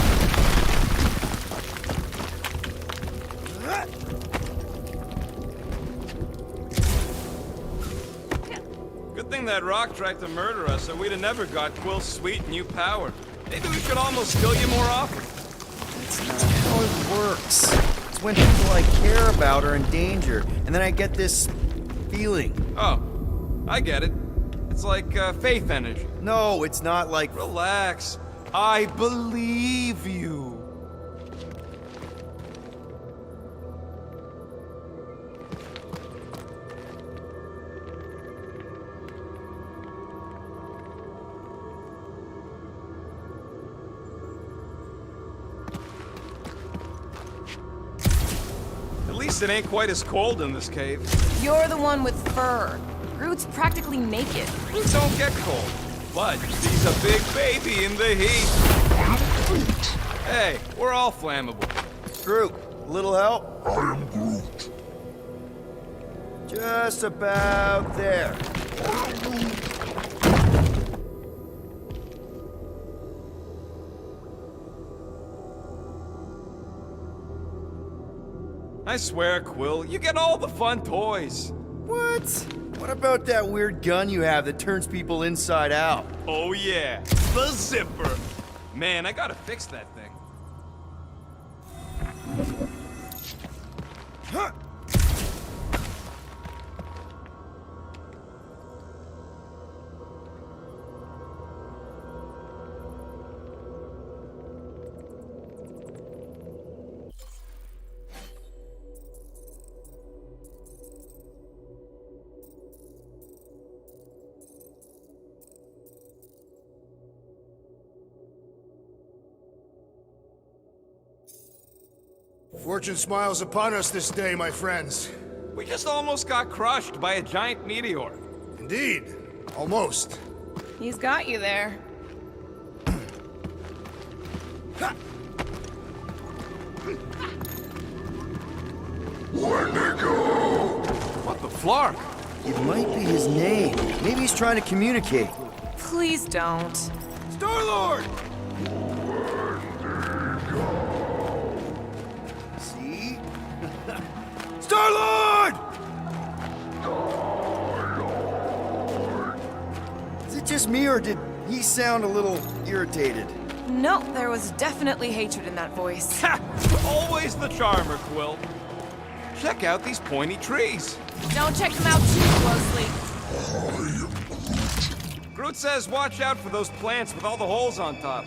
Good thing that rock tried to murder us, or we'd have never got Quill's sweet new power. Maybe we should almost kill you more often. That's not how it works. It's when people I care about are in danger, and then I get this feeling. Oh, I get it. It's like faith energy. No, it's not like... Relax. I believe you. At least it ain't quite as cold in this cave. You're the one with fur. Groot's practically naked. Groot don't get cold, but he's a big baby in the heat. Hey, we're all flammable. Groot, a little help? I am Groot. Just about there. I swear, Quill, you get all the fun toys. What? What about that weird gun you have that turns people inside out? Oh yeah, the zipper. Man, I gotta fix that thing. Fortune smiles upon us this day, my friends. We just almost got crushed by a giant meteor. Indeed. Almost. He's got you there. What the flark? It might be his name. Maybe he's trying to communicate. Please don't. Star-Lord! See? Star-Lord! Is it just me, or did he sound a little irritated? No, there was definitely hatred in that voice. Ha! Always the charmer, Quill. Check out these pointy trees. Don't check them out too closely. Groot says watch out for those plants with all the holes on top.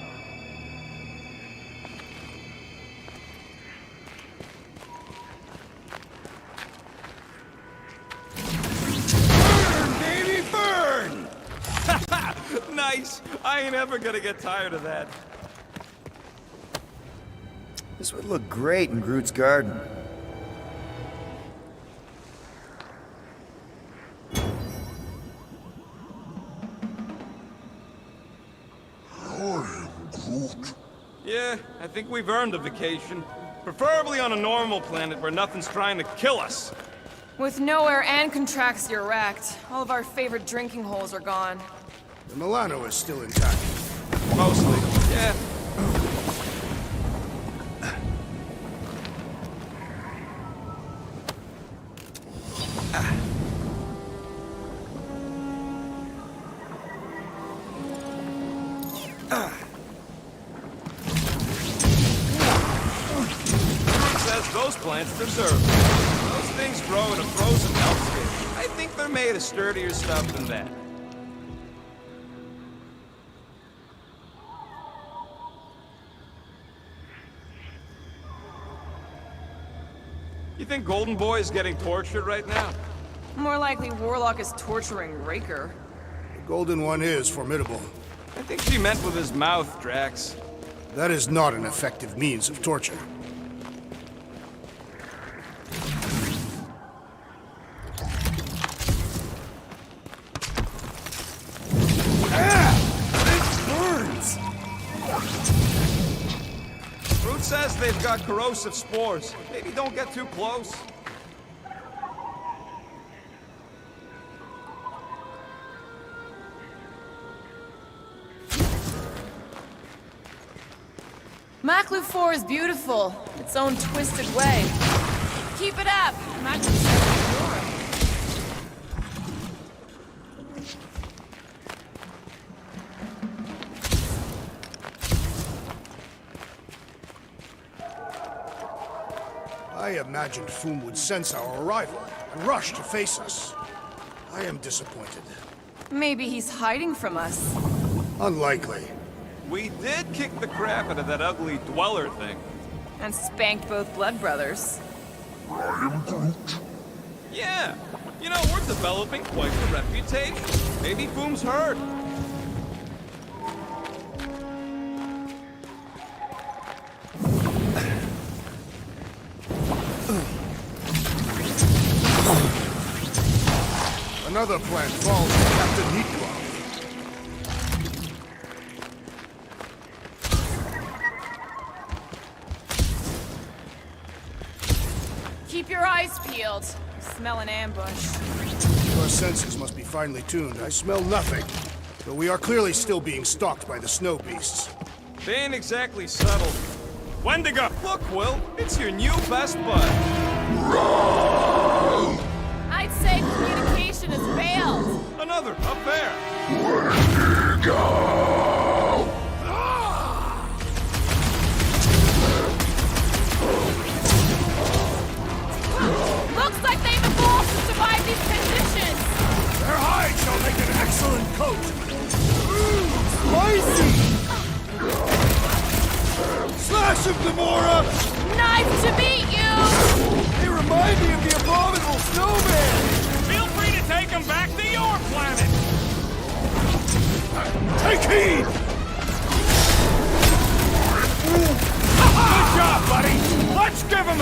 Burn, baby, burn! Nice. I ain't ever gonna get tired of that. This would look great in Groot's garden. Yeah, I think we've earned a vacation. Preferably on a normal planet where nothing's trying to kill us. With nowhere and Contraxia wrecked, all of our favorite drinking holes are gone. The Milano is still intact. Mostly, yeah. Says those plants deserve it. Those things grow in a frozen hellscape. I think they're made of sturdier stuff than that. You think Golden Boy is getting tortured right now? More likely Warlock is torturing Raker. The Golden One is formidable. I think she meant with his mouth, Drax. That is not an effective means of torture. Groot says they've got corrosive spores. Maybe don't get too close. Maklu 4 is beautiful, its own twisted way. Keep it up! Maklu 4. I imagined Foom would sense our arrival and rush to face us. I am disappointed. Maybe he's hiding from us. Unlikely. We did kick the crap out of that ugly Dweller thing. And spanked both blood brothers. Yeah. You know, we're developing quite the reputation. Maybe Foom's heard. Another plant falls to Captain Heatclaw. Keep your eyes peeled. Smell an ambush. Your senses must be finely tuned. I smell nothing. Though we are clearly still being stalked by the snow beasts. They ain't exactly subtle. Wendigo! Look, Will, it's your new best bud. I'd say communication has failed. Another, up there. Looks like they've evolved to survive these conditions. Their hide shall make an excellent coat. Spicy! Slash him, Gamora! Nice to meet you! They remind me of the abominable snowman! Feel free to take them back to your planet! Take heed! Good job, buddy! Let's give him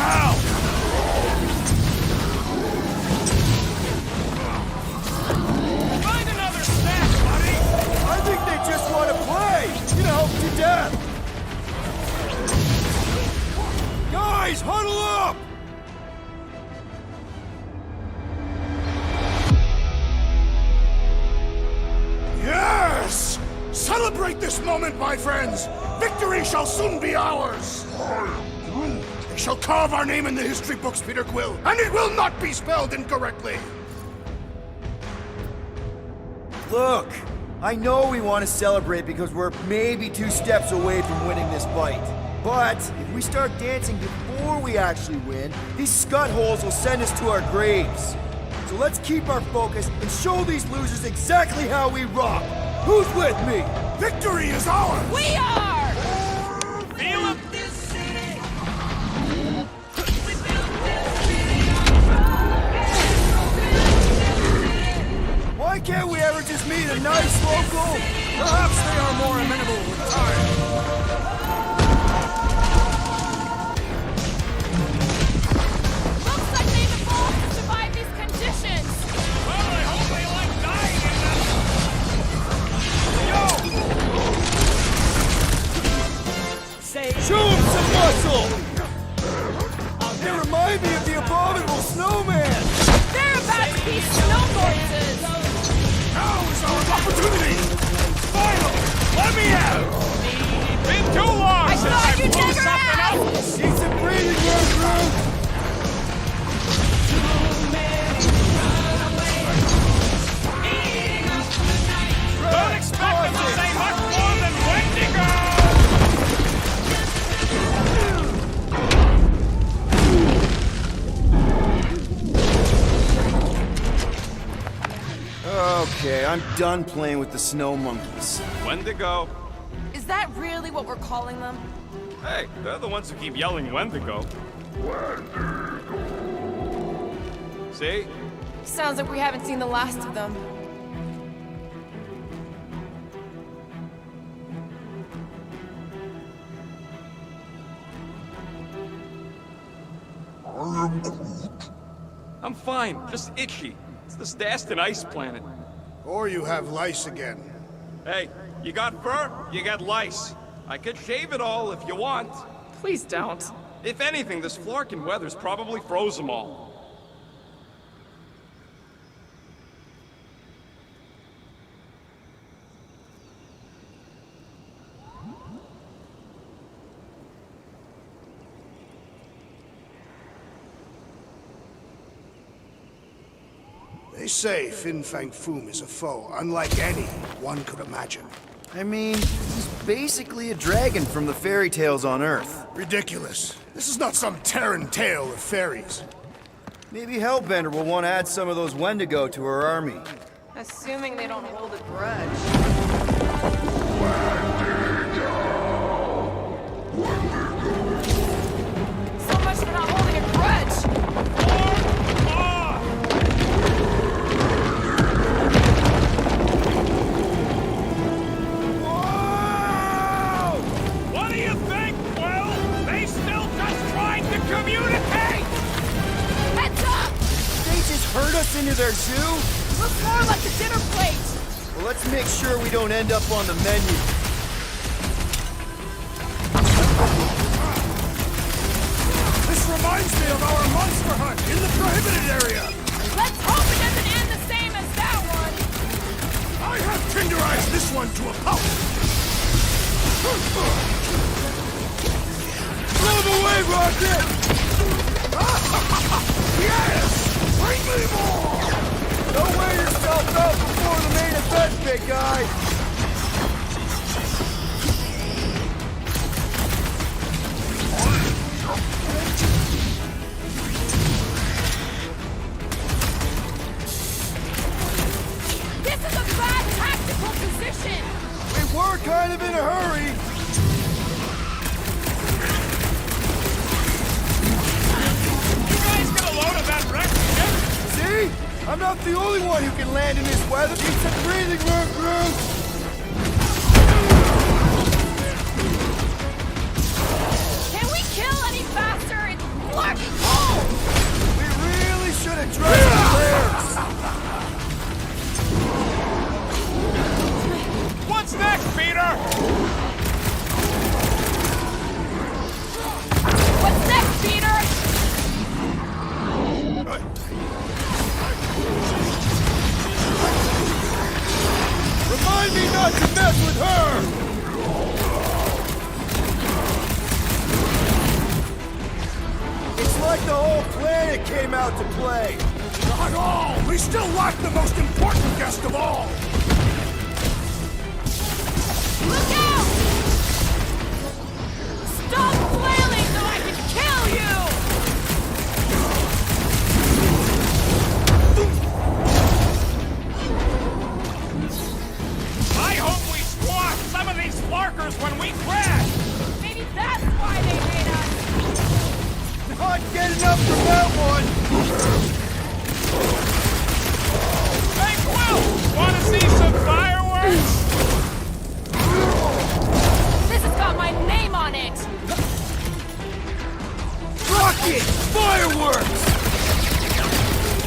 Guys, huddle up! Yes! Celebrate this moment, my friends! Victory shall soon be ours! They shall carve our name in the history books, Peter Quill, and it will not be spelled incorrectly! Look, I know we want to celebrate because we're maybe 2 steps away from winning this fight. But if we start dancing before we actually win, these scut holes will send us to our graves. So let's keep our focus and show these losers exactly how we rock. Who's with me? Victory is ours! We are! Feel it! Why can't we ever just meet a nice local? Perhaps they are more amenable with time. Looks like they've evolved to survive these conditions. Well, I hope they like dying in Say, show 'em some muscle! They remind me of the abominable snowman! they're about to be snow noises. Now is our opportunity! Final! Let me out! Been too long I since thought I you'd blew never something ask. up! Need some breathing room, Groot! Don't expect them to say much more than Wendigo! Okay, I'm done playing with the snow monkeys. Wendigo. Is that really what we're calling them? Hey, they're the ones who keep yelling Wendigo. See? Sounds like we haven't seen the last of them. I'm fine, just itchy. It's the Dastin ice planet. Or you have lice again. Hey, you got fur, you got lice. I could shave it all if you want. Please don't. If anything, this Flarkin weather's probably froze them all. They say Fin Fang Foom is a foe unlike any one could imagine. I mean, he's basically a dragon from the fairy tales on Earth. Ridiculous. This is not some Terran tale of fairies. Maybe Hellbender will want to add some of those Wendigo to her army. Assuming they don't hold a grudge. So much for not holding a grudge! What do you think, Quill? They still just trying to communicate! Heads up! They just herd us into their zoo? Looks more like a dinner plate. Well, let's make sure we don't end up on the menu. This reminds me of our monster hunt in the prohibited area. Let's hope it doesn't end the same as that one. I have tenderized this one to a pulp. Blow them away, Rocket! Yes! Bring me more! Don't wear yourself out before the main event, big guy! This is a bad tactical position. We were kind of in a hurry. You guys get a load of that wreck ship? See? I'm not the only one who can land in this weather. Need some breathing room, Groot! Can we kill any faster? It's fucking cold. We really should have dressed the flares. What's next, Peter? What's next, Peter? planet came out to play! Not all! We still lack the most important guest of all! Look out! Stop flailing so I can kill you! I hope we squash some of these flarkers when we crash! Maybe that's why they hate us! Not get enough from that one! Hey, Quill! Wanna see some fireworks? This has got my name on it! Rocket! Fireworks!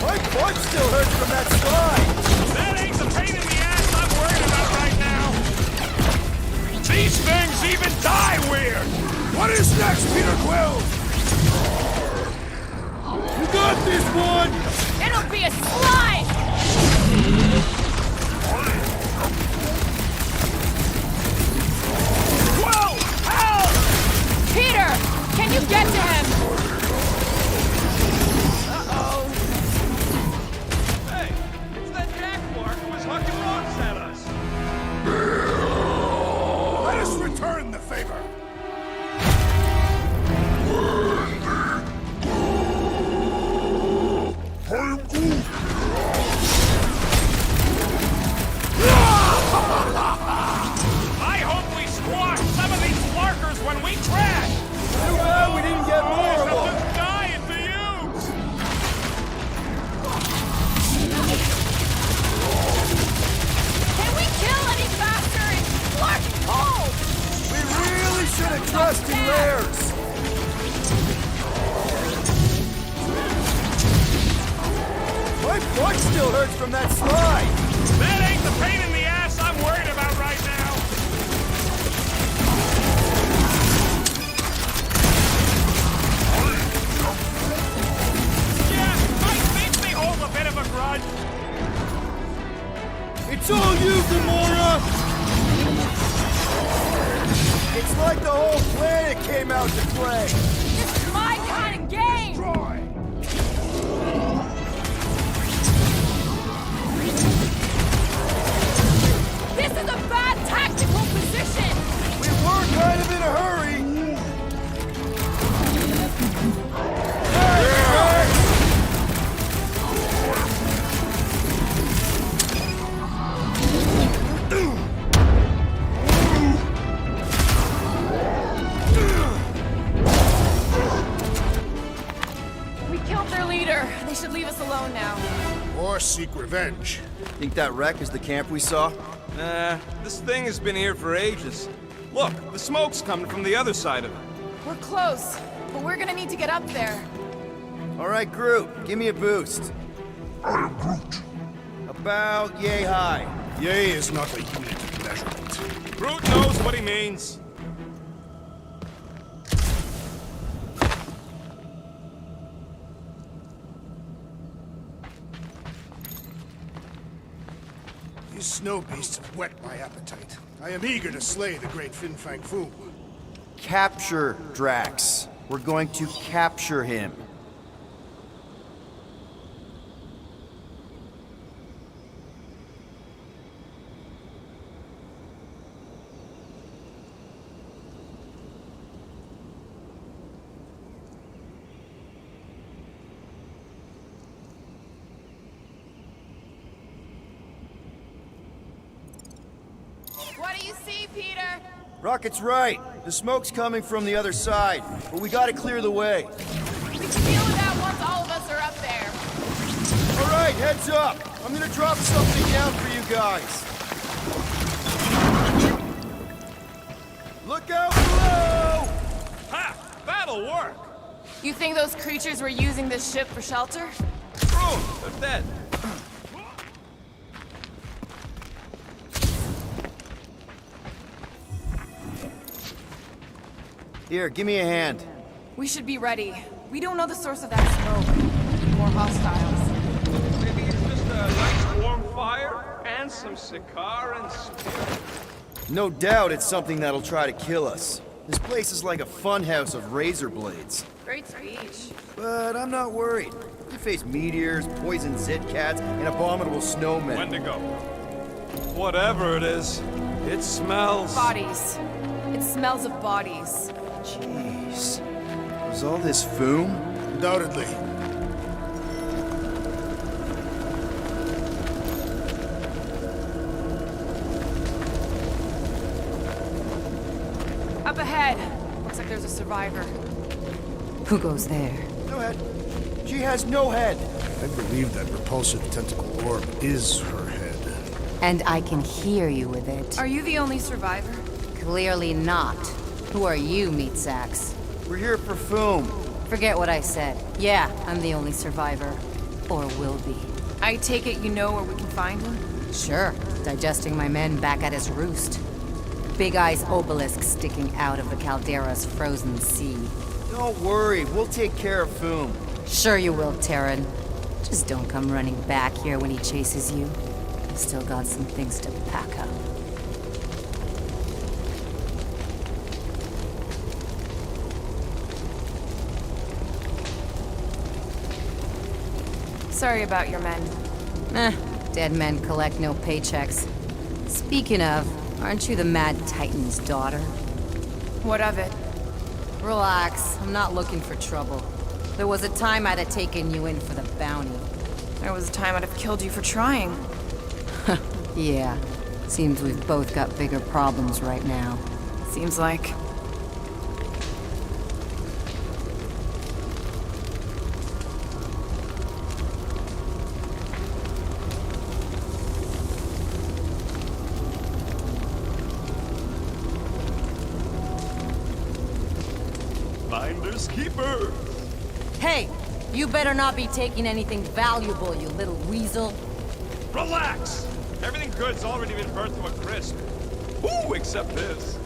My butt still hurts from that slide! That ain't the pain in the ass I'm worried about right now! These things even die weird! What is next, Peter Quill? You got this one! It'll be a slide! Whoa! Help! Peter! Can you get to him? Hey, it's that jackwark who was hucking rocks at us! Let us return the favor. I'm Groot! I hope we squash some of these flarkers when we crash! Too bad we didn't get more of them! Someone's dying to use! Can we kill any faster? It's flarking cold! We really should have trusted Lairs! My butt still hurts from that slide! That ain't the pain in the ass I'm worried about right now! Yeah, I think they hold a bit of a grudge. It's all you, Gamora! It's like the whole planet came out to play! This is my kind of game! This is a bad tactical position! We were kind of in a hurry! We killed their leader. They should leave us alone now. Or seek revenge. Think that wreck is the camp we saw? Nah, this thing has been here for ages. Look, the smoke's coming from the other side of it. We're close, but we're gonna need to get up there. Alright, Groot, give me a boost. I am Groot. About yay high. Yea is not a unit of measurement. Groot knows what he means. These snow beasts have whet my appetite. I am eager to slay the great Fin Fang Foom. Capture Drax. We're going to capture him. What do you see, Peter? Rocket's right. The smoke's coming from the other side, but we gotta clear the way. We can deal with that once all of us are up there. All right, heads up. I'm gonna drop something down for you guys. Look out below! Ha! That'll work! You think those creatures were using this ship for shelter? Boom! They're dead. Here, give me a hand. We should be ready. We don't know the source of that smoke. More hostiles. Maybe it's just a nice warm fire and some Sakaar and spirit. No doubt it's something that'll try to kill us. This place is like a funhouse of razor blades. Great speech. But I'm not worried. We face meteors, poison zit cats, and abominable snowmen. Wendigo. Whatever it is, it smells. Bodies. It smells of bodies. Jeez. Was all this foom? Undoubtedly. Up ahead. Looks like there's a survivor. Who goes there? No head. She has no head. I believe that repulsive tentacle orb is her head. And I can hear you with it. Are you the only survivor? Clearly not. Who are you, meat sacks? We're here for foom. Forget what I said. Yeah, I'm the only survivor. Or will be. I take it you know where we can find him? Sure. Digesting my men back at his roost. Big Eye's obelisk sticking out of the Caldera's frozen sea. Don't worry, we'll take care of foom. Sure you will, Terran. Just don't come running back here when he chases you. I've still got some things to pack up. Sorry about your men. Dead men collect no paychecks. Speaking of, aren't you the Mad Titan's daughter? What of it? Relax, I'm not looking for trouble. There was a time I'd have taken you in for the bounty. There was a time I'd have killed you for trying. Yeah, seems we've both got bigger problems right now. Seems like. Finders keepers. Hey, you better not be taking anything valuable, you little weasel. Relax! Everything good's already been burnt to a crisp. Ooh, except this.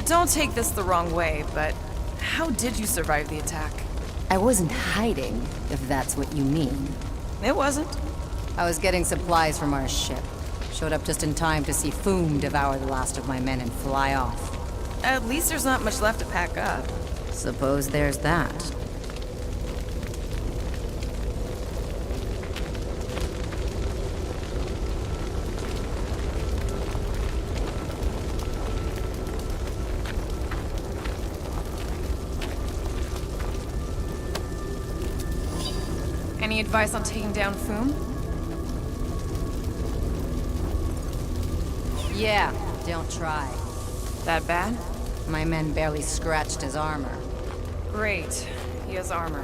Don't take this the wrong way, but how did you survive the attack? I wasn't hiding, if that's what you mean. It wasn't. I was getting supplies from our ship. Showed up just in time to see Foom devour the last of my men and fly off. At least there's not much left to pack up. Suppose there's that. Any advice on taking down Foom? Yeah, don't try. That bad? My men barely scratched his armor. Great. He has armor.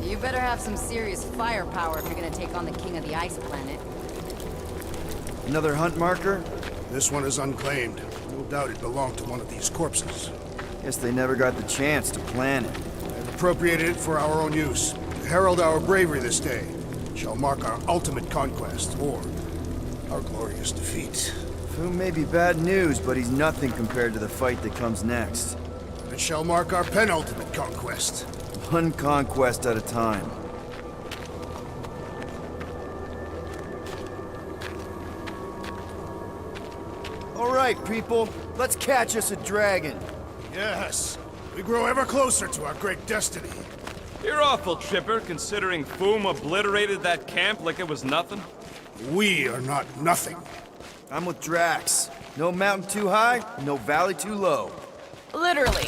You better have some serious firepower if you're gonna take on the king of the ice planet. Another hunt marker? This one is unclaimed. No doubt it belonged to one of these corpses. Guess they never got the chance to plan it. I've appropriated it for our own use. To herald our bravery this day shall mark our ultimate conquest, or our glorious defeat. Foom may be bad news, but he's nothing compared to the fight that comes next. It shall mark our penultimate conquest. One conquest at a time. All right, people, let's catch us a dragon. Yes, we grow ever closer to our great destiny. You're awful chipper, considering Foom obliterated that camp like it was nothing. We are not nothing. I'm with Drax. No mountain too high, no valley too low. Literally.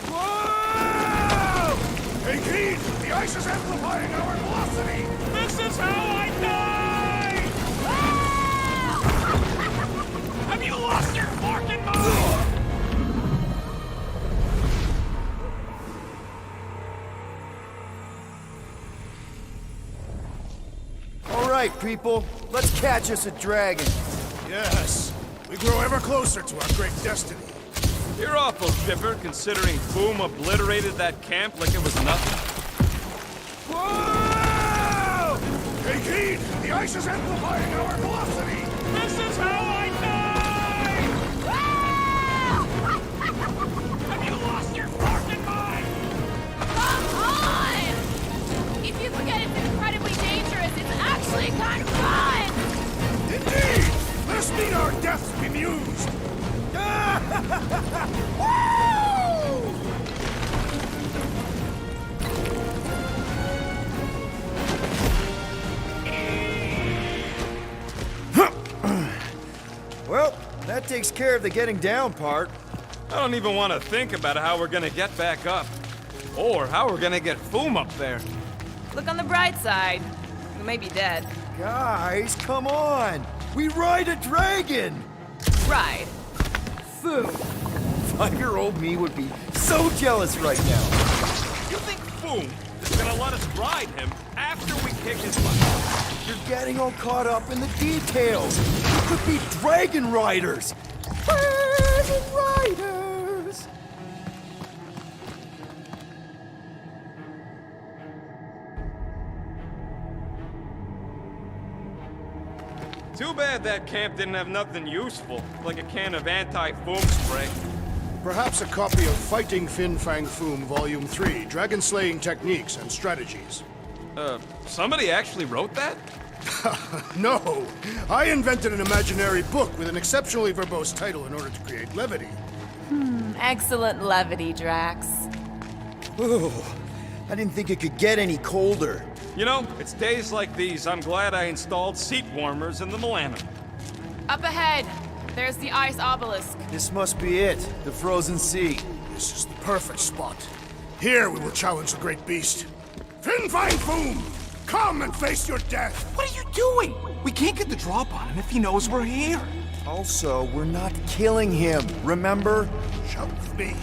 Whoa! Hey, Keen! The ice is amplifying our velocity! This is how I die! Have you lost your forking mind? All right, people, let's catch us a dragon. Yes, we grow ever closer to our great destiny. You're awful chipper, considering Foom obliterated that camp like it was nothing. Whoa! Hey, Keen! The ice is amplifying our velocity! This is how I die! takes care of the getting down part. I don't even want to think about how we're gonna get back up. Or how we're gonna get Foom up there. Look on the bright side. You may be dead. Guys, come on! We ride a dragon! Ride. Foom! 5-year-old me would be so jealous right now. You think Foom is gonna let us ride him after we kick his butt? You're getting all caught up in the details. We could be dragon riders! Dragon riders! Too bad that camp didn't have nothing useful, like a can of anti-foam spray. Perhaps a copy of Fighting Fin Fang Foom Volume 3, Dragon Slaying Techniques and Strategies. Somebody actually wrote that? No! I invented an imaginary book with an exceptionally verbose title in order to create levity. Excellent levity, Drax. Ooh, I didn't think it could get any colder. You know, it's days like these I'm glad I installed seat warmers in the Millennium. Up ahead, there's the ice obelisk. This must be it, the frozen sea. This is the perfect spot. Here we will challenge the great beast. Fin Fang Foom! Come and face your death! What are you doing? We can't get the drop on him if he knows we're here. Also, we're not killing him, remember? Shout with me.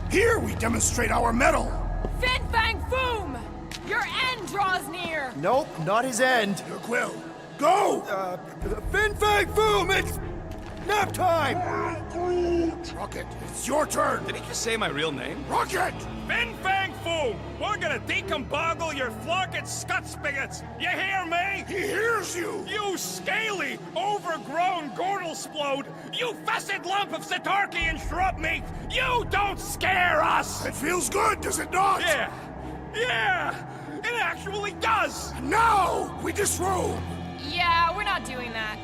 Here we demonstrate our mettle! Fin Fang Foom! Your end draws near! Nope, not his end. Your quill. Go! Fin Fang Foom, it's nap time! Rocket, it's your turn! Did he just say my real name? Rocket! Fin Fang Foom! We're gonna decomboggle your flunking scut spigots! You hear me? He hears you! You scaly, overgrown Gordlesplode! You fessed lump of Satarkian shrub meat! You don't scare us! It feels good, does it not? Yeah! Yeah! It actually does! Now, we disrobe! Yeah, we're not doing that.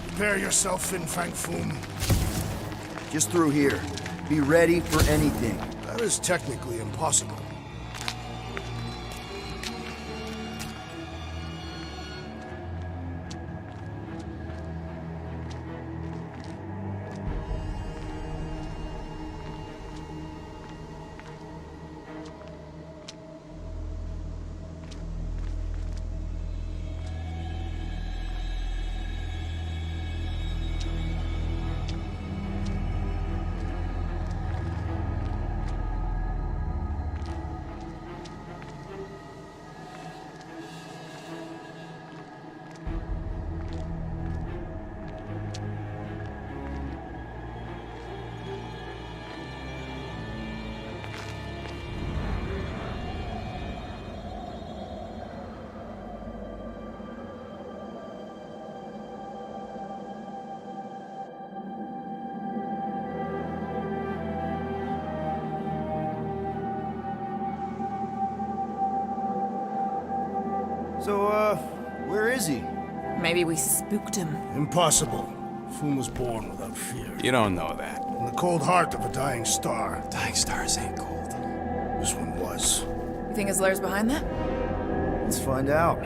Prepare yourself, Fin Fang Foom. Just through here. Be ready for anything. That is technically impossible. So, where is he? Maybe we spooked him. Impossible. Foom was born without fear. You don't know that. In the cold heart of a dying star. Dying stars ain't cold. This one was. You think his lair's behind that? Let's find out.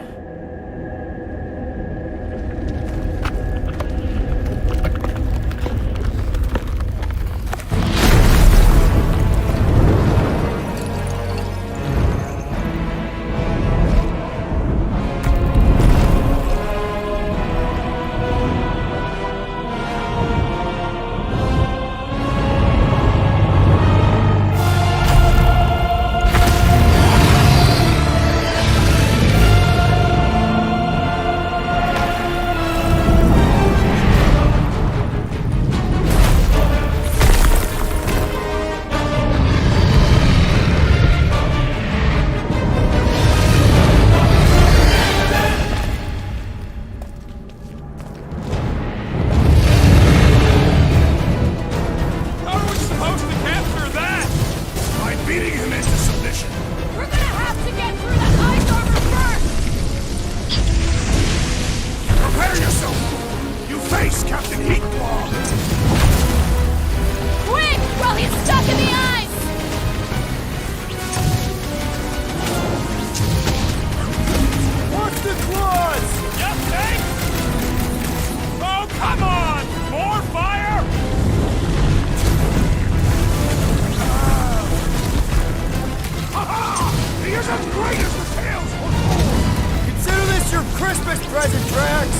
the claws! Just think! Oh, come on! More fire! He is as great as the tales foretold! Consider this your Christmas present, Drax!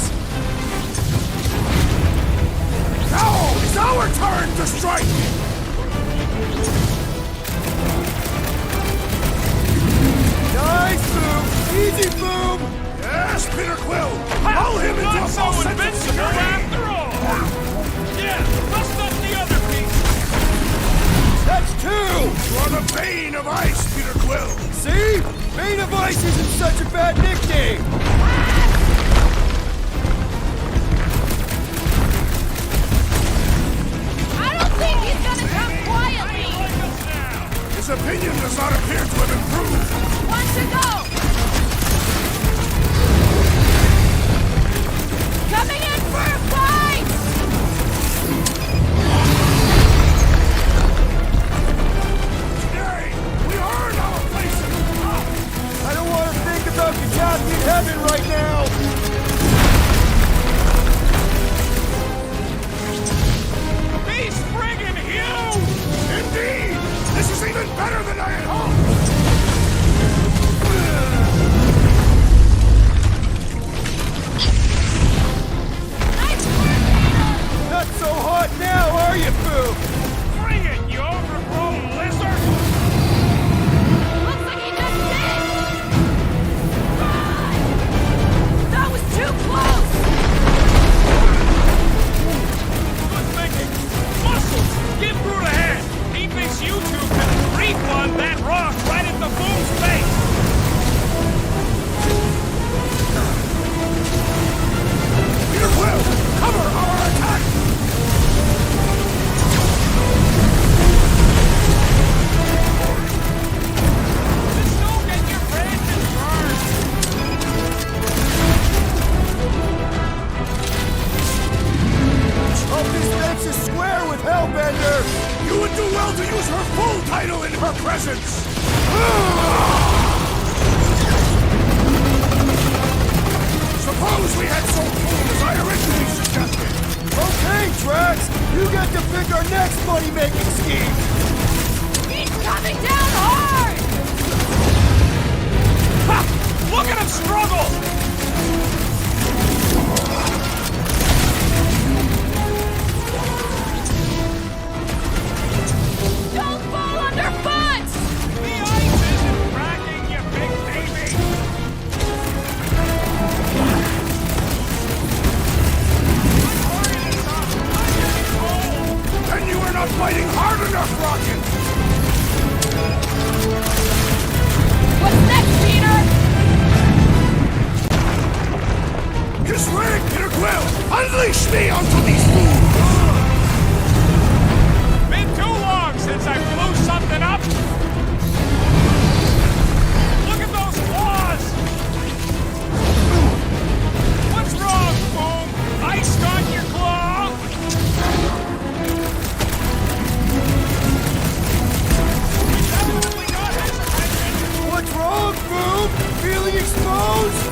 Now it's our turn to strike! Nice, Boom! Easy, Boom! Yes, Peter Quill! Roll him into a Not so false sense of invincible security! after all! Yeah, bust up the other piece! That's two! You're the Bane of Ice, Peter Quill! See? Bane of Ice isn't such a bad nickname! I don't think he's gonna come quietly! His opinion does not appear to have improved! One to go! Coming in for a fight! Today, we earned our place in the top! I don't want to think about Kajabi Heaven right now! He's friggin' huge! Indeed! This is even better than I had hoped! Not so hot now, are you, Boom? Bring it, you overgrown lizard! Looks like he just did! Run! That was too close! Good thinking! Muscles! Give Groot a hand! He thinks you two can refund that rock right into Boom's face! Peter Quill, cover our attack! Just don't get your branches burned! Hope this makes us square with Hellbender! You would do well to use her full title in her presence! Suppose we had sold food as I originally suggested! Okay, Drax! You get to pick our next money-making scheme! He's coming down hard! Ha! Look at him struggle! Don't fall underfoot! The ice isn't cracking, you big baby! Then you are not fighting hard enough, Rocket! What's next, Peter? His leg, Peter Quill! Unleash me onto these fools! Been too long since I blew something up! Look at those claws! What's wrong, Boom? Ice on your claw? Definitely got his attention! What's wrong, Boom? Feeling exposed?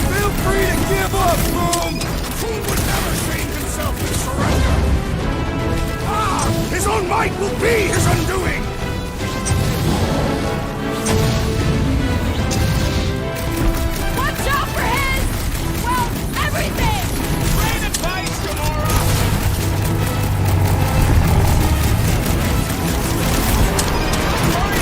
Feel free to give up, Boom! Fool would never shame himself and surrender! Ah! His own might will be his undoing! Watch out for his... well, everything! Rain advice, Gamora! Hurry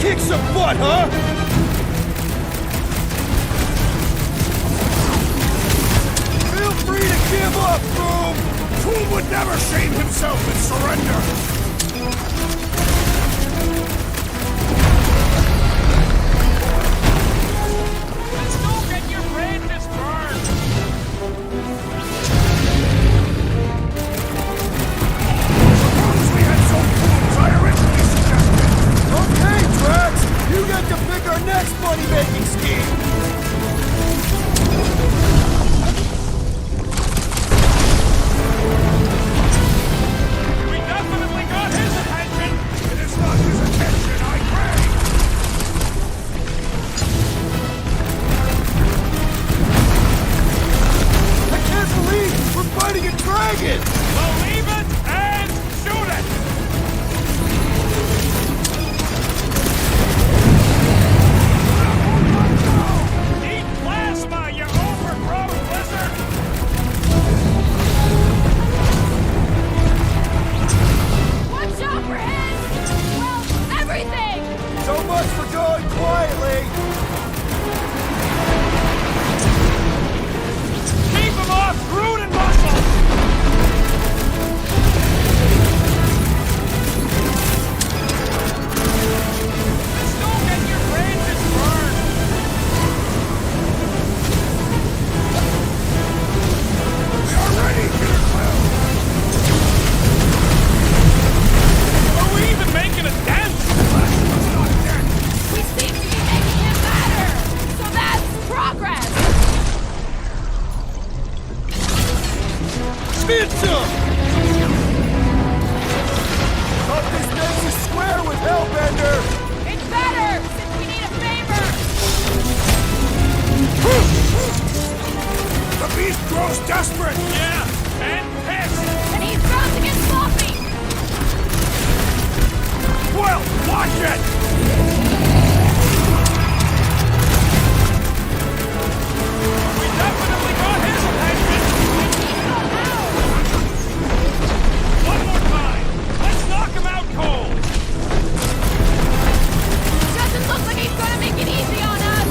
Kick some butt, huh? Feel free to give up, Groot! Groot would never shame himself in surrender! Let's go get your branches burned! Suppose we had some tools I originally suggested! Okay, Drax! You get to pick our next money-making scheme! We definitely got his attention! It is not his attention I crave! I can't believe we're fighting a dragon! Believe it and shoot it! Eat plasma, you overgrown lizard! Watch out for his... well, everything! So much for going quietly! Keep him off Groot and Muscle! Let's go get your branches burned! We are ready, Peter Quill! Are we even making a dent? We seem to be making it better! So that's progress! Spin some! Thought this makes us square with Hellbender! It's better, since we need a favor! The beast grows desperate! Yeah, and pissed! And he's bound to get sloppy! Well, watch it! We definitely got his attention! One more time! Let's knock him out cold! Doesn't look like he's gonna make it easy on us!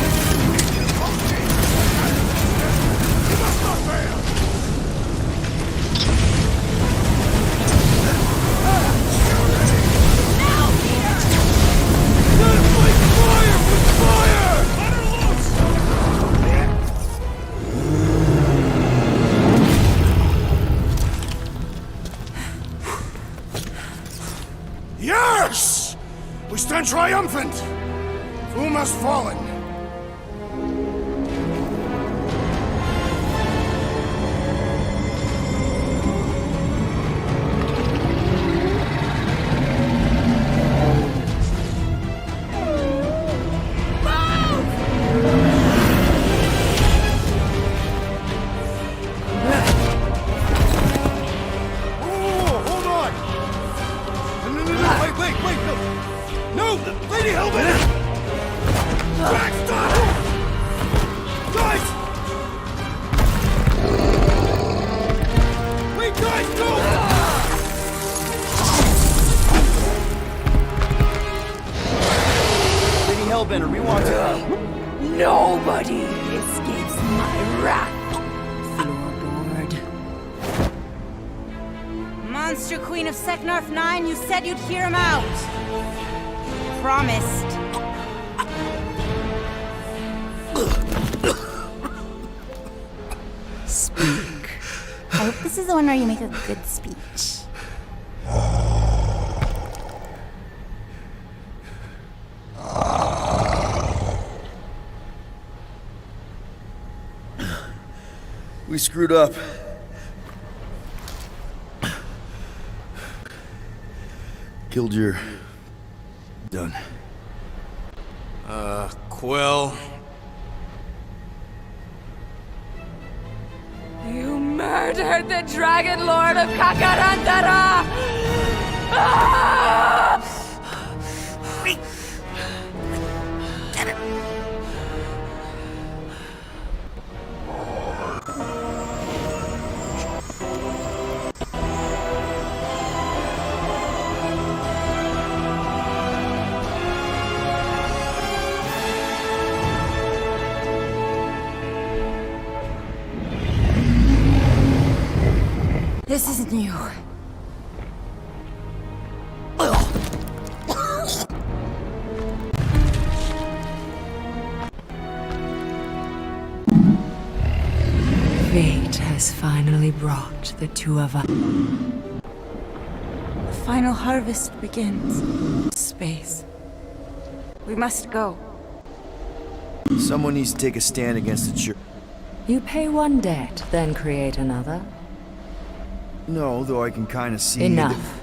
You must not fail! Now, Peter! Gotta fight fire with fire! Let her loose! Yes! We stand triumphant! Whom has fallen? Oh, hold on! No, wait, no! No, Lady Hellbender! Drax, stop! Guys! Wait, guys, no! Lady Hellbender, we want to... Nobody escapes my wrath! Floorboard. Monster Queen of Seknarf 9, you said you'd hear him out. Promised. Speak. I hope this is the one where you make a good speech. We screwed up. Killed your... done. Quill. You murdered the Dragon Lord of Kakarandara! Ah! you. Fate has finally brought the two of us. The final harvest begins. Space. We must go. Someone needs to take a stand against the church. You pay one debt, then create another. No, though I can kind of see... Enough.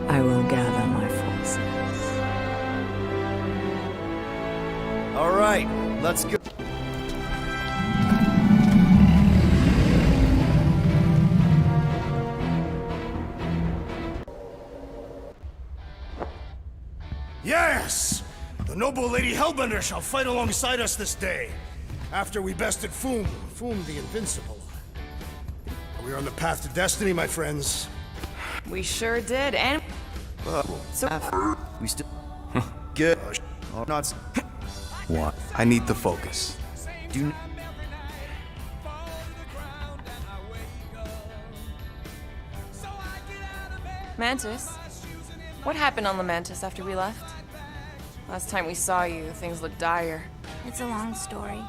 I will gather my forces. All right, let's go. Yes! The noble Lady Hellbender shall fight alongside us this day, after we bested Foom the Invincible. We are on the path to destiny, my friends. We sure did, and... We still... Good. Not... What? I need to focus. Do... Mantis? What happened on Lamentis after we left? Last time we saw you, things looked dire. It's a long story.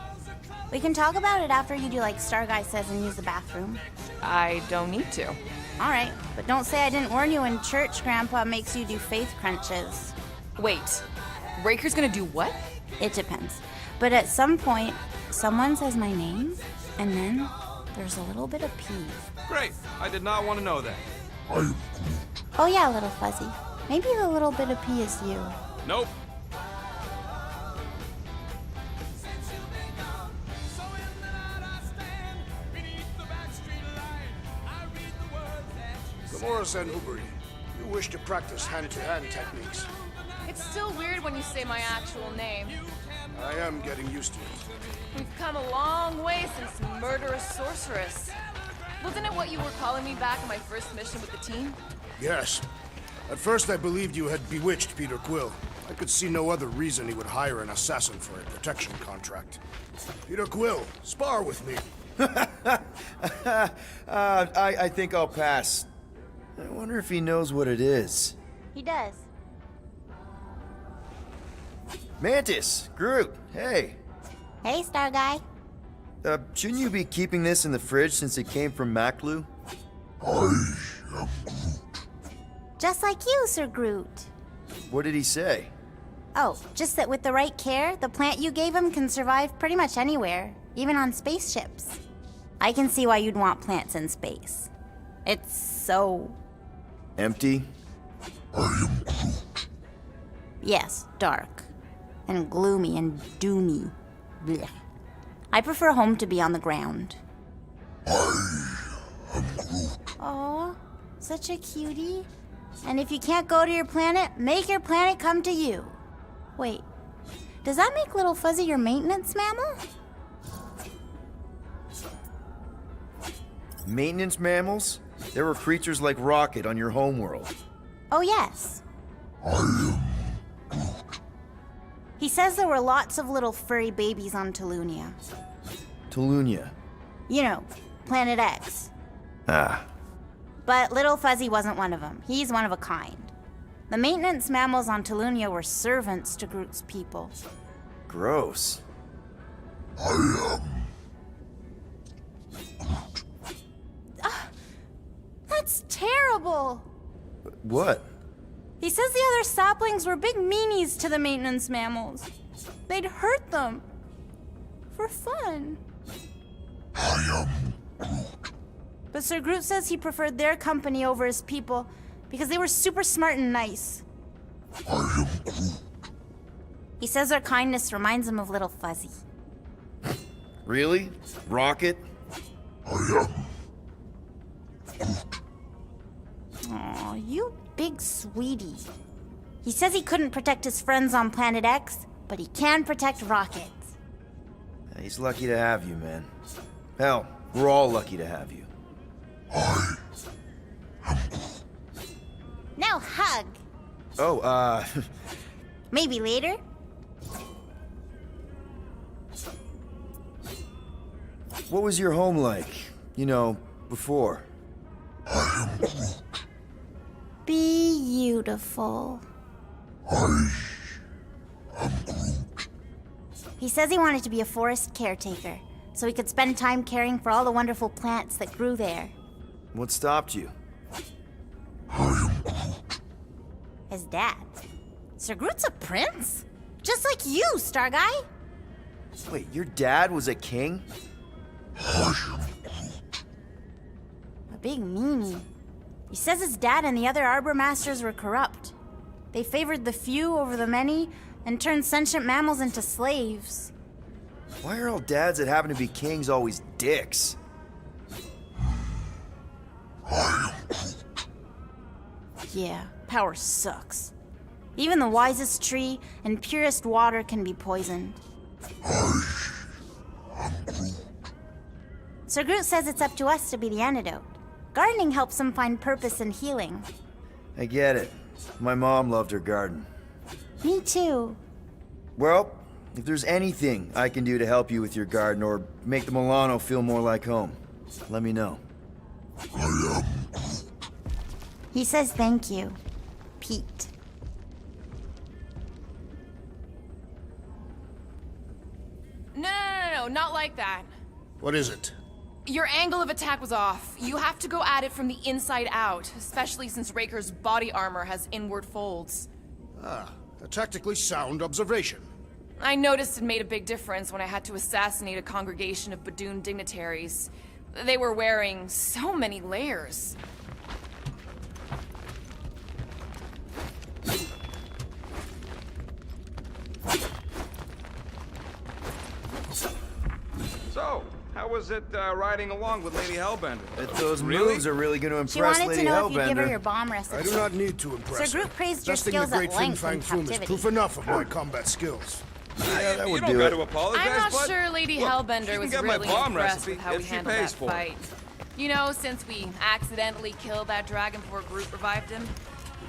We can talk about it after you do like Star Guy says and use the bathroom. I don't need to. Alright, but don't say I didn't warn you when church grandpa makes you do faith crunches. Wait, Raker's gonna do what? It depends. But at some point, someone says my name, and then there's a little bit of pee. Great. I did not want to know that. Oh yeah, little fuzzy. Maybe the little bit of pee is you. Nope. Gamora Zanubri, you wish to practice hand-to-hand techniques. It's still weird when you say my actual name. I am getting used to it. We've come a long way since Murderous Sorceress. Wasn't it what you were calling me back on my first mission with the team? Yes. At first I believed you had bewitched Peter Quill. I could see no other reason he would hire an assassin for a protection contract. Peter Quill, spar with me. I think I'll pass. I wonder if he knows what it is. He does. Mantis! Groot! Hey! Hey, Star Guy. Shouldn't you be keeping this in the fridge since it came from Maklu? Just like you, Sir Groot. What did he say? Oh, just that with the right care, the plant you gave him can survive pretty much anywhere, even on spaceships. I can see why you'd want plants in space. It's so... Empty? Yes, dark. And gloomy and doomy. Blech. I prefer home to be on the ground. Aw, such a cutie. And if you can't go to your planet, make your planet come to you. Wait, does that make Little Fuzzy your maintenance mammal? Maintenance mammals? There were creatures like Rocket on your homeworld. Oh, yes. He says there were lots of little furry babies on Tulunia. Tulunia? You know, Planet X. Ah. But Little Fuzzy wasn't one of them. He's one of a kind. The maintenance mammals on Tulunia were servants to Groot's people. Gross. That's terrible! What? He says the other saplings were big meanies to the maintenance mammals. They'd hurt them. For fun. But Sir Groot says he preferred their company over his people because they were super smart and nice. He says their kindness reminds him of Little Fuzzy. Really? Rocket? Aw, you big sweetie. He says he couldn't protect his friends on Planet X, but he can protect Rocket. He's lucky to have you, man. Hell, we're all lucky to have you. Now hug. Oh, Maybe later. what was your home like? You know, before. Beautiful. He says he wanted to be a forest caretaker, so he could spend time caring for all the wonderful plants that grew there. What stopped you? His dad. Sir Groot's a prince? Just like you, Star Guy. Wait, your dad was a king? A big meanie. He says his dad and the other Arbor Masters were corrupt. They favored the few over the many and turned sentient mammals into slaves. Why are all dads that happen to be kings always dicks? Yeah, power sucks. Even the wisest tree and purest water can be poisoned. Sir Groot says it's up to us to be the antidote. Gardening helps him find purpose and healing. I get it. My mom loved her garden. Me too. Well, if there's anything I can do to help you with your garden or make the Milano feel more like home, let me know. He says thank you, Pete. No, not like that. What is it? Your angle of attack was off. You have to go at it from the inside out, especially since Raker's body armor has inward folds. Ah, a tactically sound observation. I noticed it made a big difference when I had to assassinate a congregation of Badoon dignitaries. They were wearing so many layers. So, how was it riding along with Lady Hellbender? Those moves are really going to She impress wanted Lady to know if you'd give her Hellbender. your bomb recipe. I do not need to impress Sir Groot her. praised your Testing skills the great at Fin length Fang in Foom is captivity. proof enough of my combat skills. Yeah, that you would don't do got it. to apologize, I'm not bud. sure Lady Look, she Hellbender can was get my really bomb impressed recipe with how if we she handled pays that for it. fight. You know, since we accidentally killed that dragon before Groot revived him.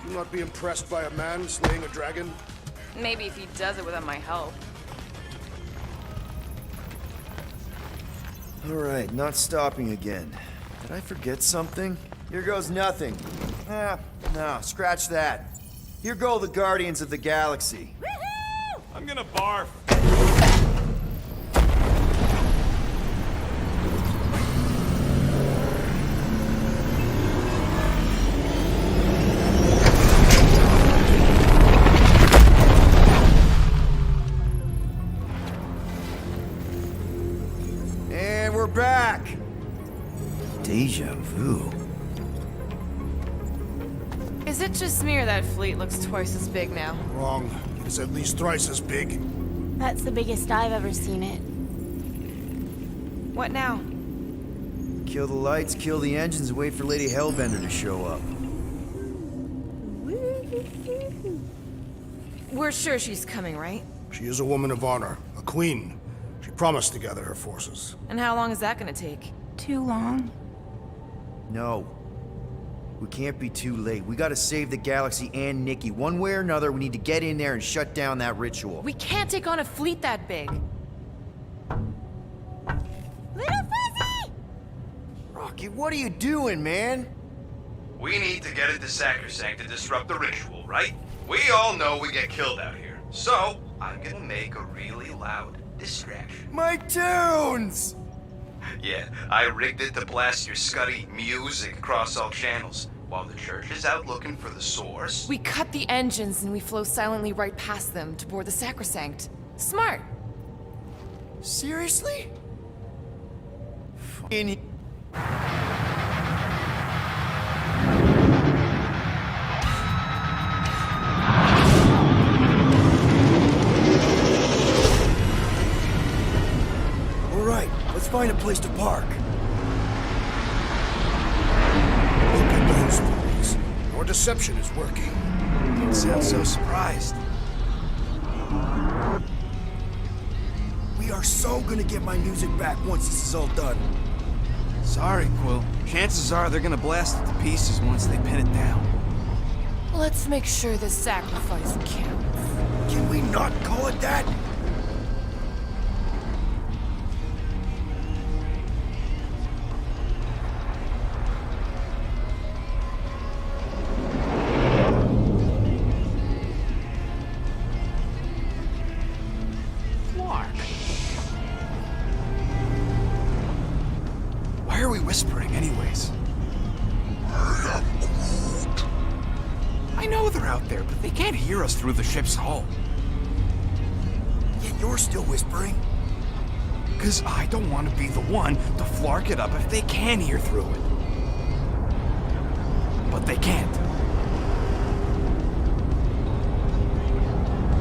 Would you not be impressed by a man slaying a dragon? Maybe if he does it without my help. Alright, not stopping again. Did I forget something? Here goes nothing. No, scratch that. Here go the Guardians of the Galaxy. I'm gonna barf. And we're back. Deja vu. Is it just me or that fleet looks twice as big now? Wrong. It is at least thrice as big. That's the biggest I've ever seen it. What now? Kill the lights, kill the engines, and wait for Lady Hellbender to show up. We're sure she's coming, right? She is a woman of honor, a queen. She promised to gather her forces. And how long is that gonna take? Too long. No. We can't be too late. We gotta save the galaxy and Nikki. One way or another, we need to get in there and shut down that ritual. We can't take on a fleet that big. Little Fuzzy! Rocky, what are you doing, man? We need to get into Sacrosanct to disrupt the ritual, right? We all know we get killed out here. So, I'm gonna make a really loud distraction. My tunes! Yeah, I rigged it to blast your scuddy music across all channels, while the church is out looking for the source. We cut the engines and we flow silently right past them to board the Sacrosanct. Smart. Seriously? Fucking... Alright, let's find a place to park. Look at those boys. Your deception is working. Don't sound so surprised. We are so gonna get my music back once this is all done. Sorry, Quill. Chances are they're gonna blast it to pieces once they pin it down. Let's make sure this sacrifice counts. Can we not call it that? out there, but they can't hear us through the ship's hull. Yet you're still whispering. Because I don't want to be the one to flark it up if they can hear through it. But they can't.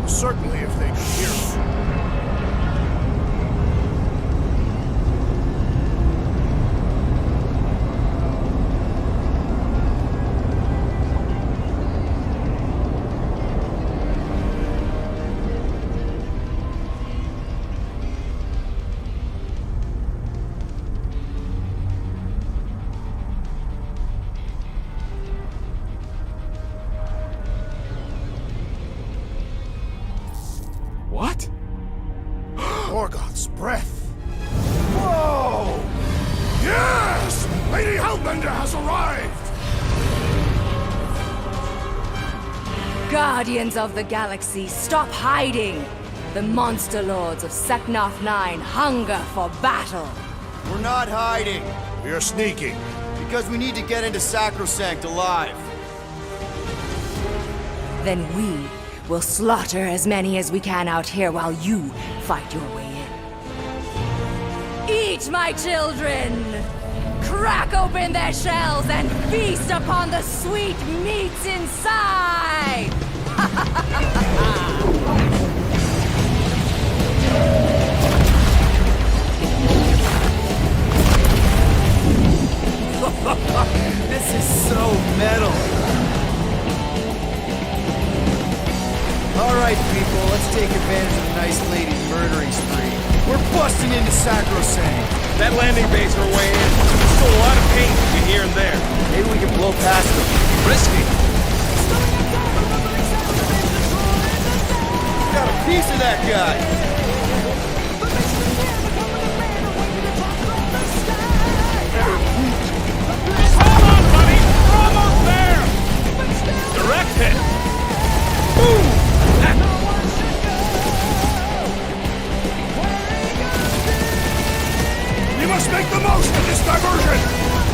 Certainly if they could hear us. What? Morgoth's breath. Whoa! Yes! Lady Hellbender has arrived! Guardians of the Galaxy, stop hiding! The monster lords of Seknoth 9 hunger for battle! We're not hiding. We are sneaking. Because we need to get into Sacrosanct alive. Then we will slaughter as many as we can out here while you fight your way in. Eat, my children! Crack open their shells and feast upon the sweet meats inside! This is so metal. Alright, people, let's take advantage of the nice lady's murdering spree. We're busting into Sacrosanct. That landing base we're way in. There's still a lot of paint between here and there. Maybe we can blow past them. Risky. Got a piece of that guy. Hold on, buddy! We're almost there! Direct hit! Boom! We must make the most of this diversion!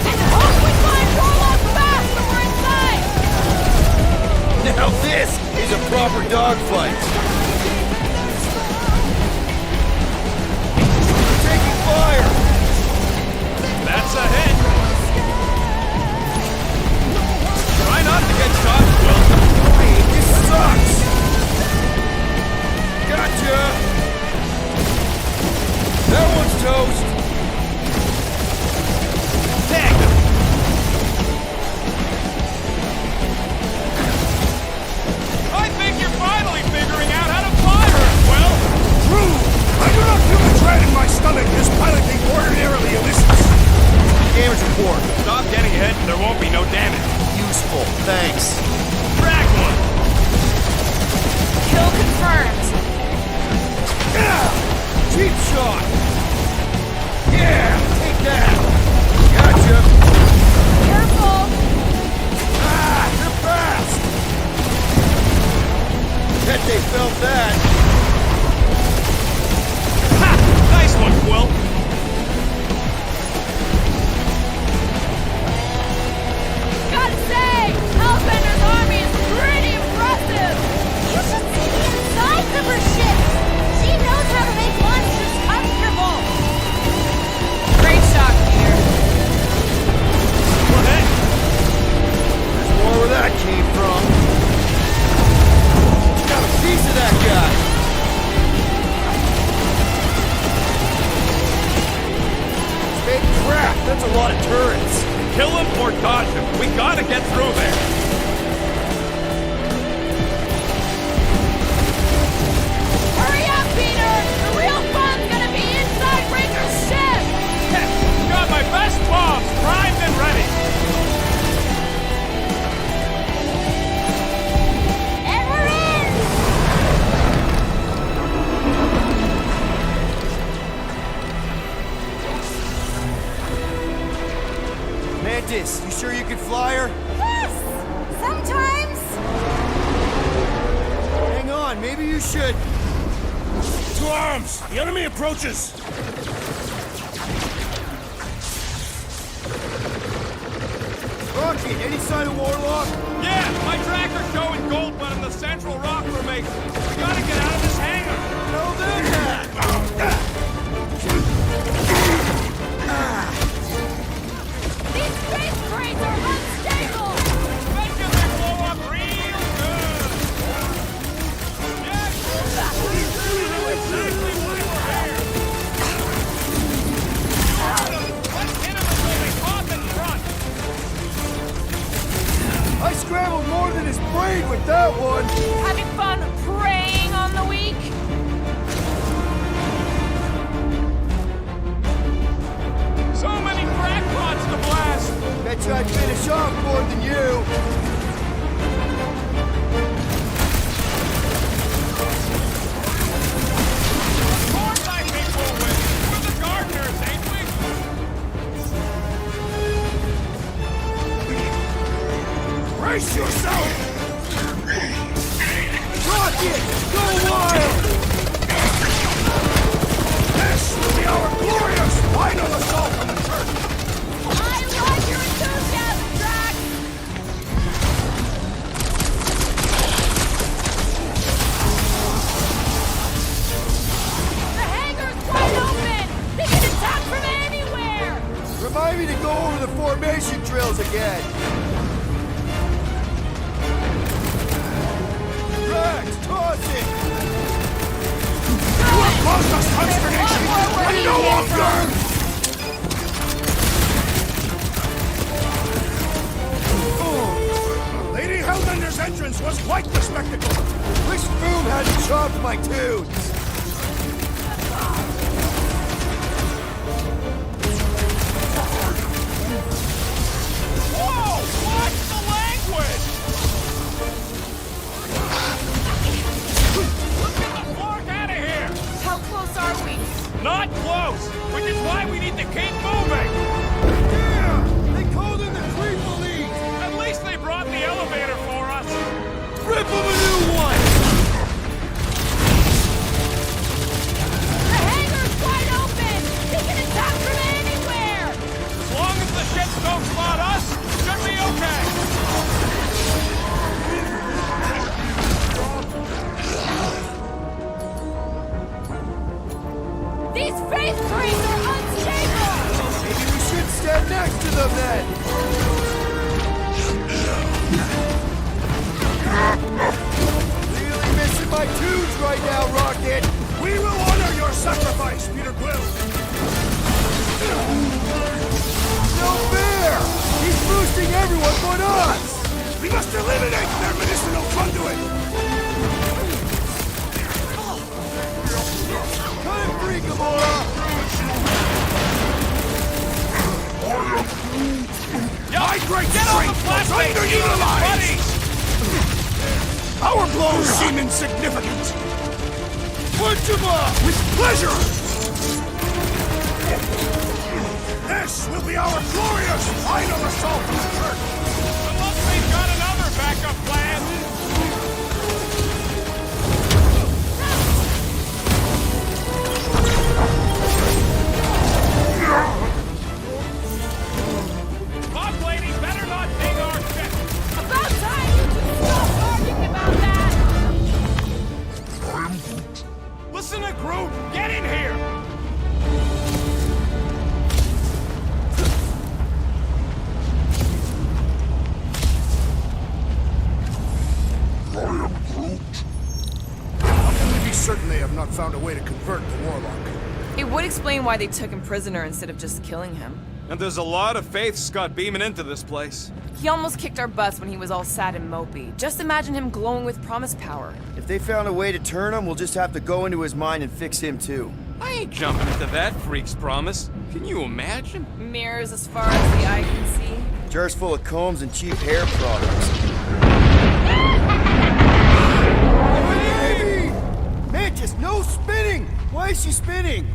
And hope we find Warlock fast when we're inside! Now this is a proper dogfight. We're taking fire! That's a hit! Try not to get shot, Will. Hey, this sucks! Gotcha! That one's toast! Tag them! I think you're finally figuring out how to fire it, Will! True! I do not feel the dread in my stomach as piloting ordinarily illicit. Damage report. Stop getting hit, there won't be no damage. Useful, thanks. Drag one! Kill confirmed. Yeah! Cheap shot! Yeah! Take that! Gotcha! Careful! Ah! You're fast! Bet they felt that. Ha! Nice one, Quill! Gotta say, Hellbender's army is pretty impressive! You should see the insides of her ship! She knows how to make monsters comfortable! Great shot, Peter. What the heck? There's more where that came from. Got a piece of that guy. Big crap, that's a lot of turrets. Kill him or dodge him. We gotta get through there. Hurry up, Peter! The real fun's gonna be inside Breaker's ship! Yes, got my best bombs primed and ready. And we're in! Mantis, you sure you could fly her? Yes! Sometimes! Hang on, maybe you should. To arms! The enemy approaches! Rocket, any sign of Warlock? Yeah, my tracker's showing gold but in the central rock formation. We gotta get out of this hangar. No, that. These space crates are unstable! Bet you they blow up real good. Yeah, we know exactly why we're here. Let's hit him until they pop in front. I scrambled more than his brain with that one. Having fun preying on the weak? So many crackpots to blast. Bet you I'd finish off more than you. Of course I think we'll win. We're the gardeners, ain't we? Brace yourself! Rocket, go wild! This will be our glorious final assault on the church! I like your enthusiasm, Drax! The hangar's wide open! They can attack from anywhere! Remind me to go over the formation drills again. Drax, toss it! You have caused us consternation and no longer! Lady Hellbender's entrance was quite the spectacle. Wish Boom hadn't chopped my tunes. Whoa! Watch the language! Let's get the fork out of here! How close are we? Not close! Which is why we need to keep moving! Yeah! They called in the creep police! At least they brought the elevator for us! Rip them a new one! The hangar's wide open! They can attack from anywhere! As long as the ships don't spot us, should be okay! These faith crates are unstable! Maybe we should stand next to them then! Really missing my tunes right now, Rocket! We will honor your sacrifice, Peter Quill! No fair! He's boosting everyone but us! We must eliminate their medicinal conduit! Cut him free, Gamora! My great Get on the strength was flashlight! underutilized! Our blows seem insignificant! Punch him up! With pleasure! This will be our glorious final assault on the church! Unless they've got another backup plan! Bob lady better not dig our ship! About time you two stop arguing about that! Listen to Groot! Get in here! How can we be certain they have not found a way to convert the Warlock? It would explain why they took him prisoner instead of just killing him. And there's a lot of faiths got beaming into this place. He almost kicked our butts when he was all sad and mopey. Just imagine him glowing with promise power. If they found a way to turn him, we'll just have to go into his mind and fix him too. I ain't jumping into that freak's promise. Can you imagine? Mirrors as far as the eye can see. Jars full of combs and cheap hair products. Baby! Mantis, no spinning! Why is she spinning?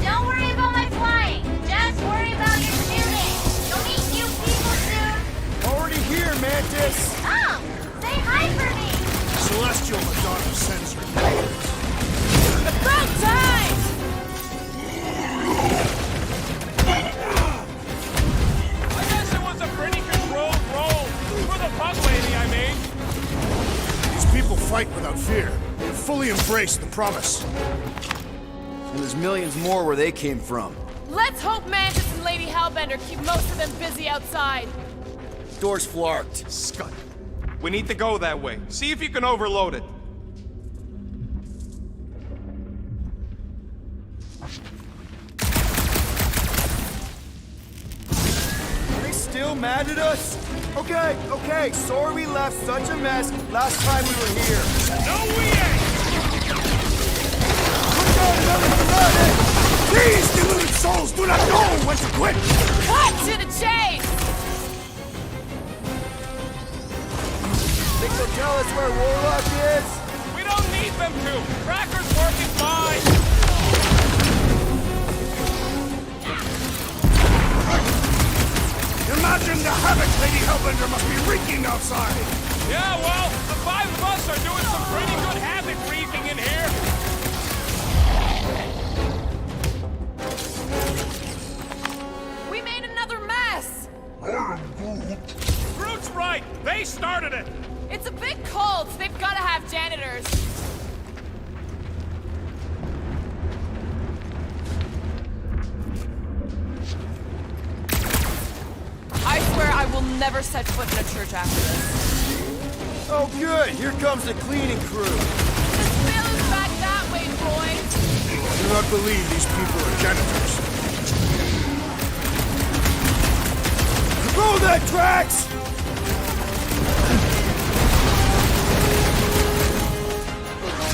Don't worry about my flying. Just worry about your shooting. You'll meet new people soon. Already here, Mantis! Oh, say hi for me. Celestial Madonna sends her. About time! I guess it was a pretty controlled fight without fear. They have fully embraced the promise. And there's millions more where they came from. Let's hope Mantis and Lady Hellbender keep most of them busy outside. Door's flarked. Scut. We need to go that way. See if you can overload it. Are they still mad at us? Okay, sorry we left such a mess last time we were here. No, we ain't! These deluded souls do not know when to quit! Cut to the chase! Think they'll tell us where Warlock is? We don't need them to! Cracker's working fine! Imagine the havoc Lady Hellbender must be wreaking outside! Yeah, well, the 5 of us are doing some pretty good havoc wreaking in here! We made another mess! Groot's right! They started it! It's a big cult. They've got to have janitors. I swear I will never set foot in a church after this. Oh good, here comes the cleaning crew. The spill's back that way, boys. I do not believe these people are janitors. Roll that tracks!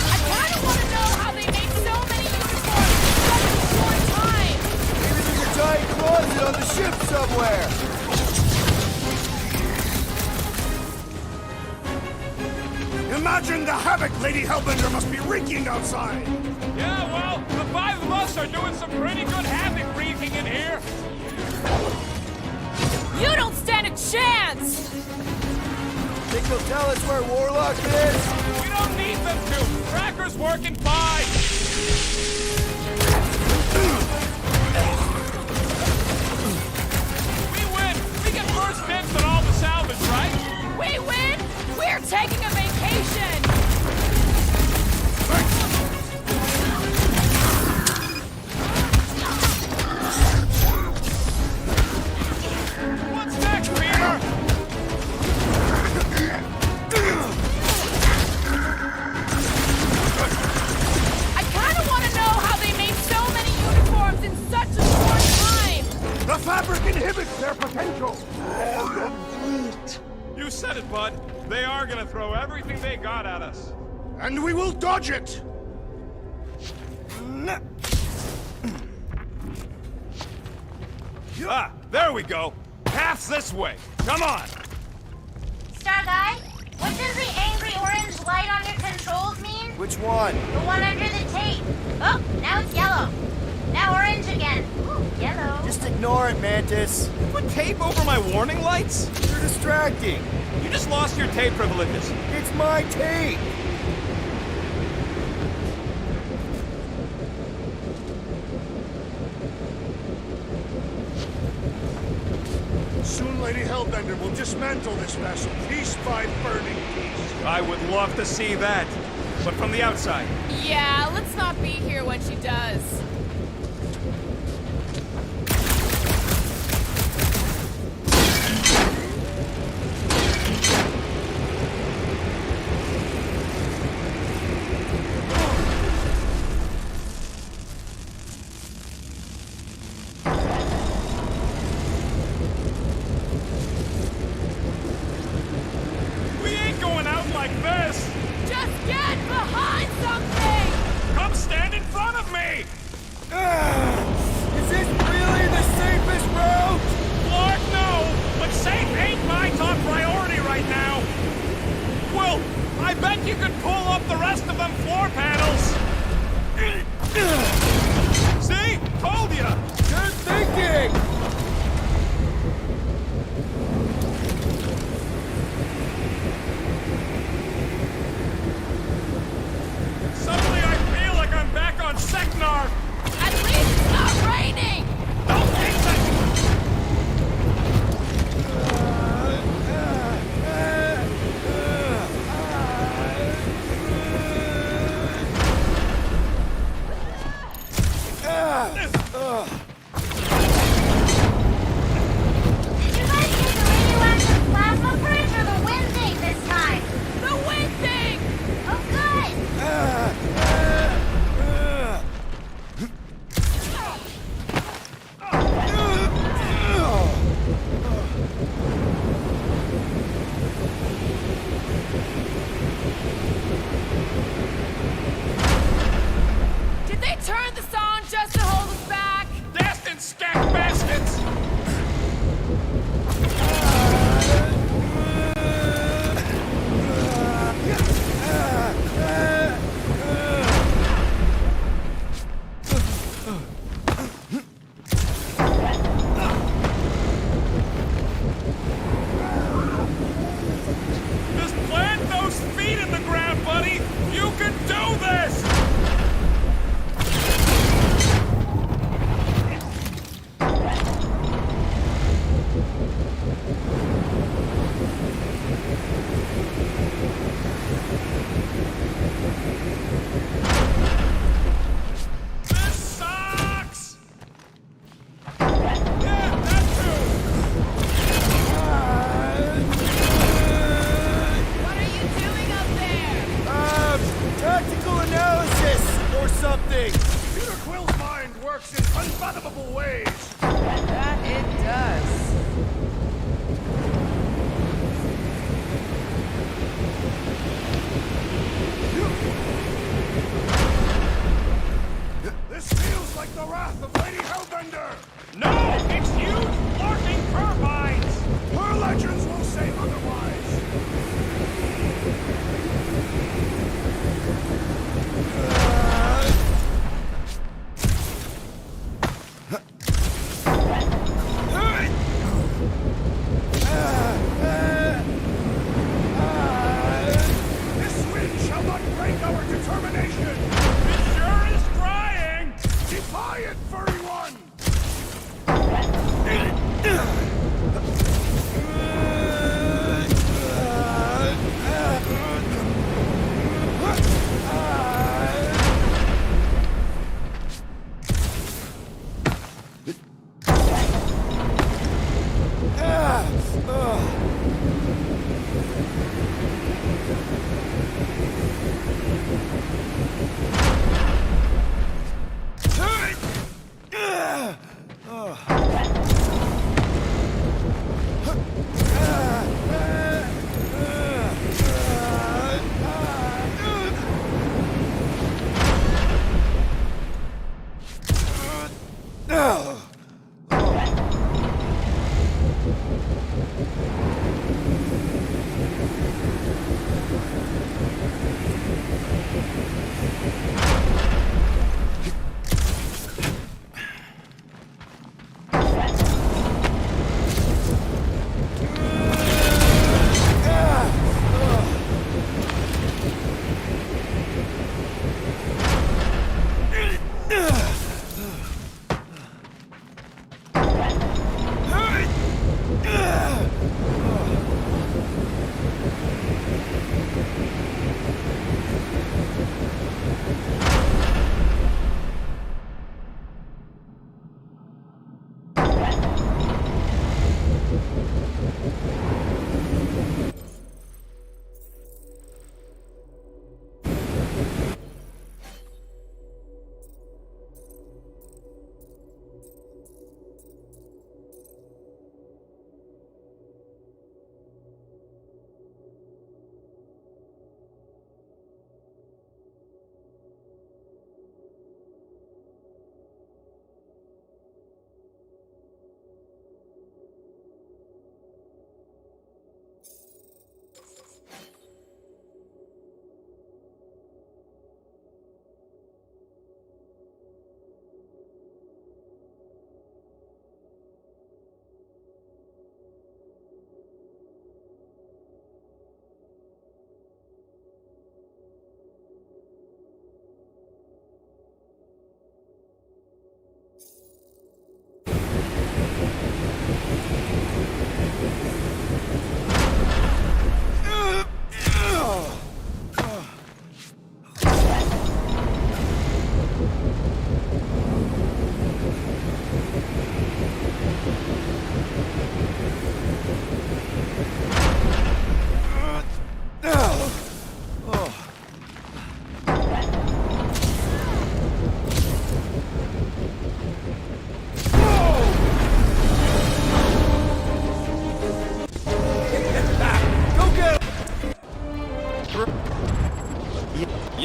I kind of want to know how they made so many uniforms in such a short time. Maybe there's a giant closet on the ship somewhere. Imagine the havoc Lady Hellbender must be wreaking outside! Yeah, well, the 5 of us are doing some pretty good havoc wreaking in here! You don't stand a chance! Think they'll tell us where Warlock is? We don't need them to! Cracker's working fine! We win! We get first dibs on all the salvage, right? We win! We're taking a vacation! What's next, Peter? I kind of want to know how they made so many uniforms in such a short time! The fabric inhibits their potential! You said it, bud. They are gonna throw everything they got at us. And we will dodge it! Ah, there we go. Path's this way. Come on. Star Guy, what does the angry orange light on your controls mean? Which one? The one under the tape. Oh, now it's yellow. Now orange again. Ooh, yellow. Just ignore it, Mantis. You put tape over my warning lights? You're distracting. You just lost your tape privileges. It's my tape! Soon Lady Hellbender will dismantle this vessel, piece by burning piece. I would love to see that. But from the outside. Yeah, let's not be here when she does. We ain't going out like this. Just get behind something! Come stand in front of me. Is this really the safest route? Lord, no. But safe ain't my top priority right now. Well, I bet you could pull up the rest of them floor panels. See? Told ya. Good thinking! Suddenly I feel like I'm back on Seknar. At least it's not raining! Don't jinx it.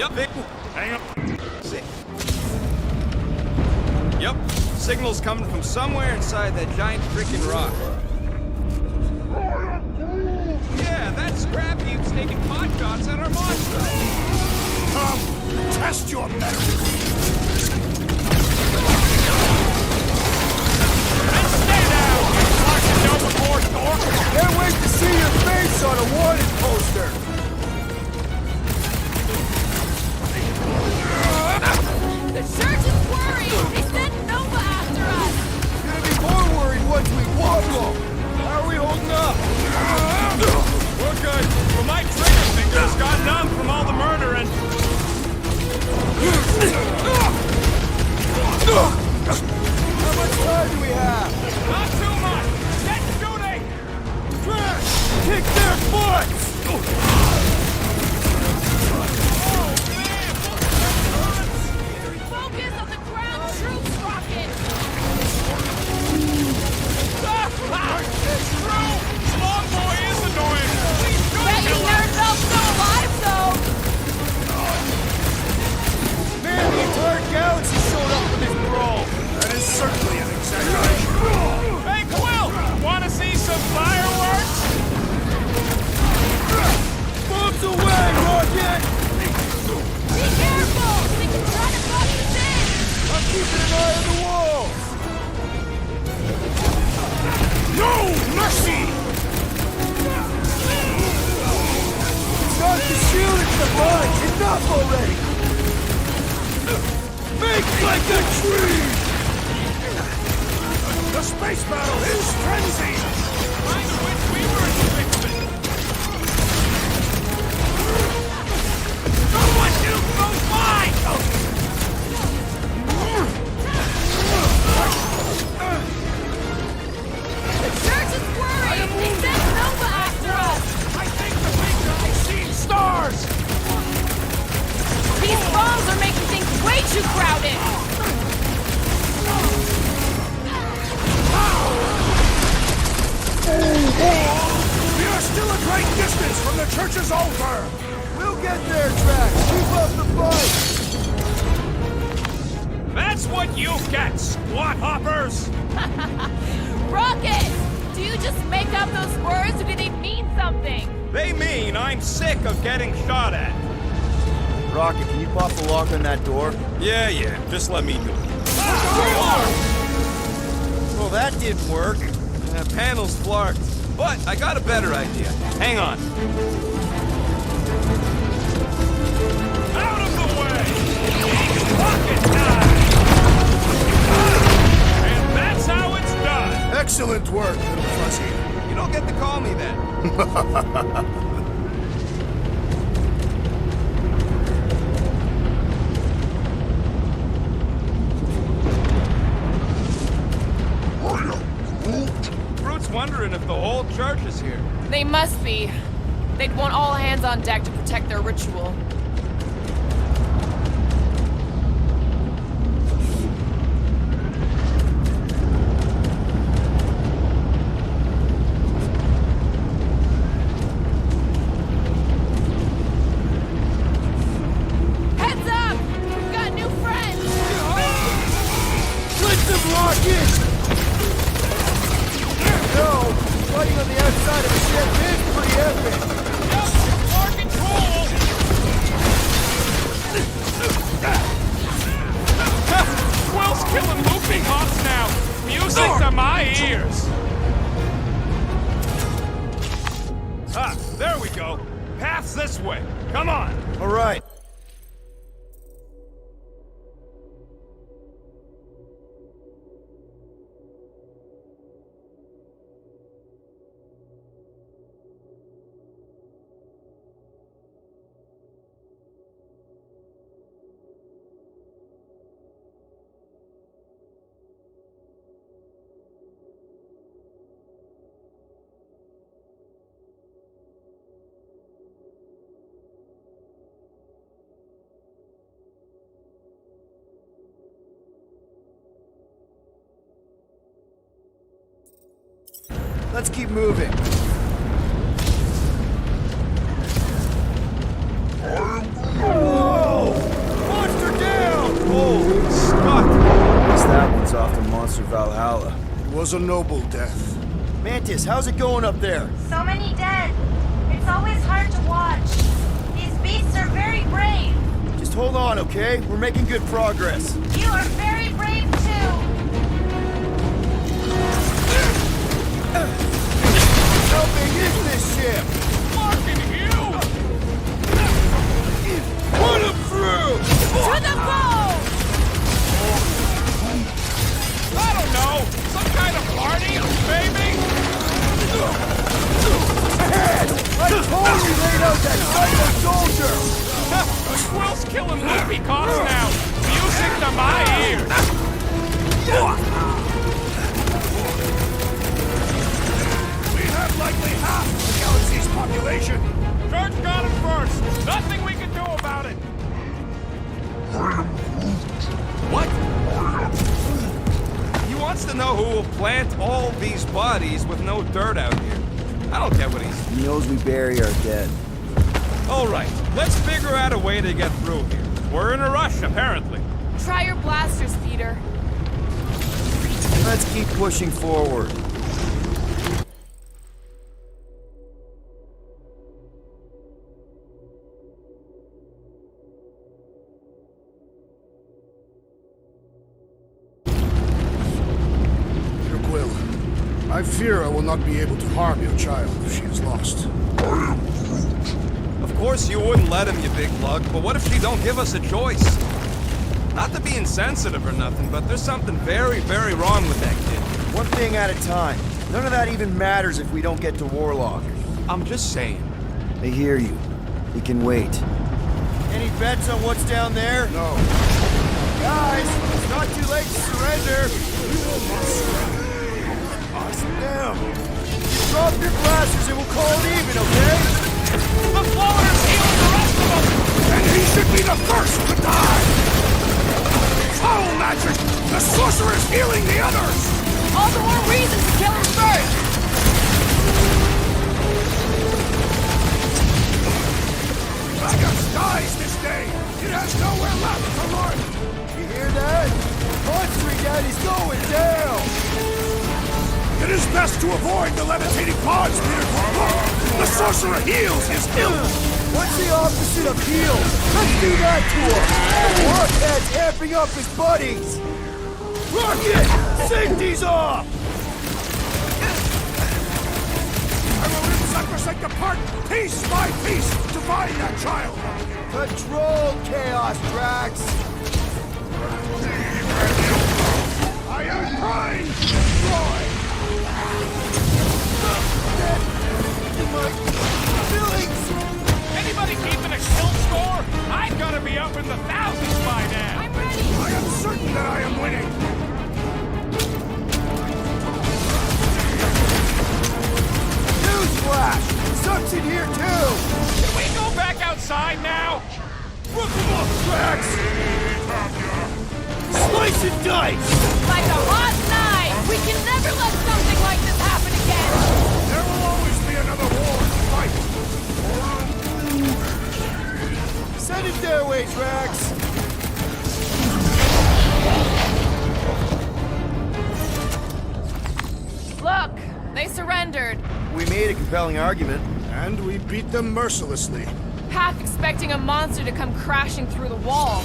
Yup. Hang up. Yup. Signal's coming from somewhere inside that giant freaking rock. Yeah, that scrap heap's taking pot shots at our monster. Come, test your metal. Can't wait to see your face on a wanted poster! The church is worried! They sent Nova after us! Gonna be more worried once we wobble! How are we holding up? We're good. Well, my trigger fingers got numb from all the murdering. How much time do we have? Not too much. Get shooting! Trash! Kick their butts! Focus on the ground troops rocket! It's true! Long boy is annoying! Bet you never felt so alive, though! Man, the entire galaxy showed up for this brawl! That is certainly an exaggeration. Hey, Quill! Wanna see some fireworks? Bombs away, Rocket! Be careful! They can try to box us in! I'm keeping an eye on the walls! No mercy! It's not the shield, it's the mine! Enough already! Make like a tree! The space battle is frenzied! I wish we were in Richmond. Someone nuke those mines! The church is worried! They sent Nova after us! I think the big guy's seen stars! These bombs are making things way too crowded! We are still a great distance from the church's altar! We'll get there, Drax! Keep up the fight! That's what you get, squat hoppers! Rocket! Do you just make up those words or do they mean something? They mean I'm sick of getting shot at. Rocket, can you pop the lock on that door? Yeah, just let me do it. Well, that didn't work. Panel's flarked. But I got a better idea. Hang on. Out of the way! Rocket time! And that's how it's done! Excellent work, little fuzzy. You don't get to call me that. Groot's wondering if the whole church is here. They must be. They'd want all hands on deck to protect their ritual. Heads up! We've got new friends! Click them, Rocket! No, fighting on the outside of a ship is pretty epic! Working cool! Quill's killing looping hops now! Music to my ears! Ah, there we go! Path's this way! Come on! All right. Let's keep moving. Whoa! was a noble death. Mantis, how's it going up there? So many dead. It's always hard to watch. These beasts are very brave. Just hold on, okay? We're making good progress. You are very brave too. How big is this ship? Fucking huge! Put him through! To the bow! I don't know! Some kind of party, maybe? Ahead! I totally laid out that psycho soldier! The squill's killing loopy cops now! Music to my ears! We have likely half the galaxy's population. Church got him first! Nothing we can do about it! What? He wants to know who will plant all these bodies with no dirt out here. I don't get what he's... He knows we bury our dead. All right, let's figure out a way to get through here. We're in a rush, apparently. Try your blasters, Peter. Let's keep pushing forward. I fear I will not be able to harm your child if she is lost. Of course you wouldn't let him, you big lug, but what if she don't give us a choice? Not to be insensitive or nothing, but there's something very, very wrong with that kid. One thing at a time. None of that even matters if we don't get to Warlock. I'm just saying. I hear you. We can wait. Any bets on what's down there? No. Guys, it's not too late to surrender. Damn. Drop your blasters and we'll call it even, okay? The floater's healing the rest of them! And he should be the first to die! Foul magic! The sorcerer's healing the others! All the more reason to kill him first! Dragon dies this day! It has nowhere left to run! You hear that? Monster Daddy's going down! It is best to avoid the levitating pods, Peter. Look! The sorcerer heals his illness! What's the opposite of heal? Let's do that to him! The Rockhead's amping up his buddies! Rocket! Safety's off! I will in sacrosanct depart, piece by piece, to find that child! Control Chaos, Drax! I am trying to destroy! Anybody keeping a kill score? I've got to be up in the thousands by now. I'm ready! I am certain that I am winning! Newsflash! Sucks in here too! Can we go back outside now? Rip him off, Drax! Slice and dice! Like a hot knife! We can never let something like this happen again! There will always be another war to fight! Send it their way, Drax! Look! They surrendered. We made a compelling argument. And we beat them mercilessly. Half expecting a monster to come crashing through the wall.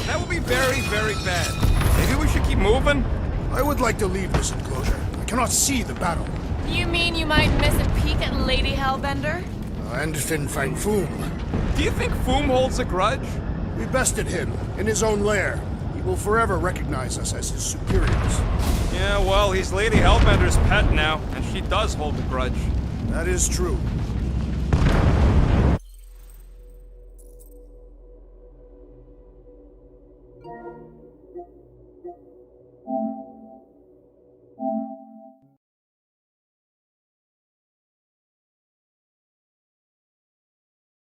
That would be very, very bad. Maybe we should keep moving? I would like to leave this enclosure. I cannot see the battle. You mean you might miss a peek at Lady Hellbender? And Fin Fang Foom. Do you think Foom holds a grudge? We bested him in his own lair. He will forever recognize us as his superiors. Yeah, well, he's Lady Hellbender's pet now, and she does hold a grudge. That is true.